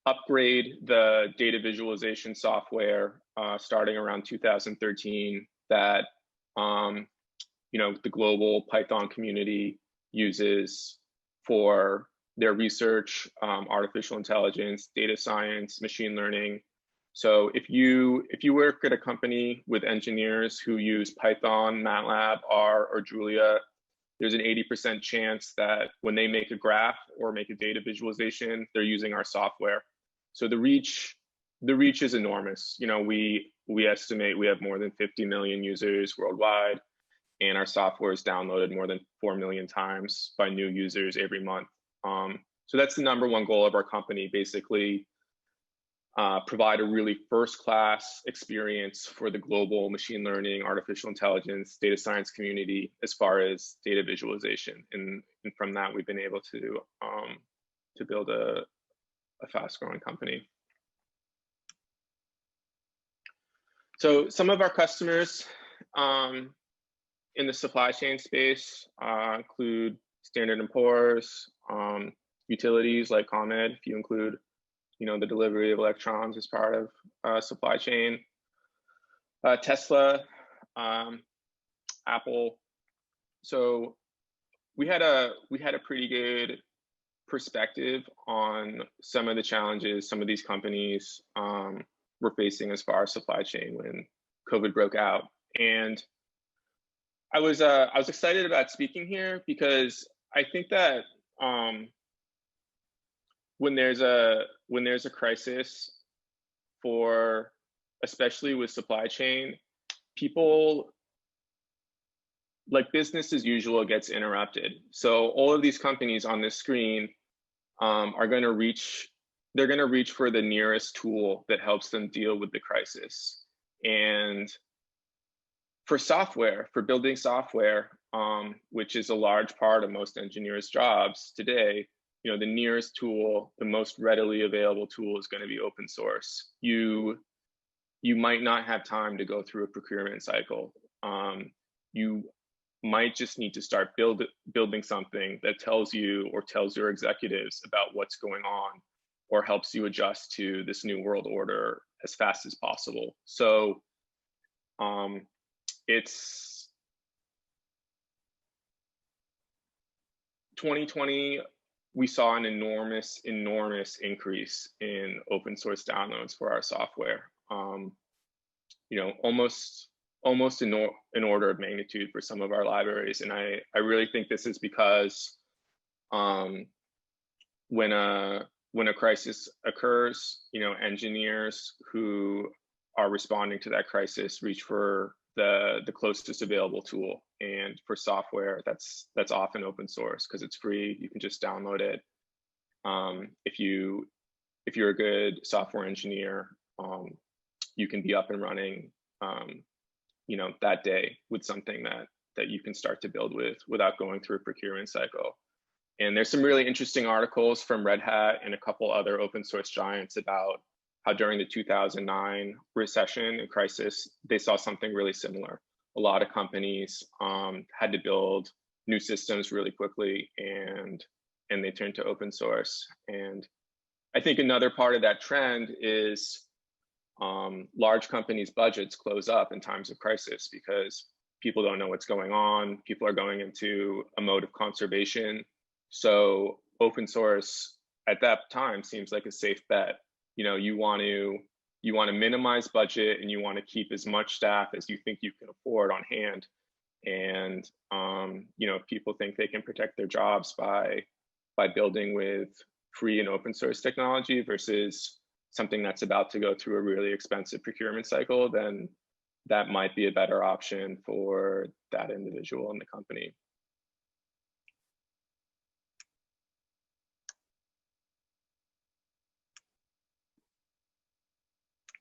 Speaker 10: upgrade the data visualization software starting around 2013 that the global Python community uses for their research, artificial intelligence, data science, machine learning. So if you work at a company with engineers who use Python, MATLAB, R, or Julia, there's an 80% chance that when they make a graph or make a data visualization, they're using our software. So the reach is enormous. We estimate we have more than 50 million users worldwide, and our software is downloaded more than 4 million times by new users every month. So that's the #1 goal of our company, basically provide a really first-class experience for the global machine learning, artificial intelligence, data science community as far as data visualization. And from that, we've been able to build a fast-growing company. So some of our customers in the supply chain space include Standard & Poor's, utilities like ComEd, if you include the delivery of electrons as part of supply chain, Tesla, Apple. So we had a pretty good perspective on some of the challenges some of these companies were facing as far as supply chain when COVID broke out. And I was excited about speaking here because I think that when there's a crisis, for especially with supply chain, people, like, business as usual gets interrupted. So all of these companies on this screen are going to reach for the nearest tool that helps them deal with the crisis. And for software, for building software, which is a large part of most engineers' jobs today, you know, the nearest tool, the most readily available tool is going to be open source. You might not have time to go through a procurement cycle. You might just need to start building something that tells you or tells your executives about what's going on, or helps you adjust to this new world order as fast as possible. So it's 2020, we saw an enormous increase in open source downloads for our software. You know, almost an order of magnitude for some of our libraries. And I really think this is because when a crisis occurs, you know, engineers who are responding to that crisis reach for the closest available tool. And for software, that's often open source because it's free. You can just download it. If you're a good software engineer, you can be up and running, you know, that day with something that you can start to build with without going through a procurement cycle. And there's some really interesting articles from Red Hat and a couple other open source giants about how during the 2009 recession and crisis, they saw something really similar. A lot of companies had to build new systems really quickly, and they turned to open source. And I think another part of that trend is large companies' budgets close up in times of crisis because people don't know what's going on. People are going into a mode of conservation. So open source at that time seems like a safe bet. You know, you want to minimize budget, and you want to keep as much staff as you think you can afford on hand. And you know, if people think they can protect their jobs by building with free and open source technology versus something that's about to go through a really expensive procurement cycle, then that might be a better option for that individual in the company.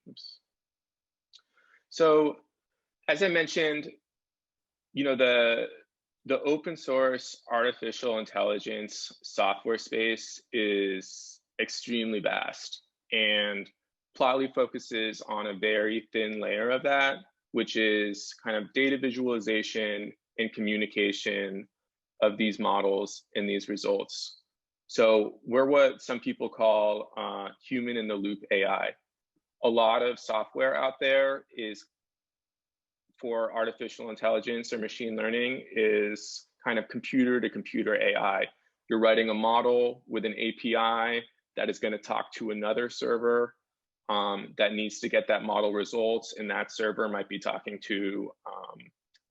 Speaker 10: Oops. So as I mentioned, you know, the open source artificial intelligence software space is extremely vast, and Plotly focuses on a very thin layer of that, which is kind of data visualization and communication of these models and these results. So we're what some people call human in the loop AI. A lot of software out there is for artificial intelligence or machine learning is kind of computer to computer AI. You're writing a model with an API that is going to talk to another server that needs to get that model results, and that server might be talking to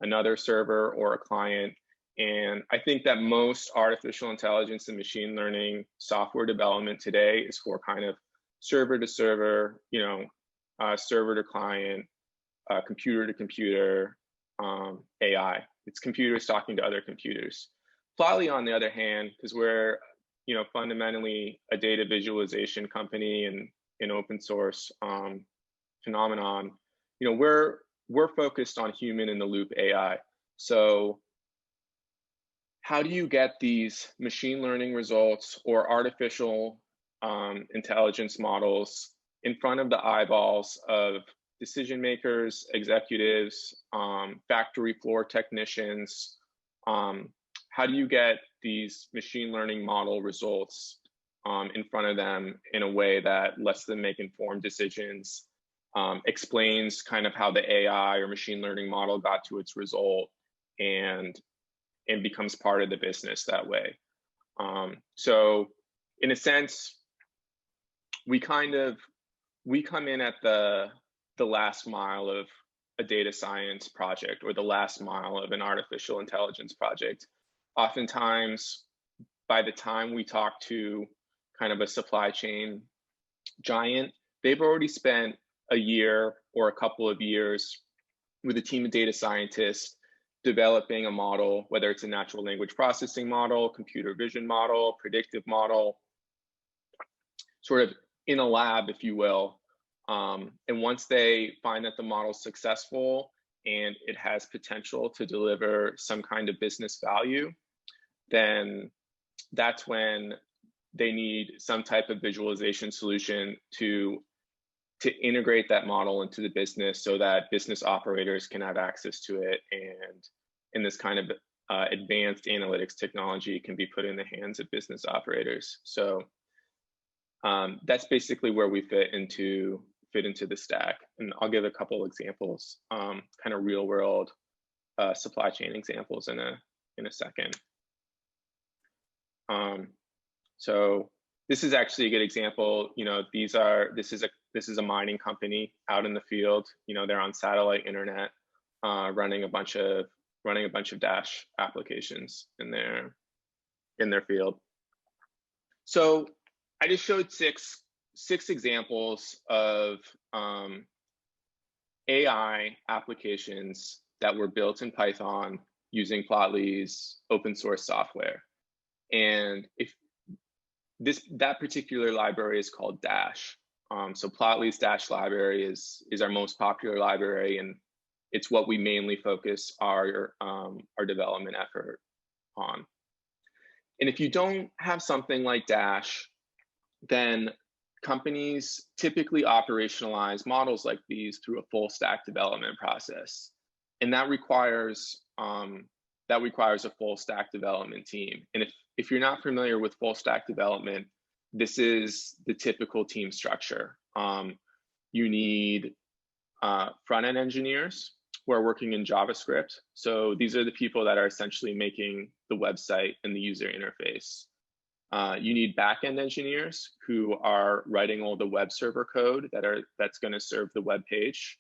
Speaker 10: another server or a client. And I think that most artificial intelligence and machine learning software development today is for kind of server to server, you know, server to client, computer to computer AI. It's computers talking to other computers. Plotly, on the other hand, because we're, you know, fundamentally a data visualization company and an open source phenomenon, you know, we're focused on human in the loop AI. So how do you get these machine learning results or artificial intelligence models in front of the eyeballs of decision makers, executives, factory floor technicians? How do you get these machine learning model results in front of them in a way that lets them make informed decisions, explains kind of how the AI or machine learning model got to its result, and becomes part of the business that way? So in a sense, we come in at the last mile of a data science project or the last mile of an artificial intelligence project. Oftentimes, by the time we talk to kind of a supply chain giant, they've already spent a year or a couple of years with a team of data scientists developing a model, whether it's a natural language processing model, computer vision model, predictive model, sort of in a lab, if you will. And once they find that the model is successful and it has potential to deliver some kind of business value, then that's when they need some type of visualization solution to integrate that model into the business so that business operators can have access to it, and this kind of advanced analytics technology can be put in the hands of business operators. So that's basically where we fit into the stack. And I'll give a couple examples, kind of real world supply chain examples in a second. So this is actually a good example. You know, this is a mining company out in the field. You know, they're on satellite internet, running a bunch of Dash applications in their field. So I just showed six examples of AI applications that were built in Python using Plotly's open source software. And that particular library is called Dash. So Plotly's Dash library is our most popular library, and it's what we mainly focus our development effort on. And if you don't have something like Dash, then companies typically operationalize models like these through a full stack development process, and that requires a full stack development team. And if you're not familiar with full stack development, this is the typical team structure. You need front-end engineers who are working in JavaScript. So these are the people that are essentially making the website and the user interface. You need back-end engineers who are writing all the web server code that's going to serve the web page.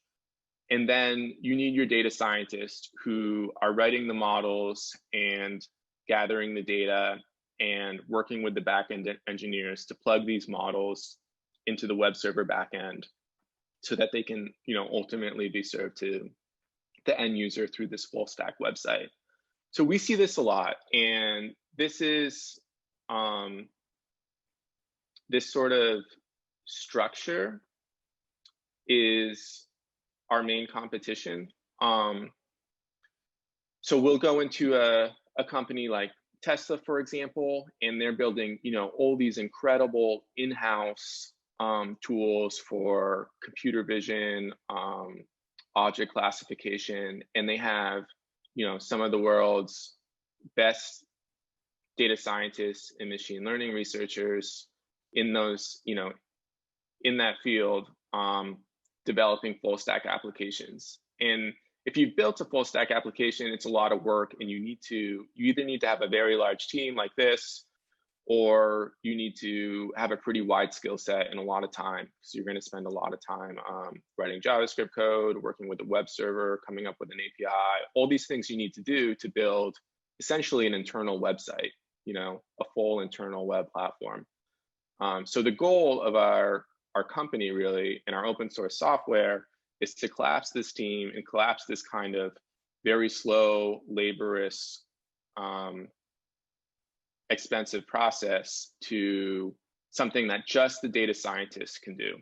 Speaker 10: And then you need your data scientists who are writing the models and gathering the data and working with the back-end engineers to plug these models into the web server backend so that they can, ultimately be served to the end user through this full stack website. So we see this a lot, and this is this sort of structure is our main competition. So we'll go into a company like Tesla, for example, and they're building, all these incredible in-house tools for computer vision, object classification, and they have, some of the world's best data scientists and machine learning researchers in those, in that field, developing full stack applications. And if you've built a full stack application, it's a lot of work, and you either need to have a very large team like this, or you need to have a pretty wide skill set and a lot of time, because you're going to spend a lot of time writing JavaScript code, working with the web server, coming up with an API, all these things you need to do to build essentially an internal website, a full internal web platform. So the goal of our company really, and our open source software, is to collapse this team and collapse this kind of very slow, laborious, expensive process to something that just the data scientists can do.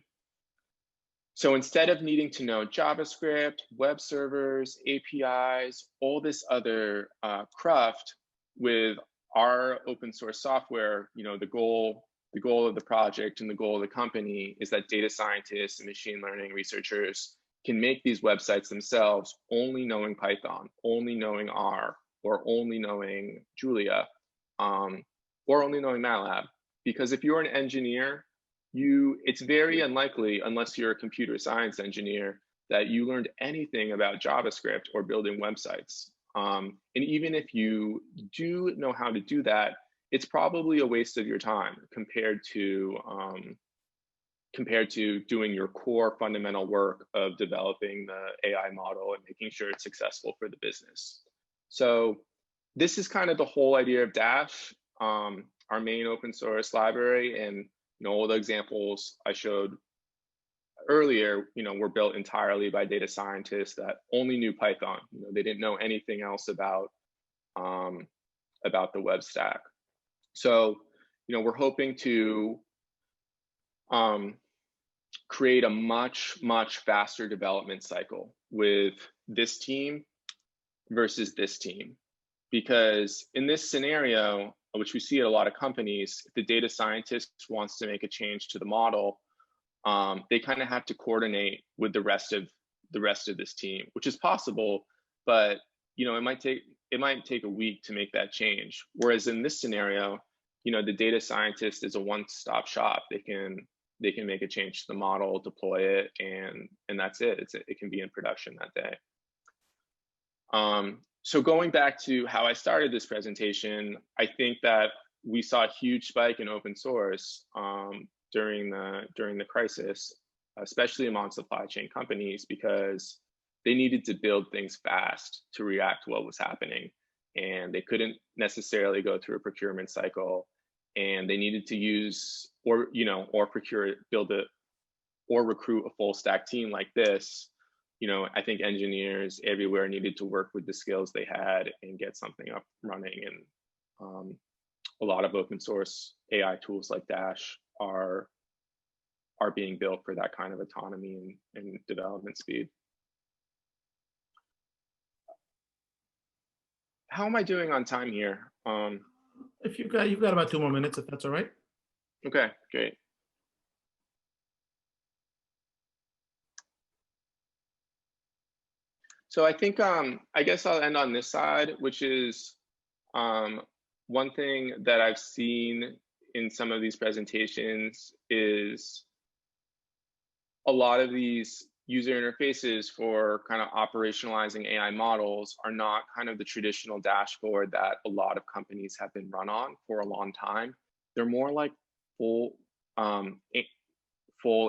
Speaker 10: So instead of needing to know JavaScript, web servers, APIs, all this other cruft, with our open source software, the goal of the project and the goal of the company is that data scientists and machine learning researchers can make these websites themselves, only knowing Python, only knowing R, or only knowing Julia, or only knowing MATLAB. Because if you're an engineer, it's very unlikely, unless you're a computer science engineer, that you learned anything about JavaScript or building websites. And even if you do know how to do that, it's probably a waste of your time compared to doing your core fundamental work of developing the AI model and making sure it's successful for the business. So this is kind of the whole idea of Dash, our main open source library, and all the examples I showed earlier, were built entirely by data scientists that only knew Python. They didn't know anything else about the web stack. So, we're hoping to create a much faster development cycle with this team versus this team, because in this scenario, which we see at a lot of companies, if the data scientist wants to make a change to the model, they kind of have to coordinate with the rest of this team, which is possible, but it might take a week to make that change. Whereas in this scenario, the data scientist is a one-stop shop. They can make a change to the model, deploy it, and that's it. It can be in production that day. So going back to how I started this presentation, I think that we saw a huge spike in open source during the crisis, especially among supply chain companies, because they needed to build things fast to react to what was happening, and they couldn't necessarily go through a procurement cycle, and they needed to use or recruit a full stack team like this. I think engineers everywhere needed to work with the skills they had and get something up running. And a lot of open source AI tools like Dash are being built for that kind of autonomy and development speed. How am I doing on time here?
Speaker 7: If you've got about 2 more minutes, if that's all right.
Speaker 10: Okay, great. So I think I guess I'll end on this side, which is one thing that I've seen in some of these presentations is a lot of these user interfaces for kind of operationalizing AI models are not kind of the traditional dashboard that a lot of companies have been run on for a long time. They're more like full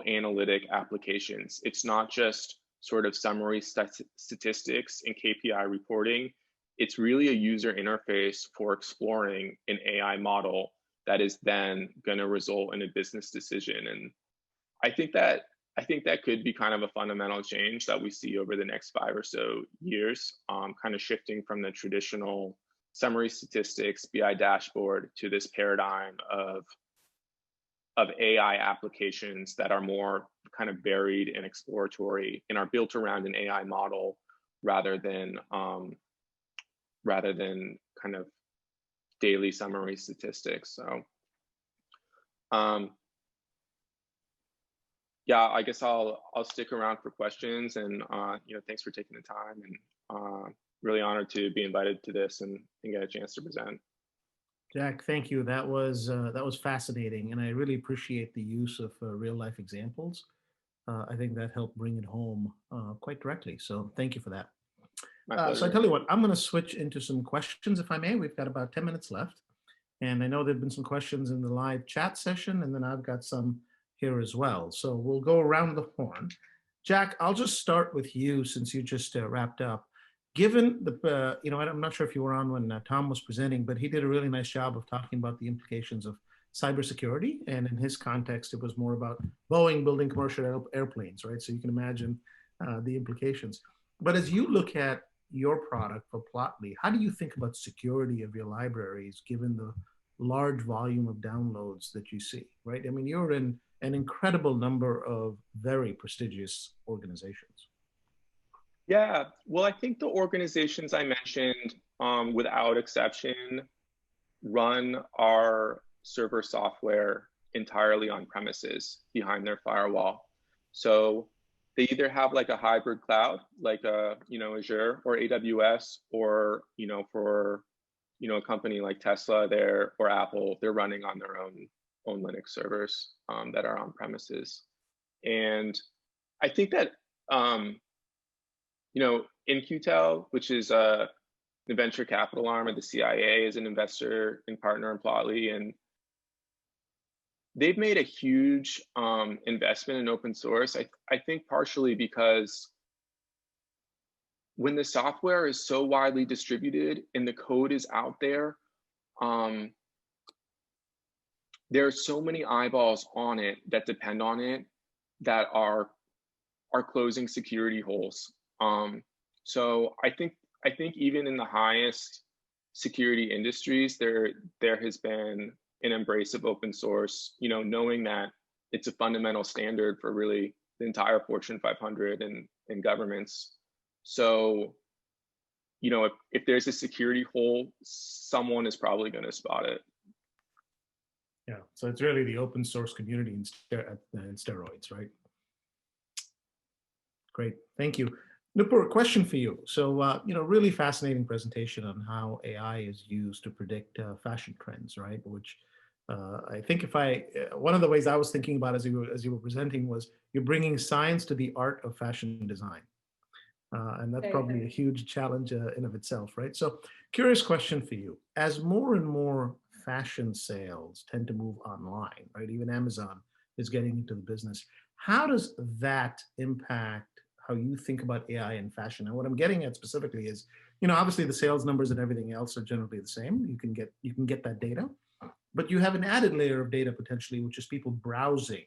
Speaker 10: analytic applications. It's not just sort of summary statistics and KPI reporting. It's really a user interface for exploring an AI model that is then going to result in a business decision. And I think that could be kind of a fundamental change that we see over the next 5 or so years, kind of shifting from the traditional summary statistics, BI dashboard, to this paradigm of AI applications that are more kind of varied and exploratory and are built around an AI model rather than kind of daily summary statistics. So yeah, I guess I'll stick around for questions, and thanks for taking the time, and really honored to be invited to this and get a chance to present.
Speaker 7: Jack, thank you. That was fascinating, and I really appreciate the use of real life examples. I think that helped bring it home quite directly. So thank you for that. So I tell you what, I'm going to switch into some questions, if I may. We've got about 10 minutes left, and I know there've been some questions in the live chat session, and then I've got some here as well. So we'll go around the horn. Jack, I'll just start with you since you just wrapped up. Given the, I'm not sure if you were on when Tom was presenting, but he did a really nice job of talking about the implications of cybersecurity. And in his context, it was more about Boeing building commercial airplanes, right? So you can imagine the implications. But as you look at your product for Plotly, how do you think about security of your libraries, given the large volume of downloads that you see, right? I mean, you're in an incredible number of very prestigious organizations.
Speaker 10: Yeah, well, I think the organizations I mentioned, without exception, run our server software entirely on premises behind their firewall. So they either have like a hybrid cloud, like Azure or AWS, or for a company like Tesla or Apple, they're running on their own Linux servers that are on premises. And I think that in Qtel, which is the venture capital arm of the CIA is an investor and partner in Plotly, and they've made a huge investment in open source. I think partially because when the software is so widely distributed and the code is out there, there are so many eyeballs on it that depend on it that are closing security holes. So I think even in the highest security industries, there has been an embrace of open source, you know, knowing that it's a fundamental standard for really the entire Fortune 500 and governments. So, you know, if there's a security hole, someone is probably going to spot it.
Speaker 7: Yeah, so it's really the open source community in steroids, right? Great, thank you. Nupur, a question for you. So, you know, really fascinating presentation on how AI is used to predict fashion trends, right? Which I think one of the ways I was thinking about as you were presenting was you're bringing science to the art of fashion design. And that's probably a huge challenge in of itself, right? So curious question for you. As more and more fashion sales tend to move online, right? Even Amazon is getting into the business. How does that impact how you think about AI in fashion? And what I'm getting at specifically is, you know, obviously the sales numbers and everything else are generally the same. You can get that data, but you have an added layer of data potentially, which is people browsing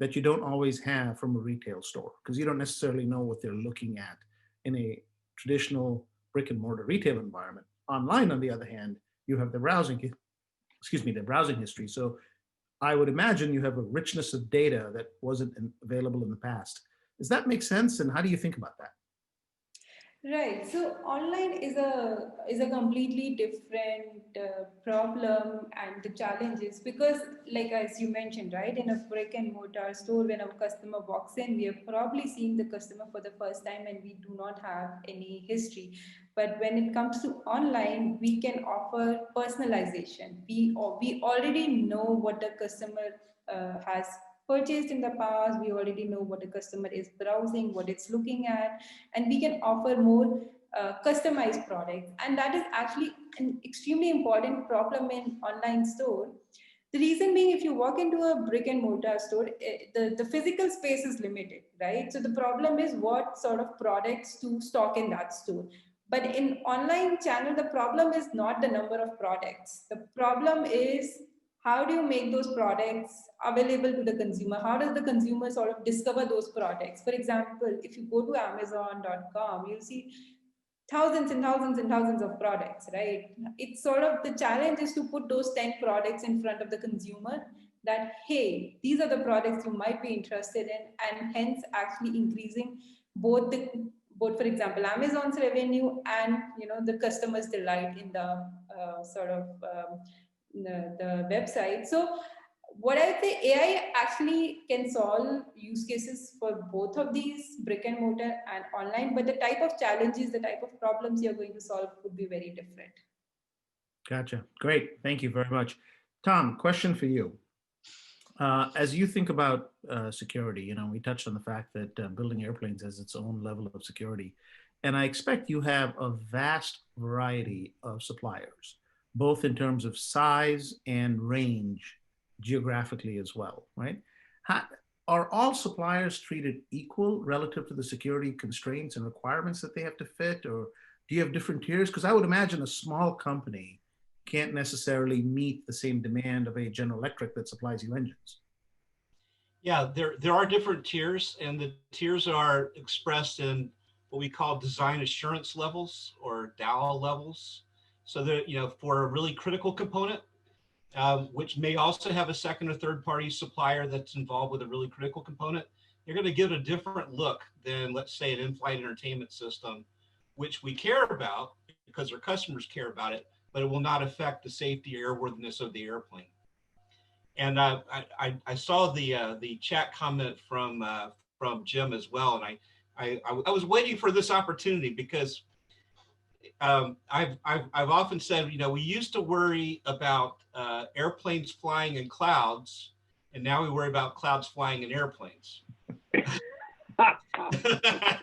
Speaker 7: that you don't always have from a retail store, because you don't necessarily know what they're looking at in a traditional brick and mortar retail environment. Online, on the other hand, you have the browsing history. So I would imagine you have a richness of data that wasn't available in the past. Does that make sense? And how do you think about that?
Speaker 9: Right. So online is a completely different problem and the challenges, because like as you mentioned, right, in a brick and mortar store, when a customer walks in, we are probably seeing the customer for the first time and we do not have any history. But when it comes to online, we can offer personalization. We already know what the customer has purchased in the past. We already know what the customer is browsing, what it's looking at, and we can offer more customized products. And that is actually an extremely important problem in online store. The reason being, if you walk into a brick and mortar store, the physical space is limited, right? So the problem is what sort of products to stock in that store. But in online channel, the problem is not the number of products. The problem is, how do you make those products available to the consumer? How does the consumer sort of discover those products? For example, if you go to Amazon.com, you'll see thousands and thousands and thousands of products, right? It's sort of the challenge is to put those 10 products in front of the consumer that, hey, these are the products you might be interested in, and hence actually increasing both, for example, Amazon's revenue and, you know, the customer's delight in the the website. So what I say, AI actually can solve use cases for both of these, brick and mortar and online, but the type of challenges, the type of problems you're going to solve would be very different.
Speaker 7: Gotcha. Great. Thank you very much. Tom, question for you. As you think about security, you know, we touched on the fact that building airplanes has its own level of security. And I expect you have a vast variety of suppliers, both in terms of size and range geographically as well, right? Are all suppliers treated equal relative to the security constraints and requirements that they have to fit, or do you have different tiers? Because I would imagine a small company can't necessarily meet the same demand of a General Electric that supplies you engines.
Speaker 8: Yeah, there are different tiers, and the tiers are expressed in what we call design assurance levels, or DAO levels. So that, you know, for a really critical component, which may also have a second or third party supplier that's involved with a really critical component, you're going to give it a different look than, let's say, an in-flight entertainment system, which we care about because our customers care about it, but it will not affect the safety or airworthiness of the airplane. And I saw the chat comment from Jim as well, and I was waiting for this opportunity because I've often said, you know, we used to worry about airplanes flying in clouds, and now we worry about clouds flying in airplanes.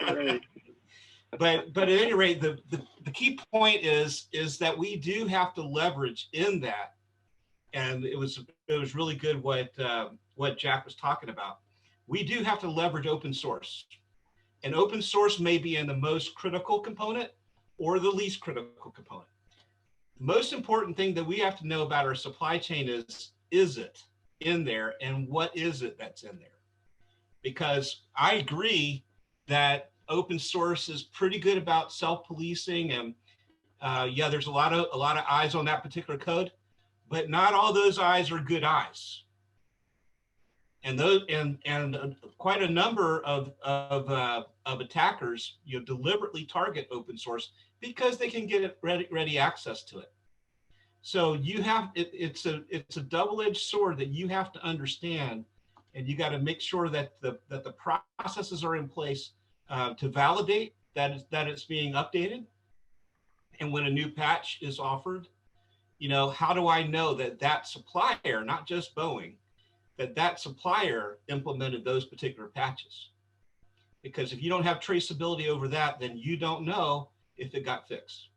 Speaker 10: Great.
Speaker 8: but at any rate, the key point is that we do have to leverage in that, and it was really good what Jack was talking about. We do have to leverage open source, and open source may be in the most critical component or the least critical component. The most important thing that we have to know about our supply chain is it in there, and what is it that's in there? Because I agree that open source is pretty good about self-policing, and yeah, there's a lot of eyes on that particular code, but not all those eyes are good eyes. And those and quite a number of attackers, deliberately target open source because they can get ready access to it. So you have it's a double-edged sword that you have to understand, and you got to make sure that the processes are in place to validate that it's being updated. And when a new patch is offered, how do I know that supplier, not just Boeing, that supplier implemented those particular patches? Because if you don't have traceability over that, then you don't know if it got fixed.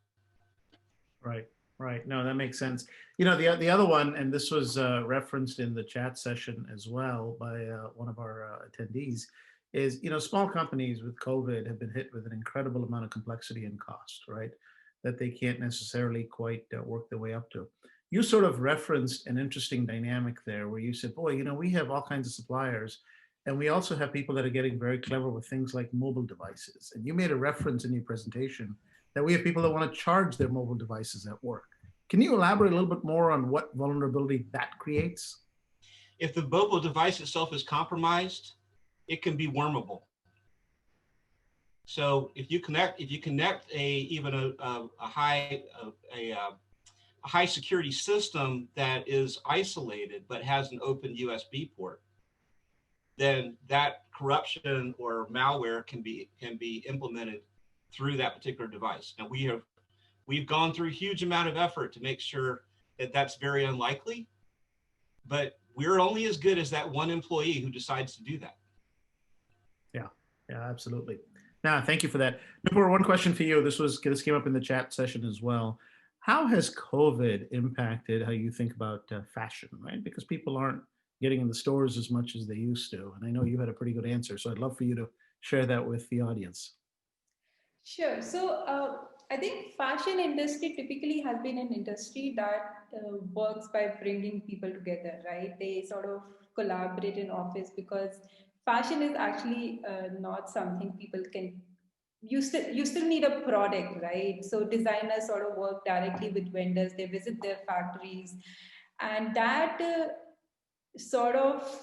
Speaker 7: Right. No, that makes sense. The other one, and this was referenced in the chat session as well by one of our attendees, is, small companies with COVID have been hit with an incredible amount of complexity and cost, right? That they can't necessarily quite work their way up to. You sort of referenced an interesting dynamic there where you said, boy, we have all kinds of suppliers, and we also have people that are getting very clever with things like mobile devices. And you made a reference in your presentation that we have people that want to charge their mobile devices at work. Can you elaborate a little bit more on what vulnerability that creates?
Speaker 8: If the mobile device itself is compromised, it can be wormable. So if you connect even a high security system that is isolated but has an open USB port, then that corruption or malware can be implemented through that particular device. Now we've gone through a huge amount of effort to make sure that that's very unlikely, but we're only as good as that one employee who decides to do that.
Speaker 7: Yeah, absolutely. Now, thank you for that. Nupur, one question for you. This came up in the chat session as well. How has COVID impacted how you think about fashion, right? Because people aren't getting in the stores as much as they used to. And I know you had a pretty good answer, so I'd love for you to share that with the audience.
Speaker 9: Sure. So I think fashion industry typically has been an industry that works by bringing people together, right? They sort of collaborate in office because fashion is actually not something people can. You still need a product, right? So designers sort of work directly with vendors. They visit their factories, and that sort of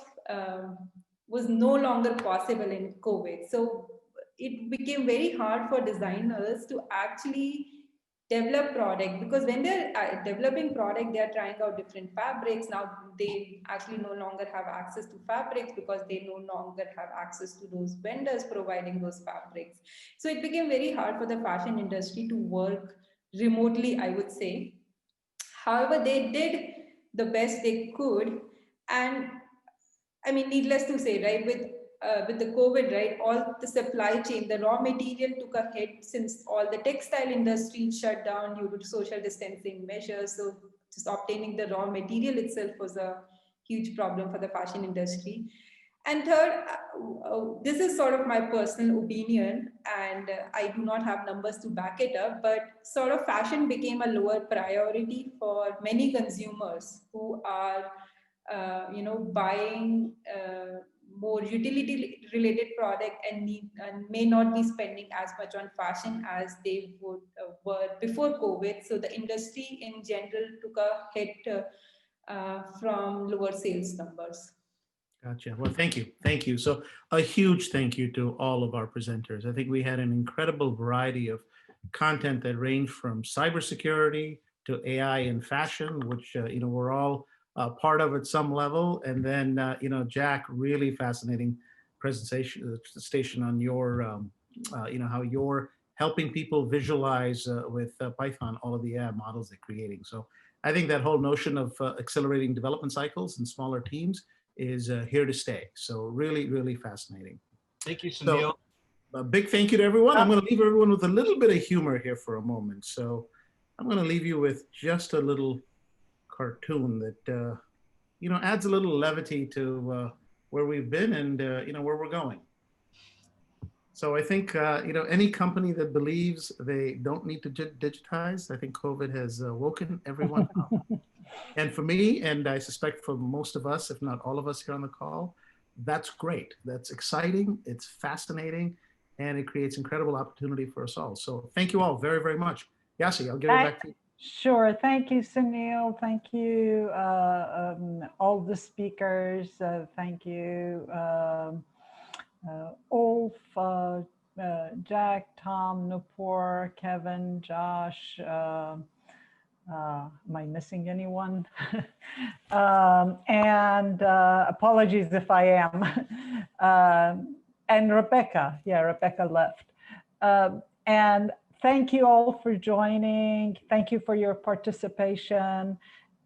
Speaker 9: was no longer possible in COVID. So it became very hard for designers to actually develop product, because when they're developing product, they're trying out different fabrics. Now they actually no longer have access to fabrics because they no longer have access to those vendors providing those fabrics. So it became very hard for the fashion industry to work remotely, I would say. However, they did the best they could. And I mean, needless to say, right, with the COVID, right, all the supply chain, the raw material took a hit since all the textile industry shut down due to social distancing measures. So just obtaining the raw material itself was a huge problem for the fashion industry. And third, this is sort of my personal opinion, and I do not have numbers to back it up, but sort of fashion became a lower priority for many consumers who are buying more utility related product and may not be spending as much on fashion as they were before COVID. So the industry in general took a hit from lower sales numbers.
Speaker 7: Gotcha. Well, thank you. Thank you. So a huge thank you to all of our presenters. I think we had an incredible variety of content that ranged from cybersecurity to AI and fashion, which, we're all part of at some level. And then, Jack, really fascinating presentation on your, how you're helping people visualize with Python all of the AI models they're creating. So I think that whole notion of accelerating development cycles in smaller teams is here to stay. So really, really fascinating.
Speaker 8: Thank you, Sunil.
Speaker 7: A big thank you to everyone. I'm going to leave everyone with a little bit of humor here for a moment. So I'm going to leave you with just a little cartoon that, adds a little levity to where we've been and, where we're going. So I think, any company that believes they don't need to digitize, I think COVID has woken everyone up. And for me, and I suspect for most of us, if not all of us here on the call, that's great. That's exciting. It's fascinating. And it creates incredible opportunity for us all. So thank you all very, very much. Yasi, I'll give it back to you.
Speaker 1: Sure. Thank you, Sunil. Thank you, all the speakers. Thank you, Ulf, Jack, Tom, Nupur, Kevin, Josh. Am I missing anyone? And apologies if I am. And Rebecca. Yeah, Rebecca left. And thank you all for joining. Thank you for your participation.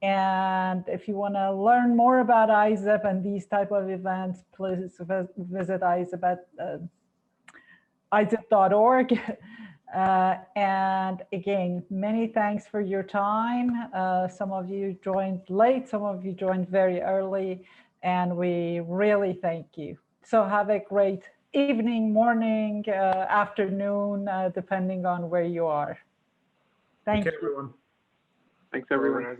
Speaker 1: And if you want to learn more about ISSIP and these type of events, please visit ISSIP.org. And again, many thanks for your time. Some of you joined late, some of you joined very early, and we really thank you. So have a great evening, morning, afternoon, depending on where you are. Thank you.
Speaker 7: Everyone.
Speaker 10: Thanks, everyone.